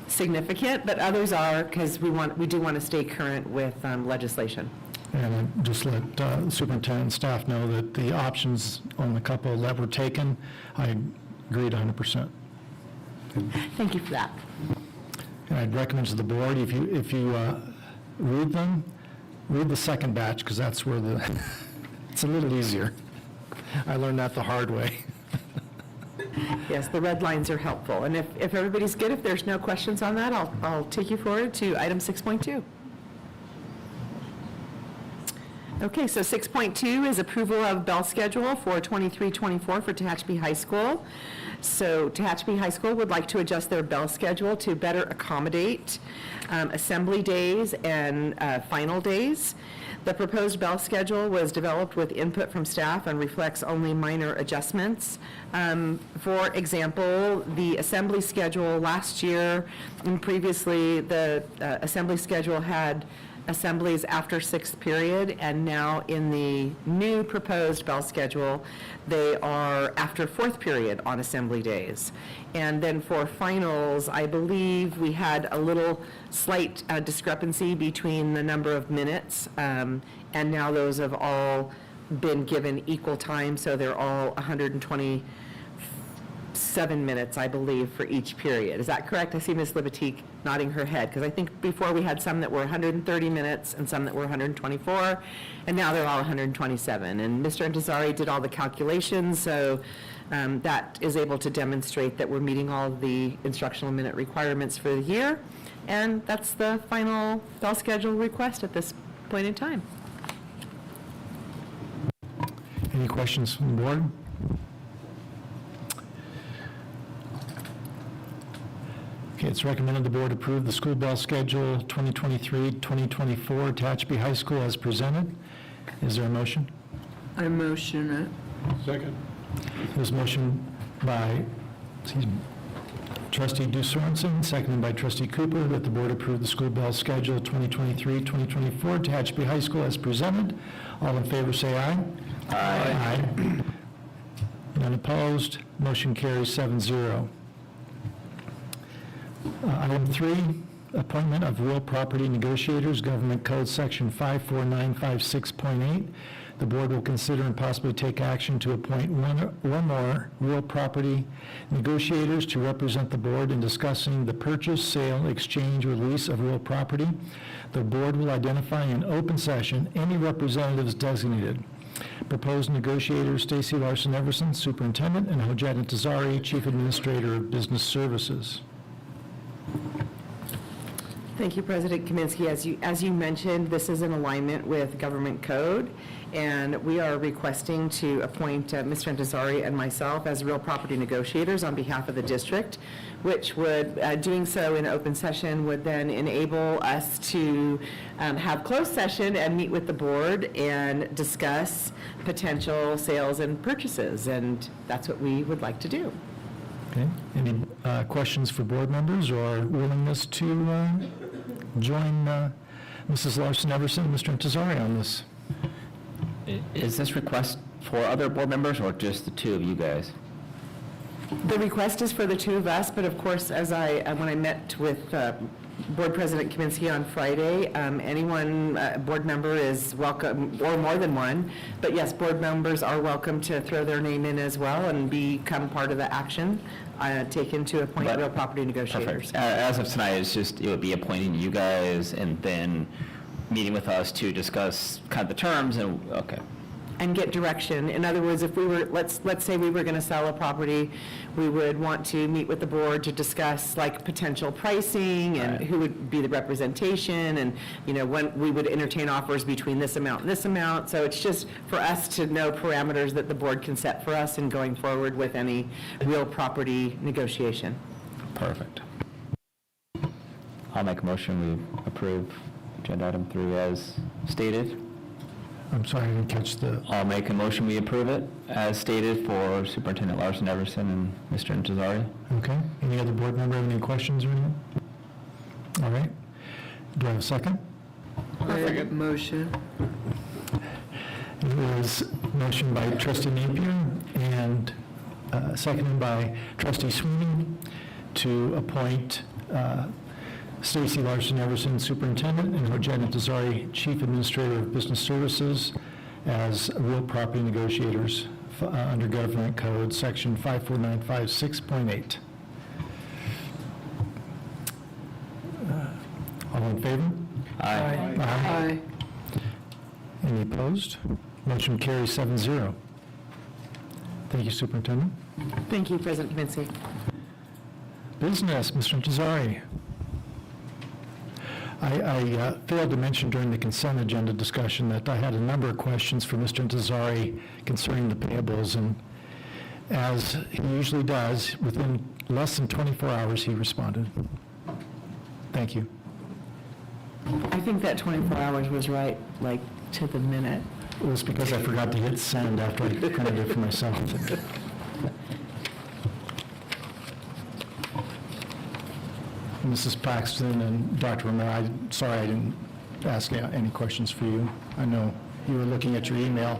significant, but others are, because we do want to stay current with legislation. And just let the superintendent and staff know that the options on the couple that were taken, I agreed 100%. Thank you for that. And I'd recommend to the board, if you read them, read the second batch, because that's where it's a little easier. I learned that the hard way. Yes, the red lines are helpful, and if everybody's good, if there's no questions on that, I'll take you forward to item 6.2. Okay, so 6.2 is approval of bell schedule for 23-24 for Tehachapi High School. So Tehachapi High School would like to adjust their bell schedule to better accommodate assembly days and final days. The proposed bell schedule was developed with input from staff and reflects only minor adjustments. For example, the assembly schedule last year and previously, the assembly schedule had assemblies after 6th period, and now in the new proposed bell schedule, they are after 4th period on assembly days. And then for finals, I believe we had a little slight discrepancy between the number of minutes, and now those have all been given equal time, so they're all 127 minutes, I believe, for each period. Is that correct? I see Ms. Libatique nodding her head, because I think before we had some that were 130 minutes and some that were 124, and now they're all 127. And Mr. Intezari did all the calculations, so that is able to demonstrate that we're meeting all the instructional minute requirements for the year, and that's the final bell schedule request at this point in time. Any questions from the board? Okay, it's recommended the board approve the school bell schedule 2023-2024 Tehachapi High School as presented. Is there a motion? I motion it. Second. There's a motion by, Trustee Sorensen, seconded by Trustee Cooper, that the board approve the school bell schedule 2023-2024 Tehachapi High School as presented. All in favor say aye. Aye. None opposed. Motion carries 7-0. Item 3, appointment of real property negotiators, Government Code Section 54956.8. The board will consider and possibly take action to appoint one or more real property negotiators to represent the board in discussing the purchase, sale, exchange, or lease of real property. The board will identify in open session any representatives designated. Proposed negotiators Stacy Larson Everson, Superintendent, and Hojat Intezari, Chief Administrator of Business Services. Thank you, President Kaminsky. As you mentioned, this is in alignment with government code, and we are requesting to appoint Mr. Intezari and myself as real property negotiators on behalf of the district, which would, doing so in open session, would then enable us to have closed session and meet with the board and discuss potential sales and purchases, and that's what we would like to do. Okay, any questions for board members or willingness to join Mrs. Larson Everson and Mr. Intezari on this? Is this request for other board members or just the two of you guys? The request is for the two of us, but of course, when I met with Board President Kaminsky on Friday, anyone, board member is welcome, or more than one, but yes, board members are welcome to throw their name in as well and become part of the action taken to appoint real property negotiators. Perfect. As of tonight, it would be appointing you guys and then meeting with us to discuss kind of the terms and, okay. And get direction. In other words, if we were, let's say we were going to sell a property, we would want to meet with the board to discuss like potential pricing and who would be the representation and, when we would entertain offers between this amount and this amount. So it's just for us to know parameters that the board can set for us in going forward with any real property negotiation. Perfect. I'll make a motion we approve agenda item 3 as stated. I'm sorry, I didn't catch the... I'll make a motion we approve it as stated for Superintendent Larson Everson and Mr. Intezari. Okay, any other board member have any questions or anything? All right, do I have a second? Second motion. It was motioned by trustee Napier and seconded by trustee Sweeney to appoint Stacy Larson Everson, Superintendent, and Hojed Intezari, Chief Administrator of Business Services, as real property negotiators under Government Code, Section 54956.8. All in favor? Aye. Aye. Any opposed? Motion carries 7-0. Thank you, Superintendent. Thank you, President Kaminsky. Business, Mr. Intezari. I failed to mention during the consent agenda discussion that I had a number of questions for Mr. Intezari concerning the payables, and as he usually does, within less than 24 hours, he responded. Thank you. I think that 24 hours was right, like, to the minute. It was because I forgot to hit send after I printed it for myself. Mrs. Paxton and Dr. Romero, I'm sorry I didn't ask any questions for you. I know you were looking at your email.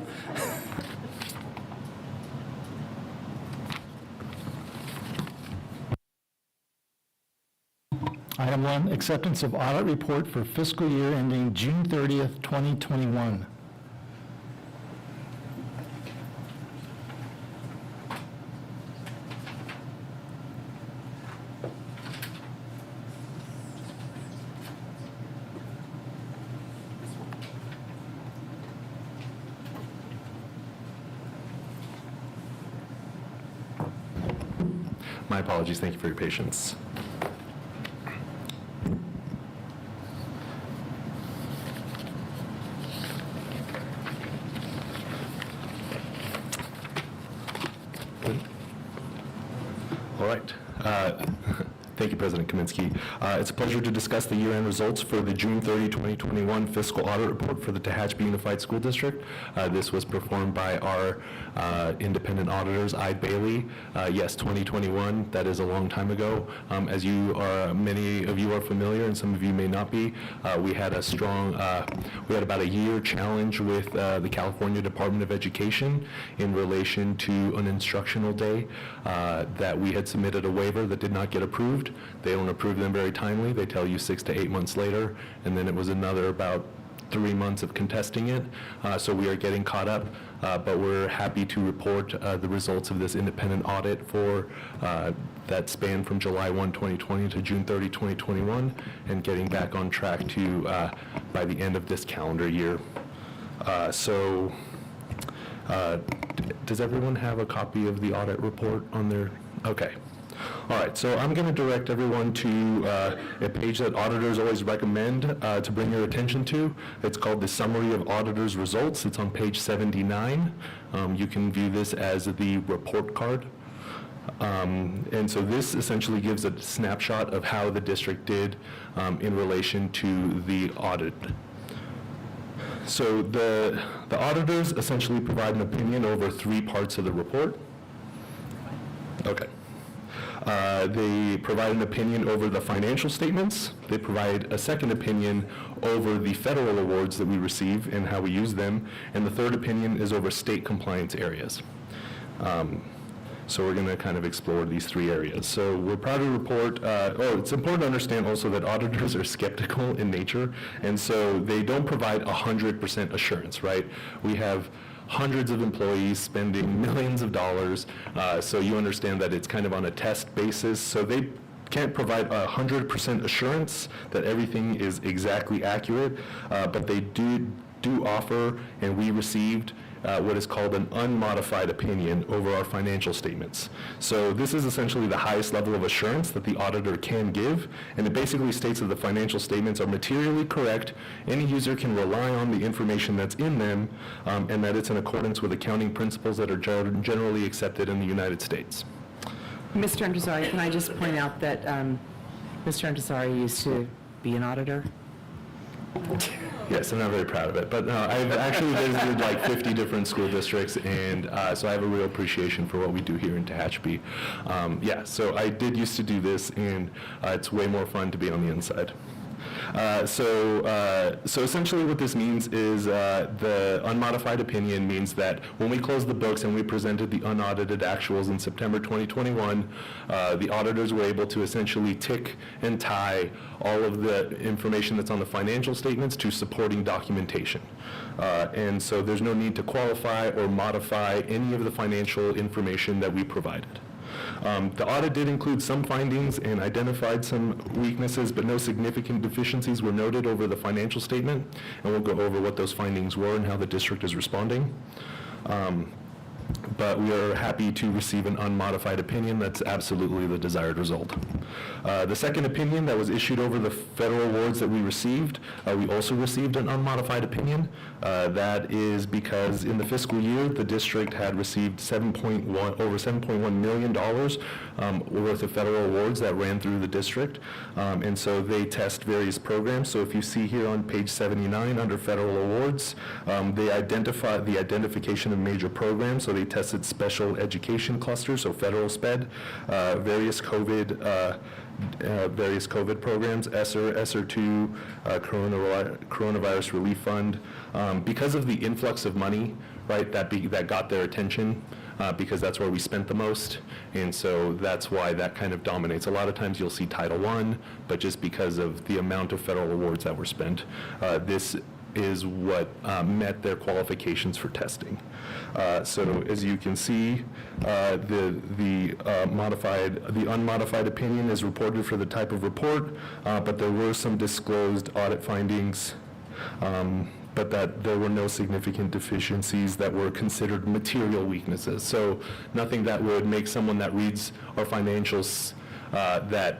Item 1, acceptance of audit report for fiscal year ending June 30th, 2021. My apologies. Thank you for your patience. All right. Thank you, President Kaminsky. It's a pleasure to discuss the year-end results for the June 30, 2021 fiscal audit report for the Tehachapi Unified School District. This was performed by our independent auditors, Eide Bailey. Yes, 2021, that is a long time ago. As many of you are familiar, and some of you may not be, we had about a year challenge with the California Department of Education in relation to an instructional day that we had submitted a waiver that did not get approved. They don't approve them very timely. They tell you 6 to 8 months later, and then it was another about 3 months of contesting it. So we are getting caught up, but we're happy to report the results of this independent audit for that span from July 1, 2020 to June 30, 2021, and getting back on track to by the end of this calendar year. Does everyone have a copy of the audit report on their? Okay. All right, so I'm going to direct everyone to a page that auditors always recommend to bring your attention to. It's called the Summary of Auditors Results. It's on page 79. You can view this as the report card. And so this essentially gives a snapshot of how the district did in relation to the audit. So the auditors essentially provide an opinion over 3 parts of the report. Okay. They provide an opinion over the financial statements. They provide a second opinion over the federal awards that we receive and how we use them. And the third opinion is over state compliance areas. So we're going to kind of explore these three areas. So we're proud to report, it's important to understand also that auditors are skeptical in nature, and so they don't provide 100% assurance, right? We have hundreds of employees spending millions of dollars, so you understand that it's kind of on a test basis. So they can't provide 100% assurance that everything is exactly accurate, but they do offer, and we received what is called an unmodified opinion over our financial statements. So this is essentially the highest level of assurance that the auditor can give, and it basically states that the financial statements are materially correct, any user can rely on the information that's in them, and that it's in accordance with accounting principles that are generally accepted in the United States. Mr. Antasari, can I just point out that Mr. Antasari used to be an auditor? Yes, I'm not very proud of it, but I've actually visited like 50 different school districts, and so I have a real appreciation for what we do here in Tehachapi. So I did used to do this, and it's way more fun to be on the inside. So essentially what this means is the unmodified opinion means that when we closed the books and we presented the unaudited actuals in September 2021, the auditors were able to essentially tick and tie all of the information that's on the financial statements to supporting documentation. And so there's no need to qualify or modify any of the financial information that we provided. The audit did include some findings and identified some weaknesses, but no significant deficiencies were noted over the financial statement, and we'll go over what those findings were and how the district is responding. But we are happy to receive an unmodified opinion. That's absolutely the desired result. The second opinion that was issued over the federal awards that we received, we also received an unmodified opinion. That is because in the fiscal year, the district had received over $7.1 million worth of federal awards that ran through the district. And so they test various programs. So if you see here on page 79 under federal awards, they identify the identification of major programs. So they tested special education clusters, so federal SPED, various COVID programs, ESSER, ESSER2, Coronavirus Relief Fund. Because of the influx of money, right, that got their attention, because that's where we spent the most, and so that's why that kind of dominates. A lot of times you'll see Title I, but just because of the amount of federal awards that were spent, this is what met their qualifications for testing. So as you can see, the unmodified opinion is reported for the type of report, but there were some disclosed audit findings, but that there were no significant deficiencies that were considered material weaknesses. So nothing that would make someone that reads our financials that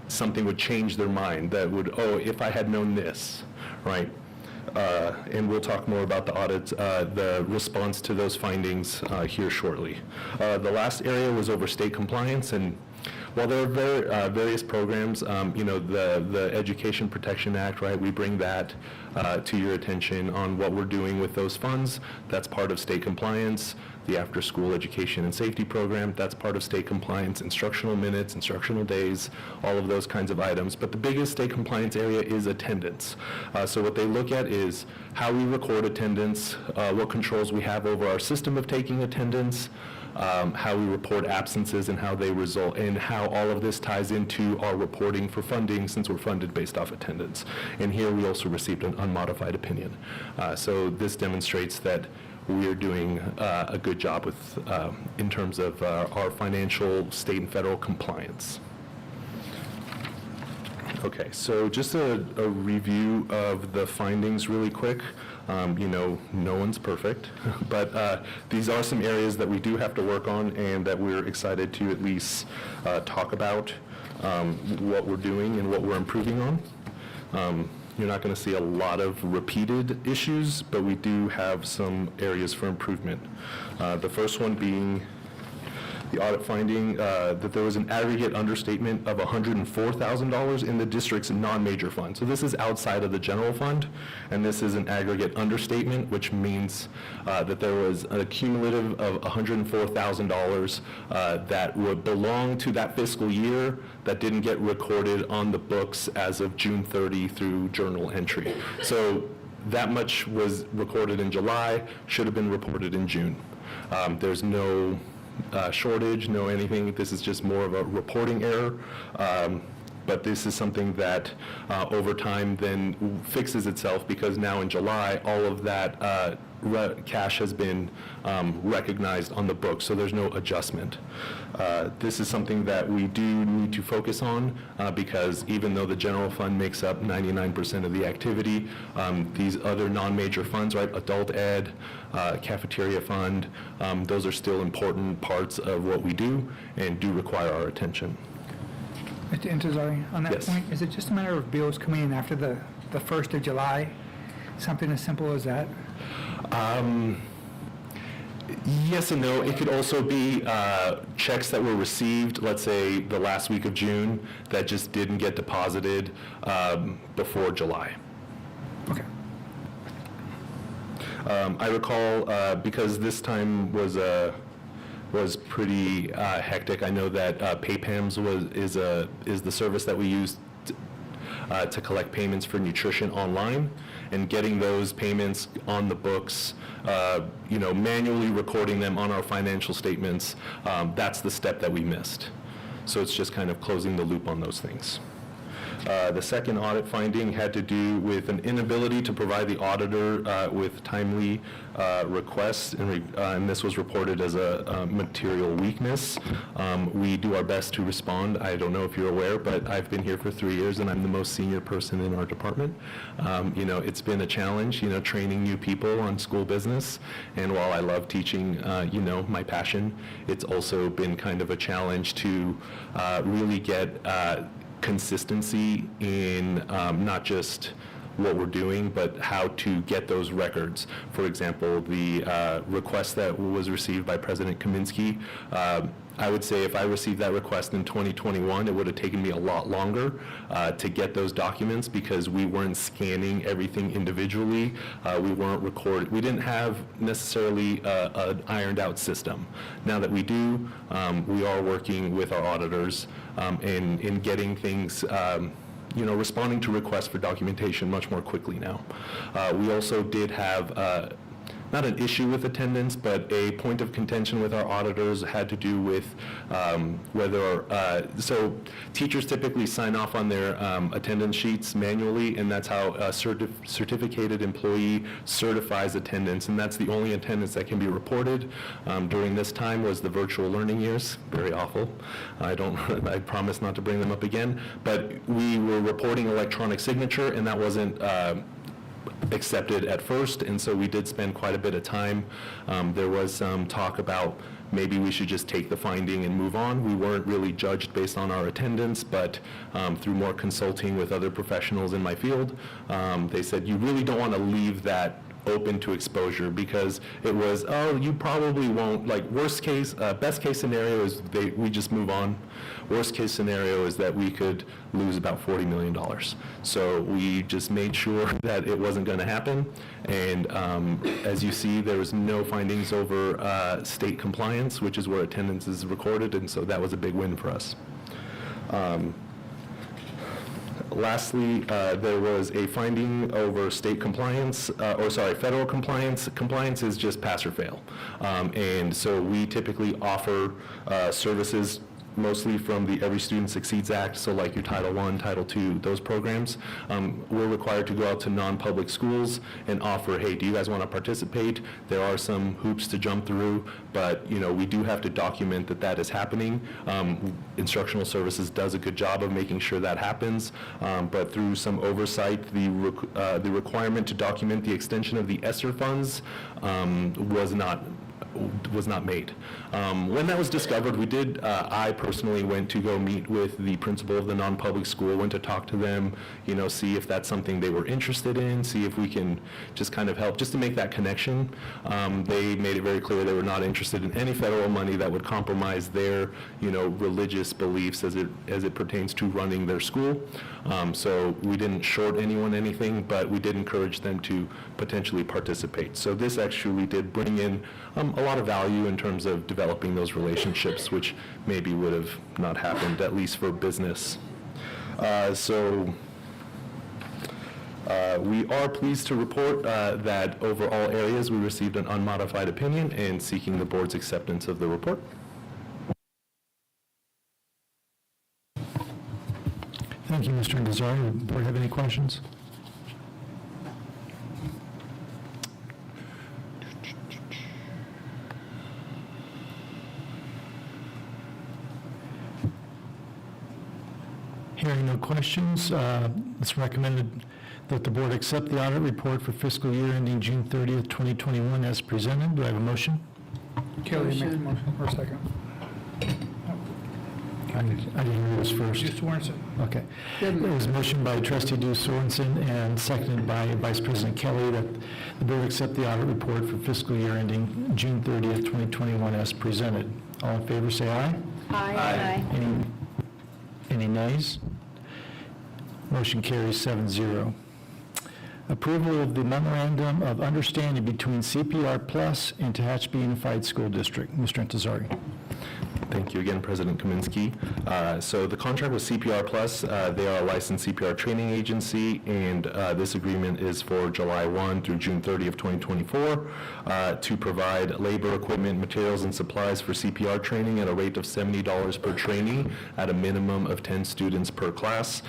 something would change their mind, that would, oh, if I had known this, right? And we'll talk more about the audit, the response to those findings here shortly. The last area was over state compliance, and while there are various programs, the Education Protection Act, right, we bring that to your attention on what we're doing with those funds. That's part of state compliance. The after-school education and safety program, that's part of state compliance, instructional minutes, instructional days, all of those kinds of items. But the biggest state compliance area is attendance. So what they look at is how we record attendance, what controls we have over our system of taking attendance, how we report absences and how they result, and how all of this ties into our reporting for funding, since we're funded based off attendance. And here we also received an unmodified opinion. So this demonstrates that we are doing a good job with, in terms of our financial state and federal compliance. Okay, so just a review of the findings really quick. No one's perfect, but these are some areas that we do have to work on and that we're excited to at least talk about what we're doing and what we're improving on. You're not going to see a lot of repeated issues, but we do have some areas for improvement. The first one being the audit finding that there was an aggregate understatement of $104,000 in the district's non-major fund. So this is outside of the general fund, and this is an aggregate understatement, which means that there was a cumulative of $104,000 that would belong to that fiscal year that didn't get recorded on the books as of June 30 through journal entry. So that much was recorded in July, should have been reported in June. There's no shortage, no anything. This is just more of a reporting error. But this is something that over time then fixes itself, because now in July, all of that cash has been recognized on the books, so there's no adjustment. This is something that we do need to focus on because even though the general fund makes up 99% of the activity, these other non-major funds, right, adult ed, cafeteria fund, those are still important parts of what we do and do require our attention. Mr. Intezari, on that Yes. point, is it just a matter of bills coming in after the 1st of July? Something as simple as that? Yes and no. It could also be checks that were received, let's say, the last week of June, that just didn't get deposited before July. Okay. I recall, because this time was pretty hectic, I know that PayPams is the service that we use to collect payments for nutrition online, and getting those payments on the books, manually recording them on our financial statements, that's the step that we missed. So it's just kind of closing the loop on those things. The second audit finding had to do with an inability to provide the auditor with timely requests, and this was reported as a material weakness. We do our best to respond. I don't know if you're aware, but I've been here for 3 years, and I'm the most senior person in our department. It's been a challenge, training new people on school business, and while I love teaching, my passion, it's also been kind of a challenge to really get consistency in not just what we're doing, but how to get those records. For example, the request that was received by President Kaminsky, I would say if I received that request in 2021, it would have taken me a lot longer to get those documents, because we weren't scanning everything individually. We weren't recording. We didn't have necessarily an ironed out system. Now that we do, we are working with our auditors in getting things, responding to requests for documentation much more quickly now. We also did have not an issue with attendance, but a point of contention with our auditors had to do with so teachers typically sign off on their attendance sheets manually, and that's how a certificated employee certifies attendance, and that's the only attendance that can be reported. During this time was the virtual learning years, very awful. I promise not to bring them up again, but we were reporting electronic signature, and that wasn't accepted at first, and so we did spend quite a bit of time. There was some talk about maybe we should just take the finding and move on. We weren't really judged based on our attendance, but through more consulting with other professionals in my field, they said you really don't want to leave that open to exposure, because it was, you probably won't, worst case, best case scenario is we just move on. Worst case scenario is that we could lose about $40 million. So we just made sure that it wasn't going to happen. And as you see, there was no findings over state compliance, which is where attendance is recorded, and so that was a big win for us. Lastly, there was a finding over state compliance, federal compliance. Compliance is just pass or fail. And so we typically offer services mostly from the Every Student Succeeds Act, so like your Title I, Title II, those programs. We're required to go out to non-public schools and offer, hey, do you guys want to participate? There are some hoops to jump through, but we do have to document that that is happening. Instructional Services does a good job of making sure that happens, but through some oversight, the requirement to document the extension of the ESSER funds was not made. When that was discovered, I personally went to go meet with the principal of the non-public school, went to talk to them, see if that's something they were interested in, see if we can just kind of help, just to make that connection. They made it very clear they were not interested in any federal money that would compromise their, religious beliefs as it pertains to running their school. So we didn't short anyone anything, but we did encourage them to potentially participate. So this actually did bring in a lot of value in terms of developing those relationships, which maybe would have not happened, at least for business. We are pleased to report that over all areas, we received an unmodified opinion and seeking the board's acceptance of the report. Thank you, Mr. Indazari. Does the board have any questions? Hearing no questions, it's recommended that the board accept the audit report for fiscal year ending June 30th, 2021 as presented. Do I have a motion? Kelly makes a motion, or second. I didn't hear this first. Just Sorensen. Okay. It was motioned by Trustee Du Sorensen and seconded by Vice President Kelly that the board accept the audit report for fiscal year ending June 30th, 2021 as presented. All in favor, say aye. Aye. Any nays? Motion carries 7-0. Approval of the memorandum of understanding between CPR Plus and Tehachapi Unified School District. Mr. Intezari. Thank you again, President Kaminsky. So the contract with CPR Plus, they are a licensed CPR training agency, and this agreement is for July 1 through June 30 of 2024 to provide labor, equipment, materials, and supplies for CPR training at a rate of $70 per trainee at a minimum of 10 students per class.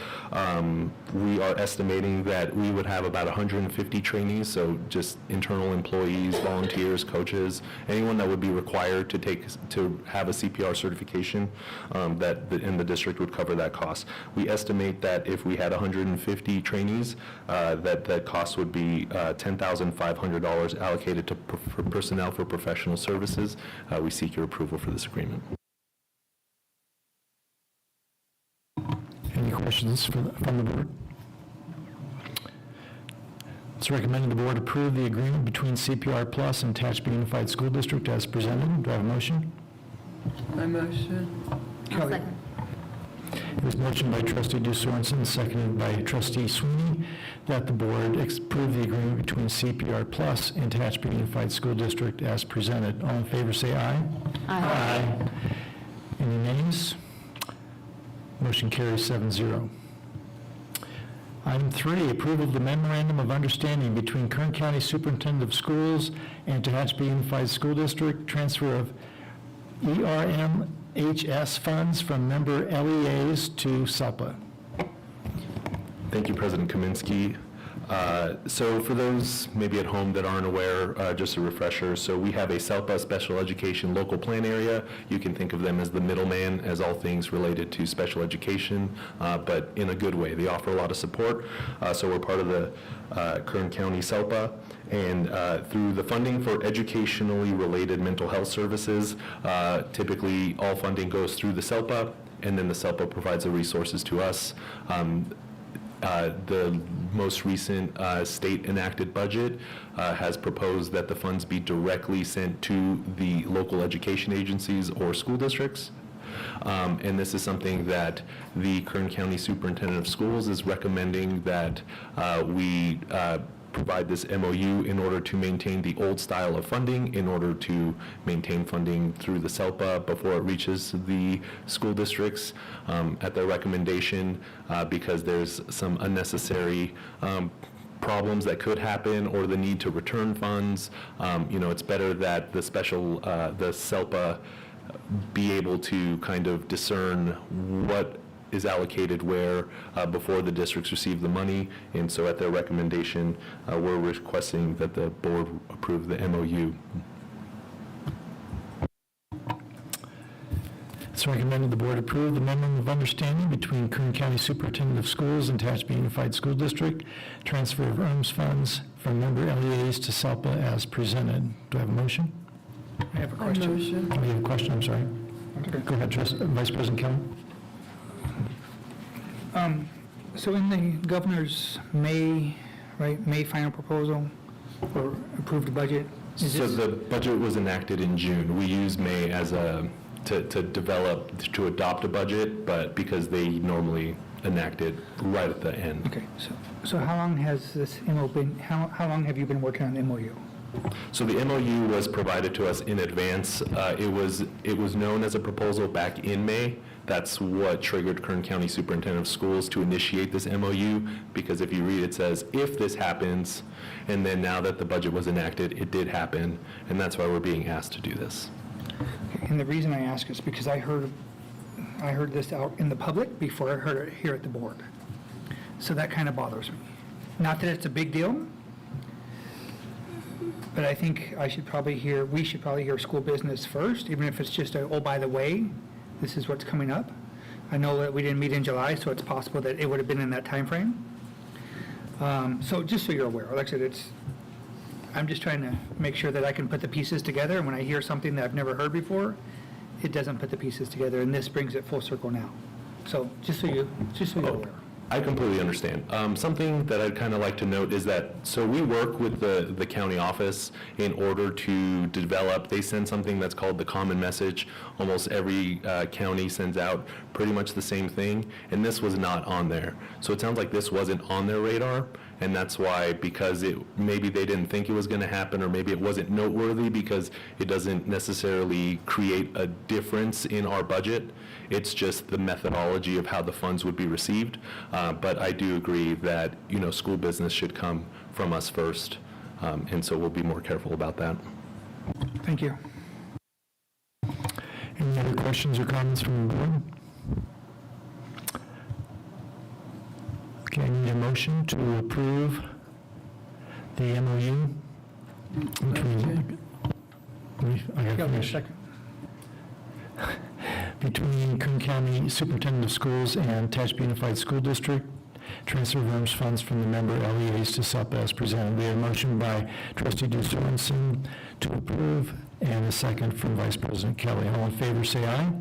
We are estimating that we would have about 150 trainees, so just internal employees, volunteers, coaches, anyone that would be required to have a CPR certification, and the district would cover that cost. We estimate that if we had 150 trainees, that cost would be $10,500 allocated for personnel for professional services. We seek your approval for this agreement. Any questions from the board? It's recommended the board approve the agreement between CPR Plus and Tehachapi Unified School District as presented. Do I have a motion? I motion. Kelly. It was motioned by Trustee Du Sorensen, seconded by Trustee Sweeney, that the board approve the agreement between CPR Plus and Tehachapi Unified School District as presented. All in favor, say aye. Aye. Any nays? Motion carries 7-0. Item 3, approval of the memorandum of understanding between Kern County Superintendent of Schools and Tehachapi Unified School District, transfer of ERMHS funds from member LEAs to SELPA. Thank you, President Kaminsky. So for those maybe at home that aren't aware, just a refresher, so we have a SELPA Special Education Local Plan Area. You can think of them as the middleman as all things related to special education, but in a good way. They offer a lot of support. So we're part of the Kern County SELPA, and through the funding for educationally related mental health services, typically all funding goes through the SELPA, and then the SELPA provides the resources to us. The most recent state enacted budget has proposed that the funds be directly sent to the local education agencies or school districts. And this is something that the Kern County Superintendent of Schools is recommending that we provide this MOU in order to maintain the old style of funding, in order to maintain funding through the SELPA before it reaches the school districts at their recommendation, because there's some unnecessary problems that could happen or the need to return funds. It's better that the SELPA be able to kind of discern what is allocated where before the districts receive the money, and so at their recommendation, we're requesting that the board approve the MOU. It's recommended the board approve the memorandum of understanding between Kern County Superintendent of Schools and Tehachapi Unified School District, transfer of ERMS funds from member LEAs to SELPA as presented. Do I have a motion? I have a question. Oh, you have a question, I'm sorry. Go ahead, Vice President Kelly. So in the governor's May final proposal or approved budget, is So this, the budget was enacted in June. We use May as to adopt a budget, but because they normally enact it right at the end. okay, so how long has this MO been, how long have you been working on the MOU? So the MOU was provided to us in advance. It was known as a proposal back in May. That's what triggered Kern County Superintendent of Schools to initiate this MOU, because if you read, it says, if this happens, and then now that the budget was enacted, it did happen, and that's why we're being asked to do this. And the reason I ask is because I heard this out in the public before I heard it here at the board. So that kind of bothers me. Not that it's a big deal, but I think we should probably hear school business first, even if it's just oh, by the way, this is what's coming up. I know that we didn't meet in July, so it's possible that it would have been in that timeframe. So just so you're aware, like I said, I'm just trying to make sure that I can put the pieces together, and when I hear something that I've never heard before, it doesn't put the pieces together, and this brings it full circle now. So just so you're aware. I completely understand. Something that I'd kind of like to note is that, so we work with the county office in order to develop, they send something that's called the common message. Almost every county sends out pretty much the same thing, and this was not on there. So it sounds like this wasn't on their radar, and that's why, because maybe they didn't think it was going to happen, or maybe it wasn't noteworthy because it doesn't necessarily create a difference in our budget. It's just the methodology of how the funds would be received. But I do agree that, school business should come from us first, and so we'll be more careful about that. Thank you. Any other questions or comments from the board? Okay, I need a motion to approve the MOU between, I got to finish. Between Kern County Superintendent of Schools and Tehachapi Unified School District, transfer of funds from the member LEAs to SUP as presented. We have a motion by Trustee Sorensen to approve, and a second from Vice President Kelly. All in favor, say aye.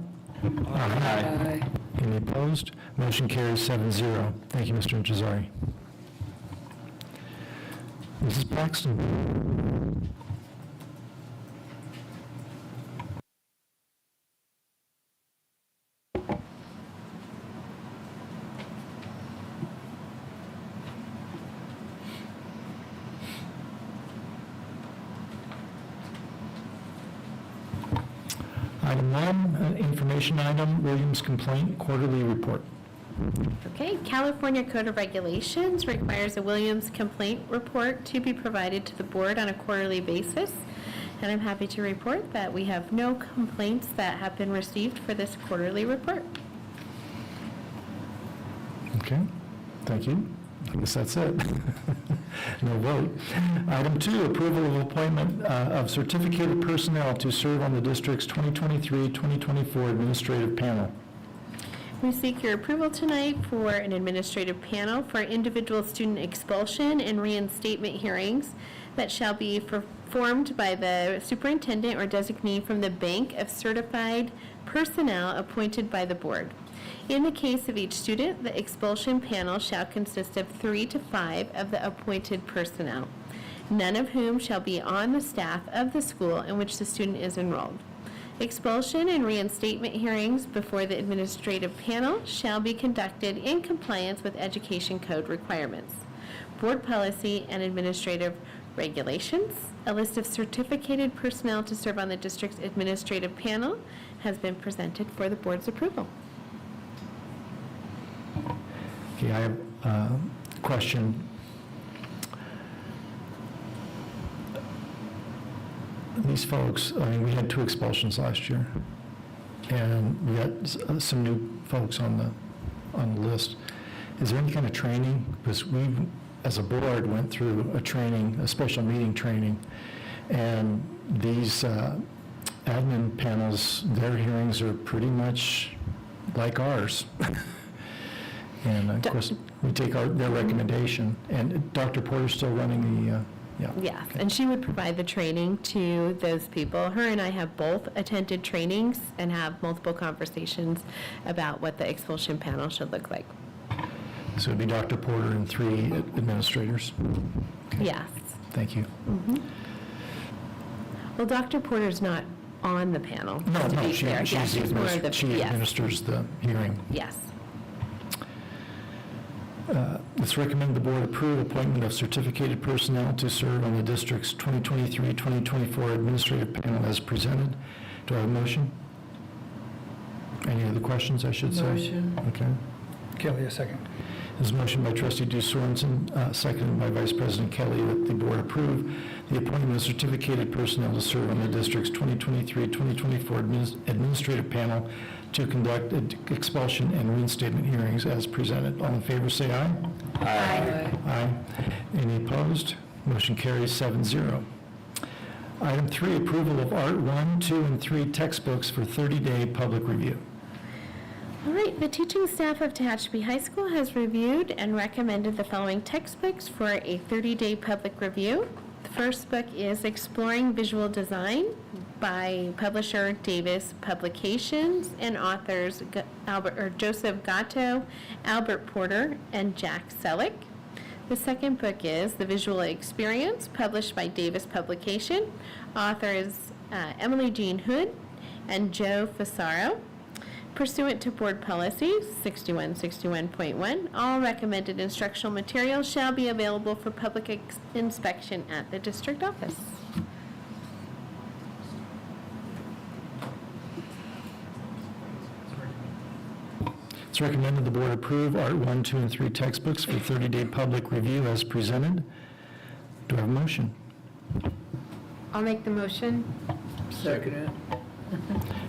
Aye. Any opposed? Motion carries 7-0. Thank you, Mr. Intezari. Mrs. Paxton. Item 1, information item, Williams Complaint Quarterly Report. Okay, California Code of Regulations requires a Williams complaint report to be provided to the board on a quarterly basis. And I'm happy to report that we have no complaints that have been received for this quarterly report. Okay, thank you. I guess that's it. No vote. Item 2, approval of appointment of certificated personnel to serve on the district's 2023-2024 administrative panel. We seek your approval tonight for an administrative panel for individual student expulsion and reinstatement hearings that shall be performed by the superintendent or designee from the bank of certified personnel appointed by the board. In the case of each student, the expulsion panel shall consist of 3 to 5 of the appointed personnel, none of whom shall be on the staff of the school in which the student is enrolled. Expulsion and reinstatement hearings before the administrative panel shall be conducted in compliance with education code requirements, board policy, and administrative regulations. A list of certificated personnel to serve on the district's administrative panel has been presented for the board's approval. Okay, I have a question. These folks, we had 2 expulsions last year, and we got some new folks on the list. Is there any kind of training? Because we, as a board, went through a special meeting training, and these admin panels, their hearings are pretty much like ours. And of course, we take their recommendation. And Dr. Porter's still running Yeah. Yes, and she would provide the training to those people. Her and I have both attended trainings and have multiple conversations about what the expulsion panel should look like. So it'd be Dr. Porter and 3 administrators. Yes. Thank you. Well, Dr. Porter's not on the panel, No, to no, be she fair. Yeah, she's more of the, she yes, administers the hearing. yes. Let's recommend the board approve appointment of certificated personnel to serve on the district's 2023-2024 administrative panel as presented. Do I have a motion? Any other questions, I should say? Motion. Okay. Kelly, a second. There's a motion by trustee Due Sorensen, seconded by Vice President Kelly, that the board approve the appointment of certificated personnel to serve on the district's 2023-2024 administrative panel to conduct expulsion and reinstatement hearings as presented. All in favor, say aye. Aye. Aye. Any opposed? Motion carries 7-0. Item 3, approval of Art 1, 2, and 3 textbooks for 30-day public review. All right, the teaching staff of Tehachapi High School has reviewed and recommended the following textbooks for a 30-day public review. The first book is Exploring Visual Design by publisher Davis Publications and authors Joseph Gatto, Albert Porter, and Jack Selleck. The second book is The Visual Experience, published by Davis Publication, authors Emily Jean Hood and Joe Fasaro. Pursuant to Board Policy 6161.1, all recommended instructional materials shall be available for public inspection at the district office. It's recommended the board approve Art 1, 2, and 3 textbooks for 30-day public review as presented. Do I have a motion? I'll make the motion. Second it.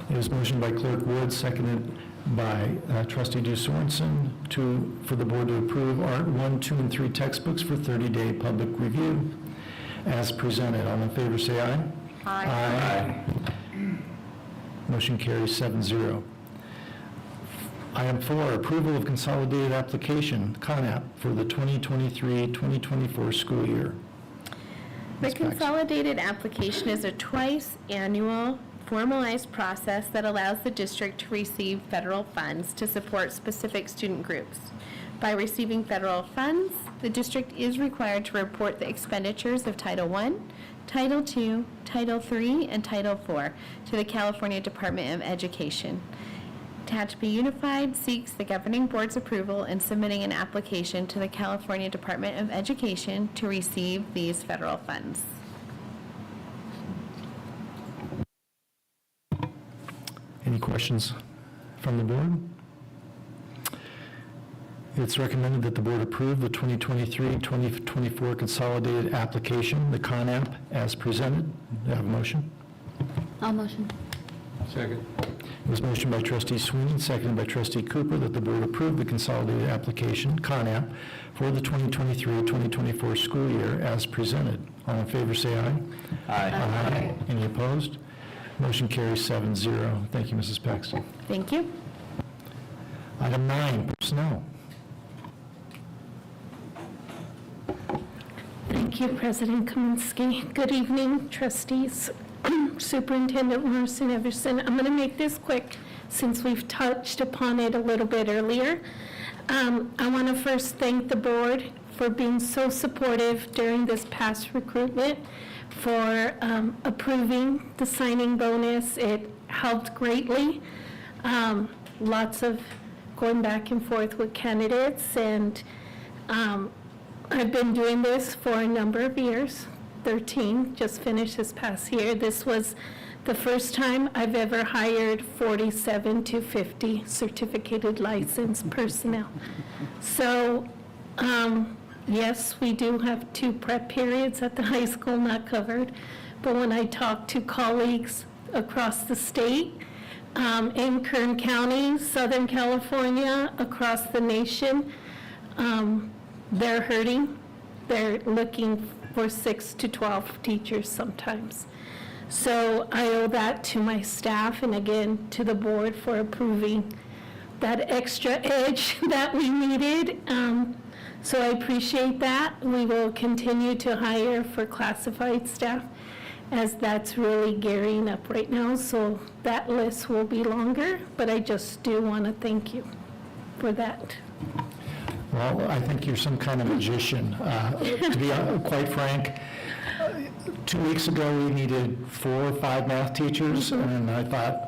It was motioned by Clerk Wood, seconded by Trustee Due Sorensen for the board to approve Art 1, 2, and 3 textbooks for 30-day public review as presented. All in favor, say aye. Aye. Motion carries 7-0. Item 4, approval of consolidated application, CONAP, for the 2023-2024 school year. The Ms. Pax. consolidated application is a twice annual formalized process that allows the district to receive federal funds to support specific student groups. By receiving federal funds, the district is required to report the expenditures of Title I, Title II, Title III, and Title IV to the California Department of Education. Tehachapi Unified seeks the governing board's approval in submitting an application to the California Department of Education to receive these federal funds. Any questions from the board? It's recommended that the board approve the 2023-2024 consolidated application, the CONAP, as presented. Do I have a motion? I'll motion. Second. It was motioned by trustee Sweeney, seconded by trustee Cooper, that the board approve the consolidated application, CONAP, for the 2023-2024 school year as presented. All in favor, say aye. Aye. Any opposed? Motion carries 7-0. Thank you, Mrs. Paxton. Thank you. Item 9, personnel. Thank you, President Kaminsky. Good evening, trustees, Superintendent Morrison Everson. I'm going to make this quick since we've touched upon it a little bit earlier. I want to first thank the board for being so supportive during this past recruitment, for approving the signing bonus. It helped greatly. Lots of going back and forth with candidates, and I've been doing this for a number of years, 13, just finished this past year. This was the first time I've ever hired 47 to 50 certificated licensed personnel. So, yes, we do have 2 prep periods at the high school not covered, but when I talk to colleagues across the state, in Kern County, Southern California, across the nation, they're hurting. They're looking for 6 to 12 teachers sometimes. So I owe that to my staff and again to the board for approving that extra edge that we needed. So I appreciate that. We will continue to hire for classified staff, as that's really gearing up right now, so that list will be longer, but I just do want to thank you for that. Well, I think you're some kind of magician. To be quite frank, 2 weeks ago, we needed 4 or 5 math teachers, and I thought,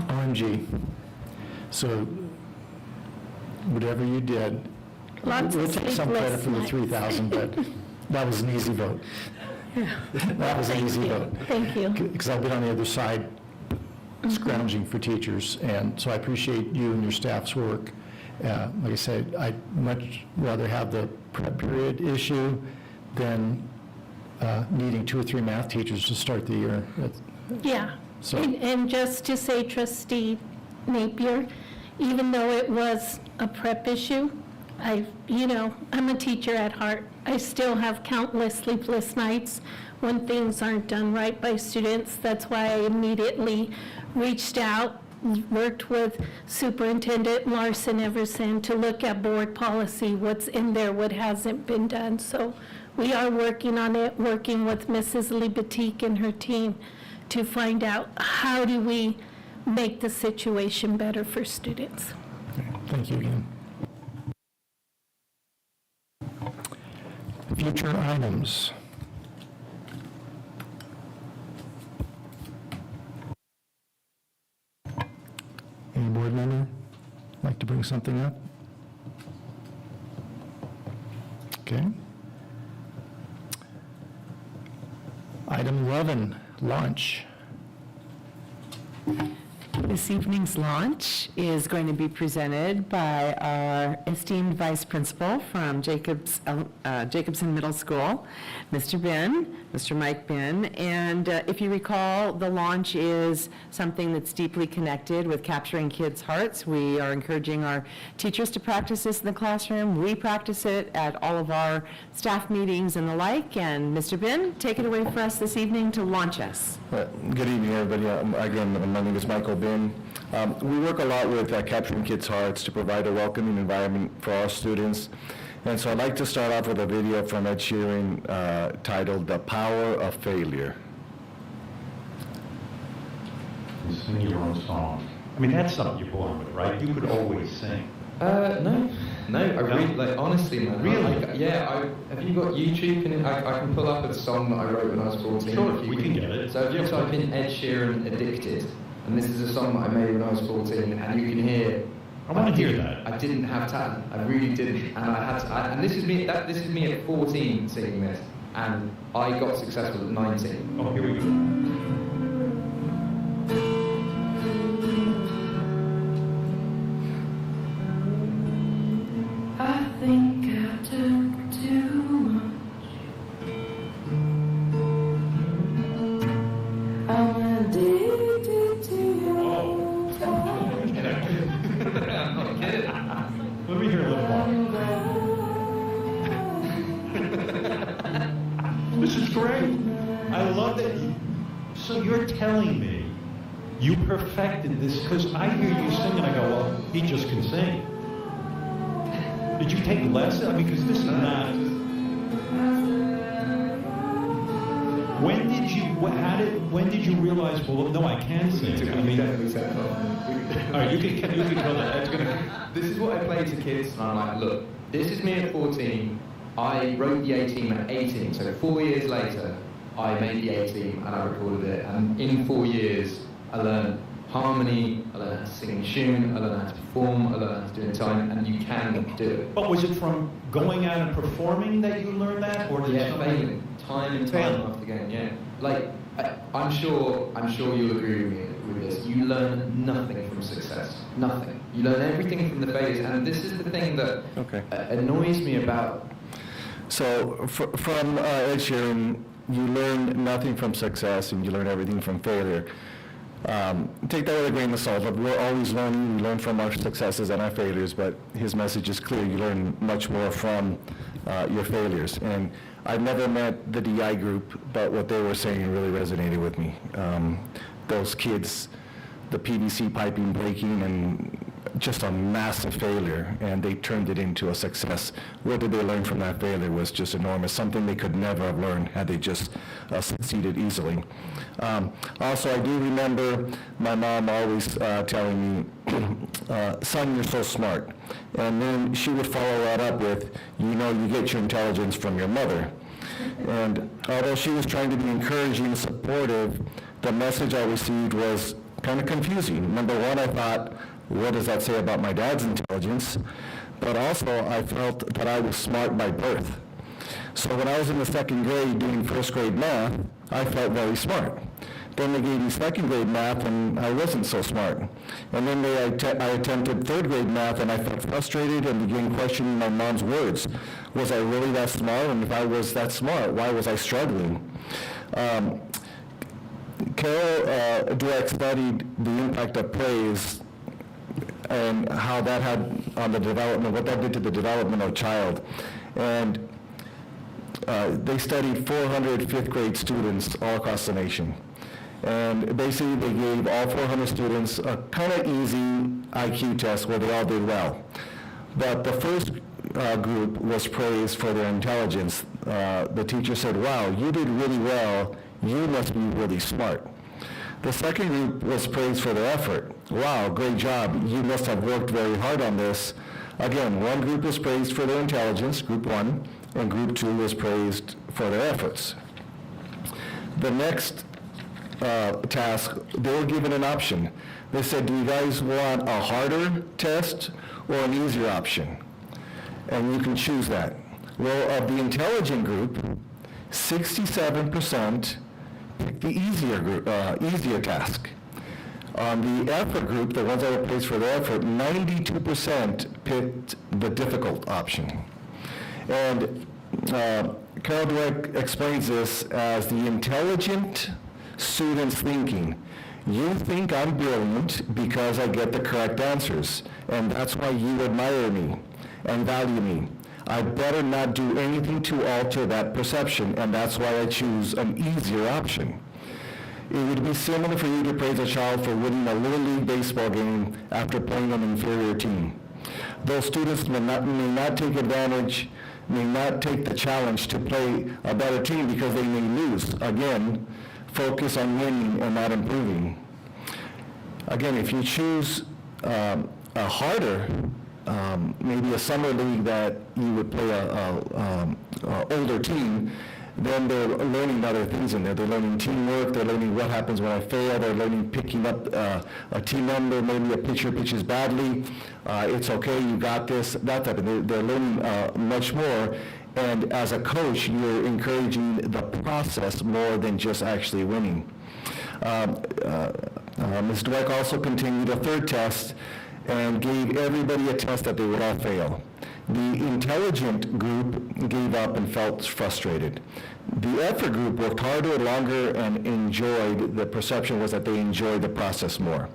OMG. So whatever you did, Lots we'll of take some credit sleepless for the nights. 3,000, but that was an easy vote. That was an easy vote. Thank you. Because I've been on the other side scrounging for teachers, and so I appreciate you and your staff's work. Like I said, I'd much rather have the prep period issue than needing 2 or 3 math teachers to start the year. Yeah, So- and just to say, Trustee Napier, even though it was a prep issue, I'm a teacher at heart. I still have countless sleepless nights when things aren't done right by students. That's why I immediately reached out, worked with Superintendent Larson Everson to look at board policy, what's in there, what hasn't been done. So we are working on it, working with Mrs. Libatique and her team to find out how do we make the situation better for students. Thank you again. Future items. Any board member like to bring something up? Okay. Item 11, lunch. This evening's lunch is going to be presented by our esteemed vice principal from Jacobson Middle School, Mr. Ben, Mr. Mike Ben. And if you recall, the launch is something that's deeply connected with capturing kids' hearts. We are encouraging our teachers to practice this in the classroom. We practice it at all of our staff meetings and the like. And Mr. Ben, take it away for us this evening to launch us. Good evening, everybody. Again, my name is Michael Bin. We work a lot with capturing kids' hearts to provide a welcoming environment for our students. And so I'd like to start off with a video from Ed Sheeran titled The Power of Failure. Sing your own song. I mean, that's something you're born with, right? You could always sing. No, I really, like, honestly, man. Really? Have you got YouTube? I can pull up a song that I wrote when I was 14. Sure, if you we can get it. So if you type in Ed Sheeran Addicted, and this is a song that I made when I was 14, and you can hear. I want to hear that. I didn't have talent. I really didn't, and I had to. And this is me. This is me at 14 singing this, and I got successful at 19. Oh, here we go. I think I took too much. I'm addicted to your touch. I'm not kidding. Let me hear a little more. This is great. I love it. So you're telling me you perfected this, because I hear you sing and I go, well, he just can sing. Did you take lessons? I mean, because this is not. When did you realize, well, no, I can sing? I mean, Definitely set it off. all right, you can tell that. That's gonna. This is what I play to kids, and I'm like, look, this is me at 14. I wrote the A-Team at 18, so 4 years later, I made the A-Team and I recorded it. And in 4 years, I learned harmony, I learned how to sing in tune, I learned how to perform, I learned how to do it in time, and you can do it. But was it from going out and performing that you learned that, or did Failing, time and time after again, yeah. Like, I'm sure you'll agree with me with this. You learn nothing from success. Nothing. You learn everything from the failures, and this is the thing that annoys me about. So from Ed Sheeran, you learn nothing from success and you learn everything from failure. Take that with a grain of salt. We're always learning. We learn from our successes and our failures, but his message is clear. You learn much more from your failures. And I've never met the DI group, but what they were saying really resonated with me. Those kids, the PVC piping breaking and just a massive failure, and they turned it into a success. What did they learn from that failure was just enormous, something they could never have learned had they just succeeded easily. Also, I do remember my mom always telling me, son, you're so smart. And then she would follow that up with, you know, you get your intelligence from your mother. And although she was trying to be encouraging and supportive, the message I received was kind of confusing. Number one, I thought, what does that say about my dad's intelligence? But also, I felt that I was smart by birth. So when I was in the second grade doing first grade math, I felt very smart. Then they gave me second grade math, and I wasn't so smart. And then I attempted third grade math, and I felt frustrated and began questioning my mom's words. Was I really that smart? And if I was that smart, why was I struggling? Carol Dweck studied the impact of praise and how that had on the development, what that did to the development of a child. And they studied 400 fifth grade students all across the nation. And basically they gave all 400 students a kind of easy IQ test where they all did well. But the first group was praised for their intelligence. The teacher said, wow, you did really well, you must be really smart. The second group was praised for their effort. Wow, great job, you must have worked very hard on this. Again, one group was praised for their intelligence, group one, and group two was praised for their efforts. The next task, they were given an option. They said, do you guys want a harder test or an easier option? And you can choose that. Well, of the intelligent group, 67% picked the easier task. On the effort group, the ones that were praised for their effort, 92% picked the difficult option. And Carol Dweck explains this as the intelligent students thinking. You think I'm brilliant because I get the correct answers, and that's why you admire me and value me. I better not do anything to alter that perception, and that's why I choose an easier option. It would be similar for you to praise a child for winning a Little League baseball game after playing an inferior team. Those students may not take advantage, may not take the challenge to play a better team because they may lose. Again, focus on winning and not improving. Again, if you choose a harder, maybe a summer league that you would play a older team, then they're learning other things in there. They're learning teamwork, they're learning what happens when I fail, they're learning picking up a team member, maybe a pitcher pitches badly, it's okay, you got this, that type of thing. They're learning much more, and as a coach, you're encouraging the process more than just actually winning. Ms. Dweck also continued a third test and gave everybody a test that they would all fail. The intelligent group gave up and felt frustrated. The effort group worked harder, longer, and enjoyed, the perception was that they enjoyed the process more.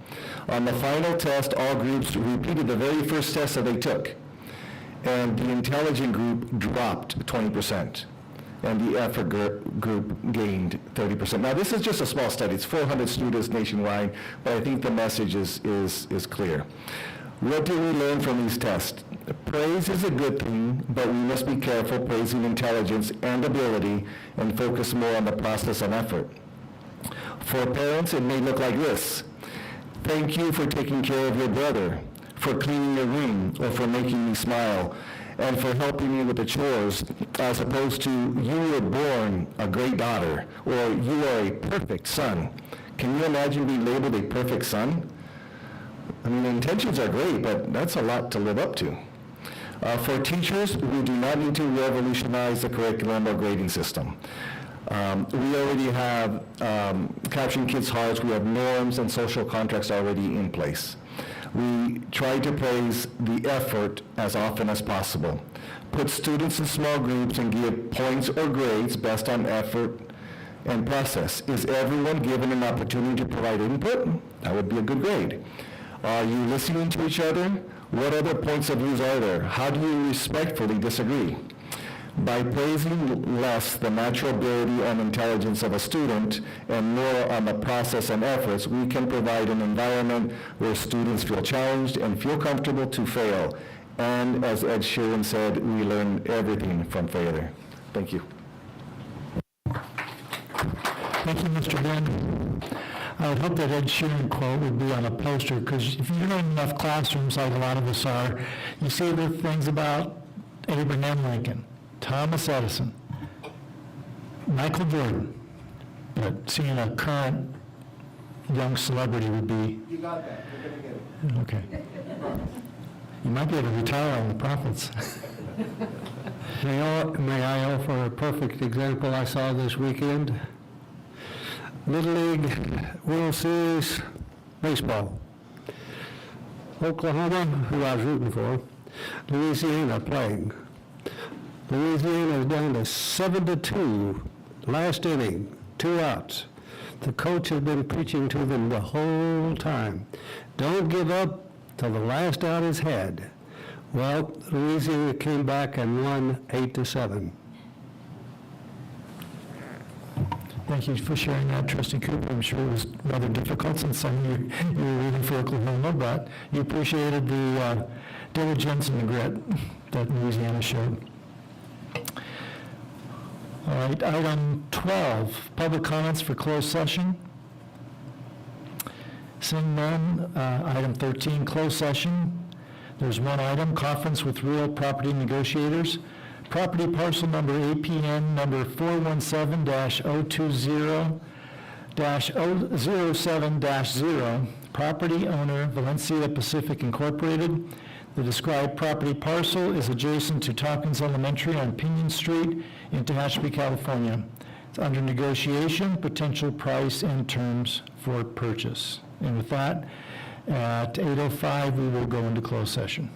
On the final test, all groups repeated the very first test that they took, and the intelligent group dropped 20%, and the effort group gained 30%. Now, this is just a small study. It's 400 students nationwide, but I think the message is clear. What do we learn from these tests? Praise is a good thing, but we must be careful praising intelligence and ability and focus more on the process and effort. For parents, it may look like this. Thank you for taking care of your brother, for cleaning your room, or for making me smile, and for helping me with the chores, as opposed to, you were born a great daughter, or you are a perfect son. Can you imagine being labeled a perfect son? I mean, the intentions are great, but that's a lot to live up to. For teachers, we do not need to revolutionize the curriculum or grading system. We already have Capturing Kids' Hearts, we have norms and social contracts already in place. We try to praise the effort as often as possible. Put students in small groups and give points or grades based on effort and process. Is everyone given an opportunity to provide input? That would be a good grade. Are you listening to each other? What other points of views are there? How do you respectfully disagree? by praising less the natural ability and intelligence of a student and more on the process and efforts, we can provide an environment where students feel challenged and feel comfortable to fail. And as Ed Sheeran said, we learn everything from failure. Thank you. Thank you, Mr. Ben. I would hope that Ed Sheeran quote would be on a poster, because if you're in enough classrooms, like a lot of us are, you see the things about Abraham Lincoln, Thomas Edison, Michael Jordan, but seeing a current young celebrity would be... You got that. You're going to get it. Okay. You might be able to retire on the profits. May I offer a perfect example I saw this weekend? Little League World Series baseball. Oklahoma, who I was rooting for, Louisiana playing. Louisiana is down to 7-2, last inning, 2 outs. The coach has been preaching to them the whole time. Don't give up till the last out is had. Well, Louisiana came back and won 8-7. Thank you for sharing that, Trustee Cooper. I'm sure it was rather difficult since some of you were rooting for Oklahoma, but you appreciated the diligence and the grit that Louisiana showed. All right, item 12, public comments for closed session. Seeing none, item 13, closed session. There's one item, conference with real property negotiators. Property parcel number APN number 417-020-007-0, property owner Valencia Pacific Incorporated. The described property parcel is adjacent to Tompkins Elementary on Pinion Street in Tehachapi, California. It's under negotiation, potential price and terms for purchase. And with that, at 8:05, we will go into closed session.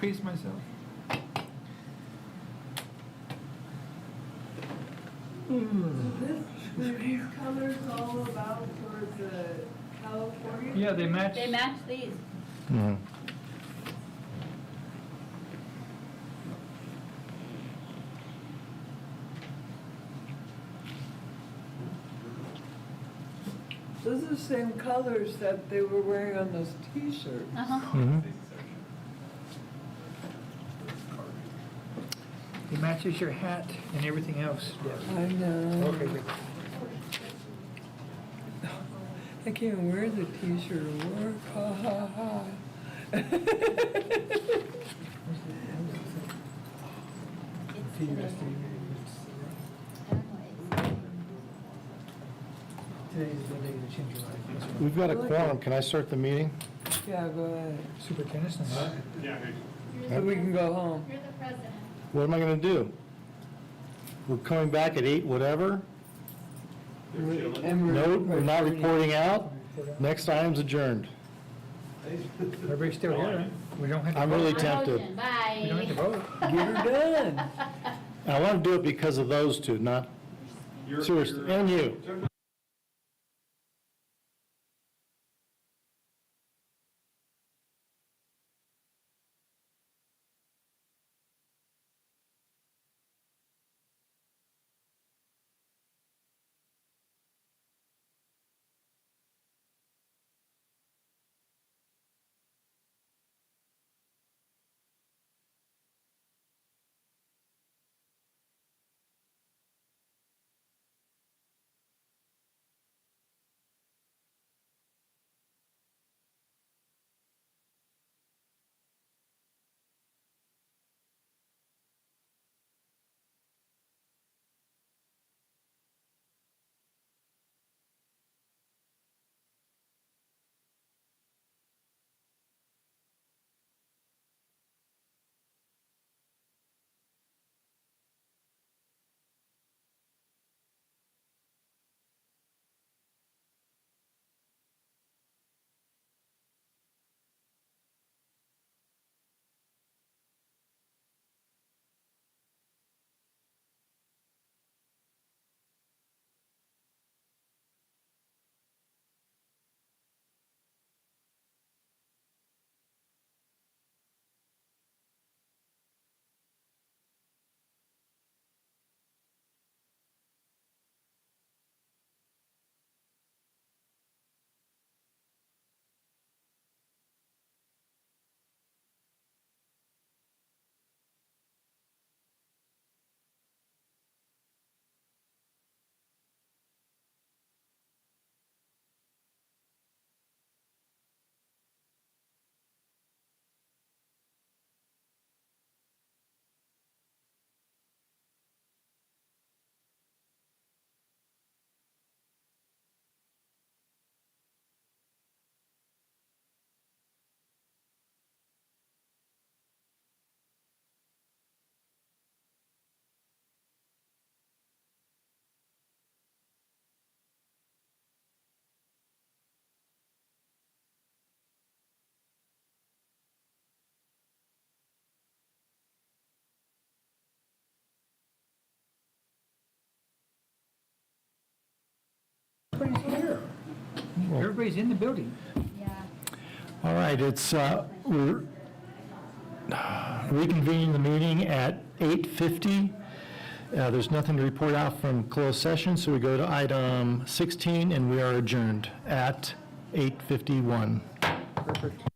pace myself. These colors all about for the California? Yeah, they match. They match these. Those are the same colors that they were wearing on those T-shirts. It matches your hat and everything else. I know. Okay, good. I can't wear the T-shirt to work. Ha ha ha. Today's the day to change your life. We've got a quorum. Can I start the meeting? Yeah, go ahead. Superintendent's not here. So we can go home. You're the president. What am I going to do? We're coming back at 8 whatever? And No, we're not reporting out? Next item's adjourned. Everybody's still here, right? We don't have to I'm vote. really tempted. We don't have to vote. get her done. I want to do it because of those two, not, seriously, and you. Everybody's here. Everybody's in the building. All right, we're reconvening the meeting at 8:50. There's nothing to report out from closed session, so we go to item 16, and we are adjourned at 8:51. Perfect.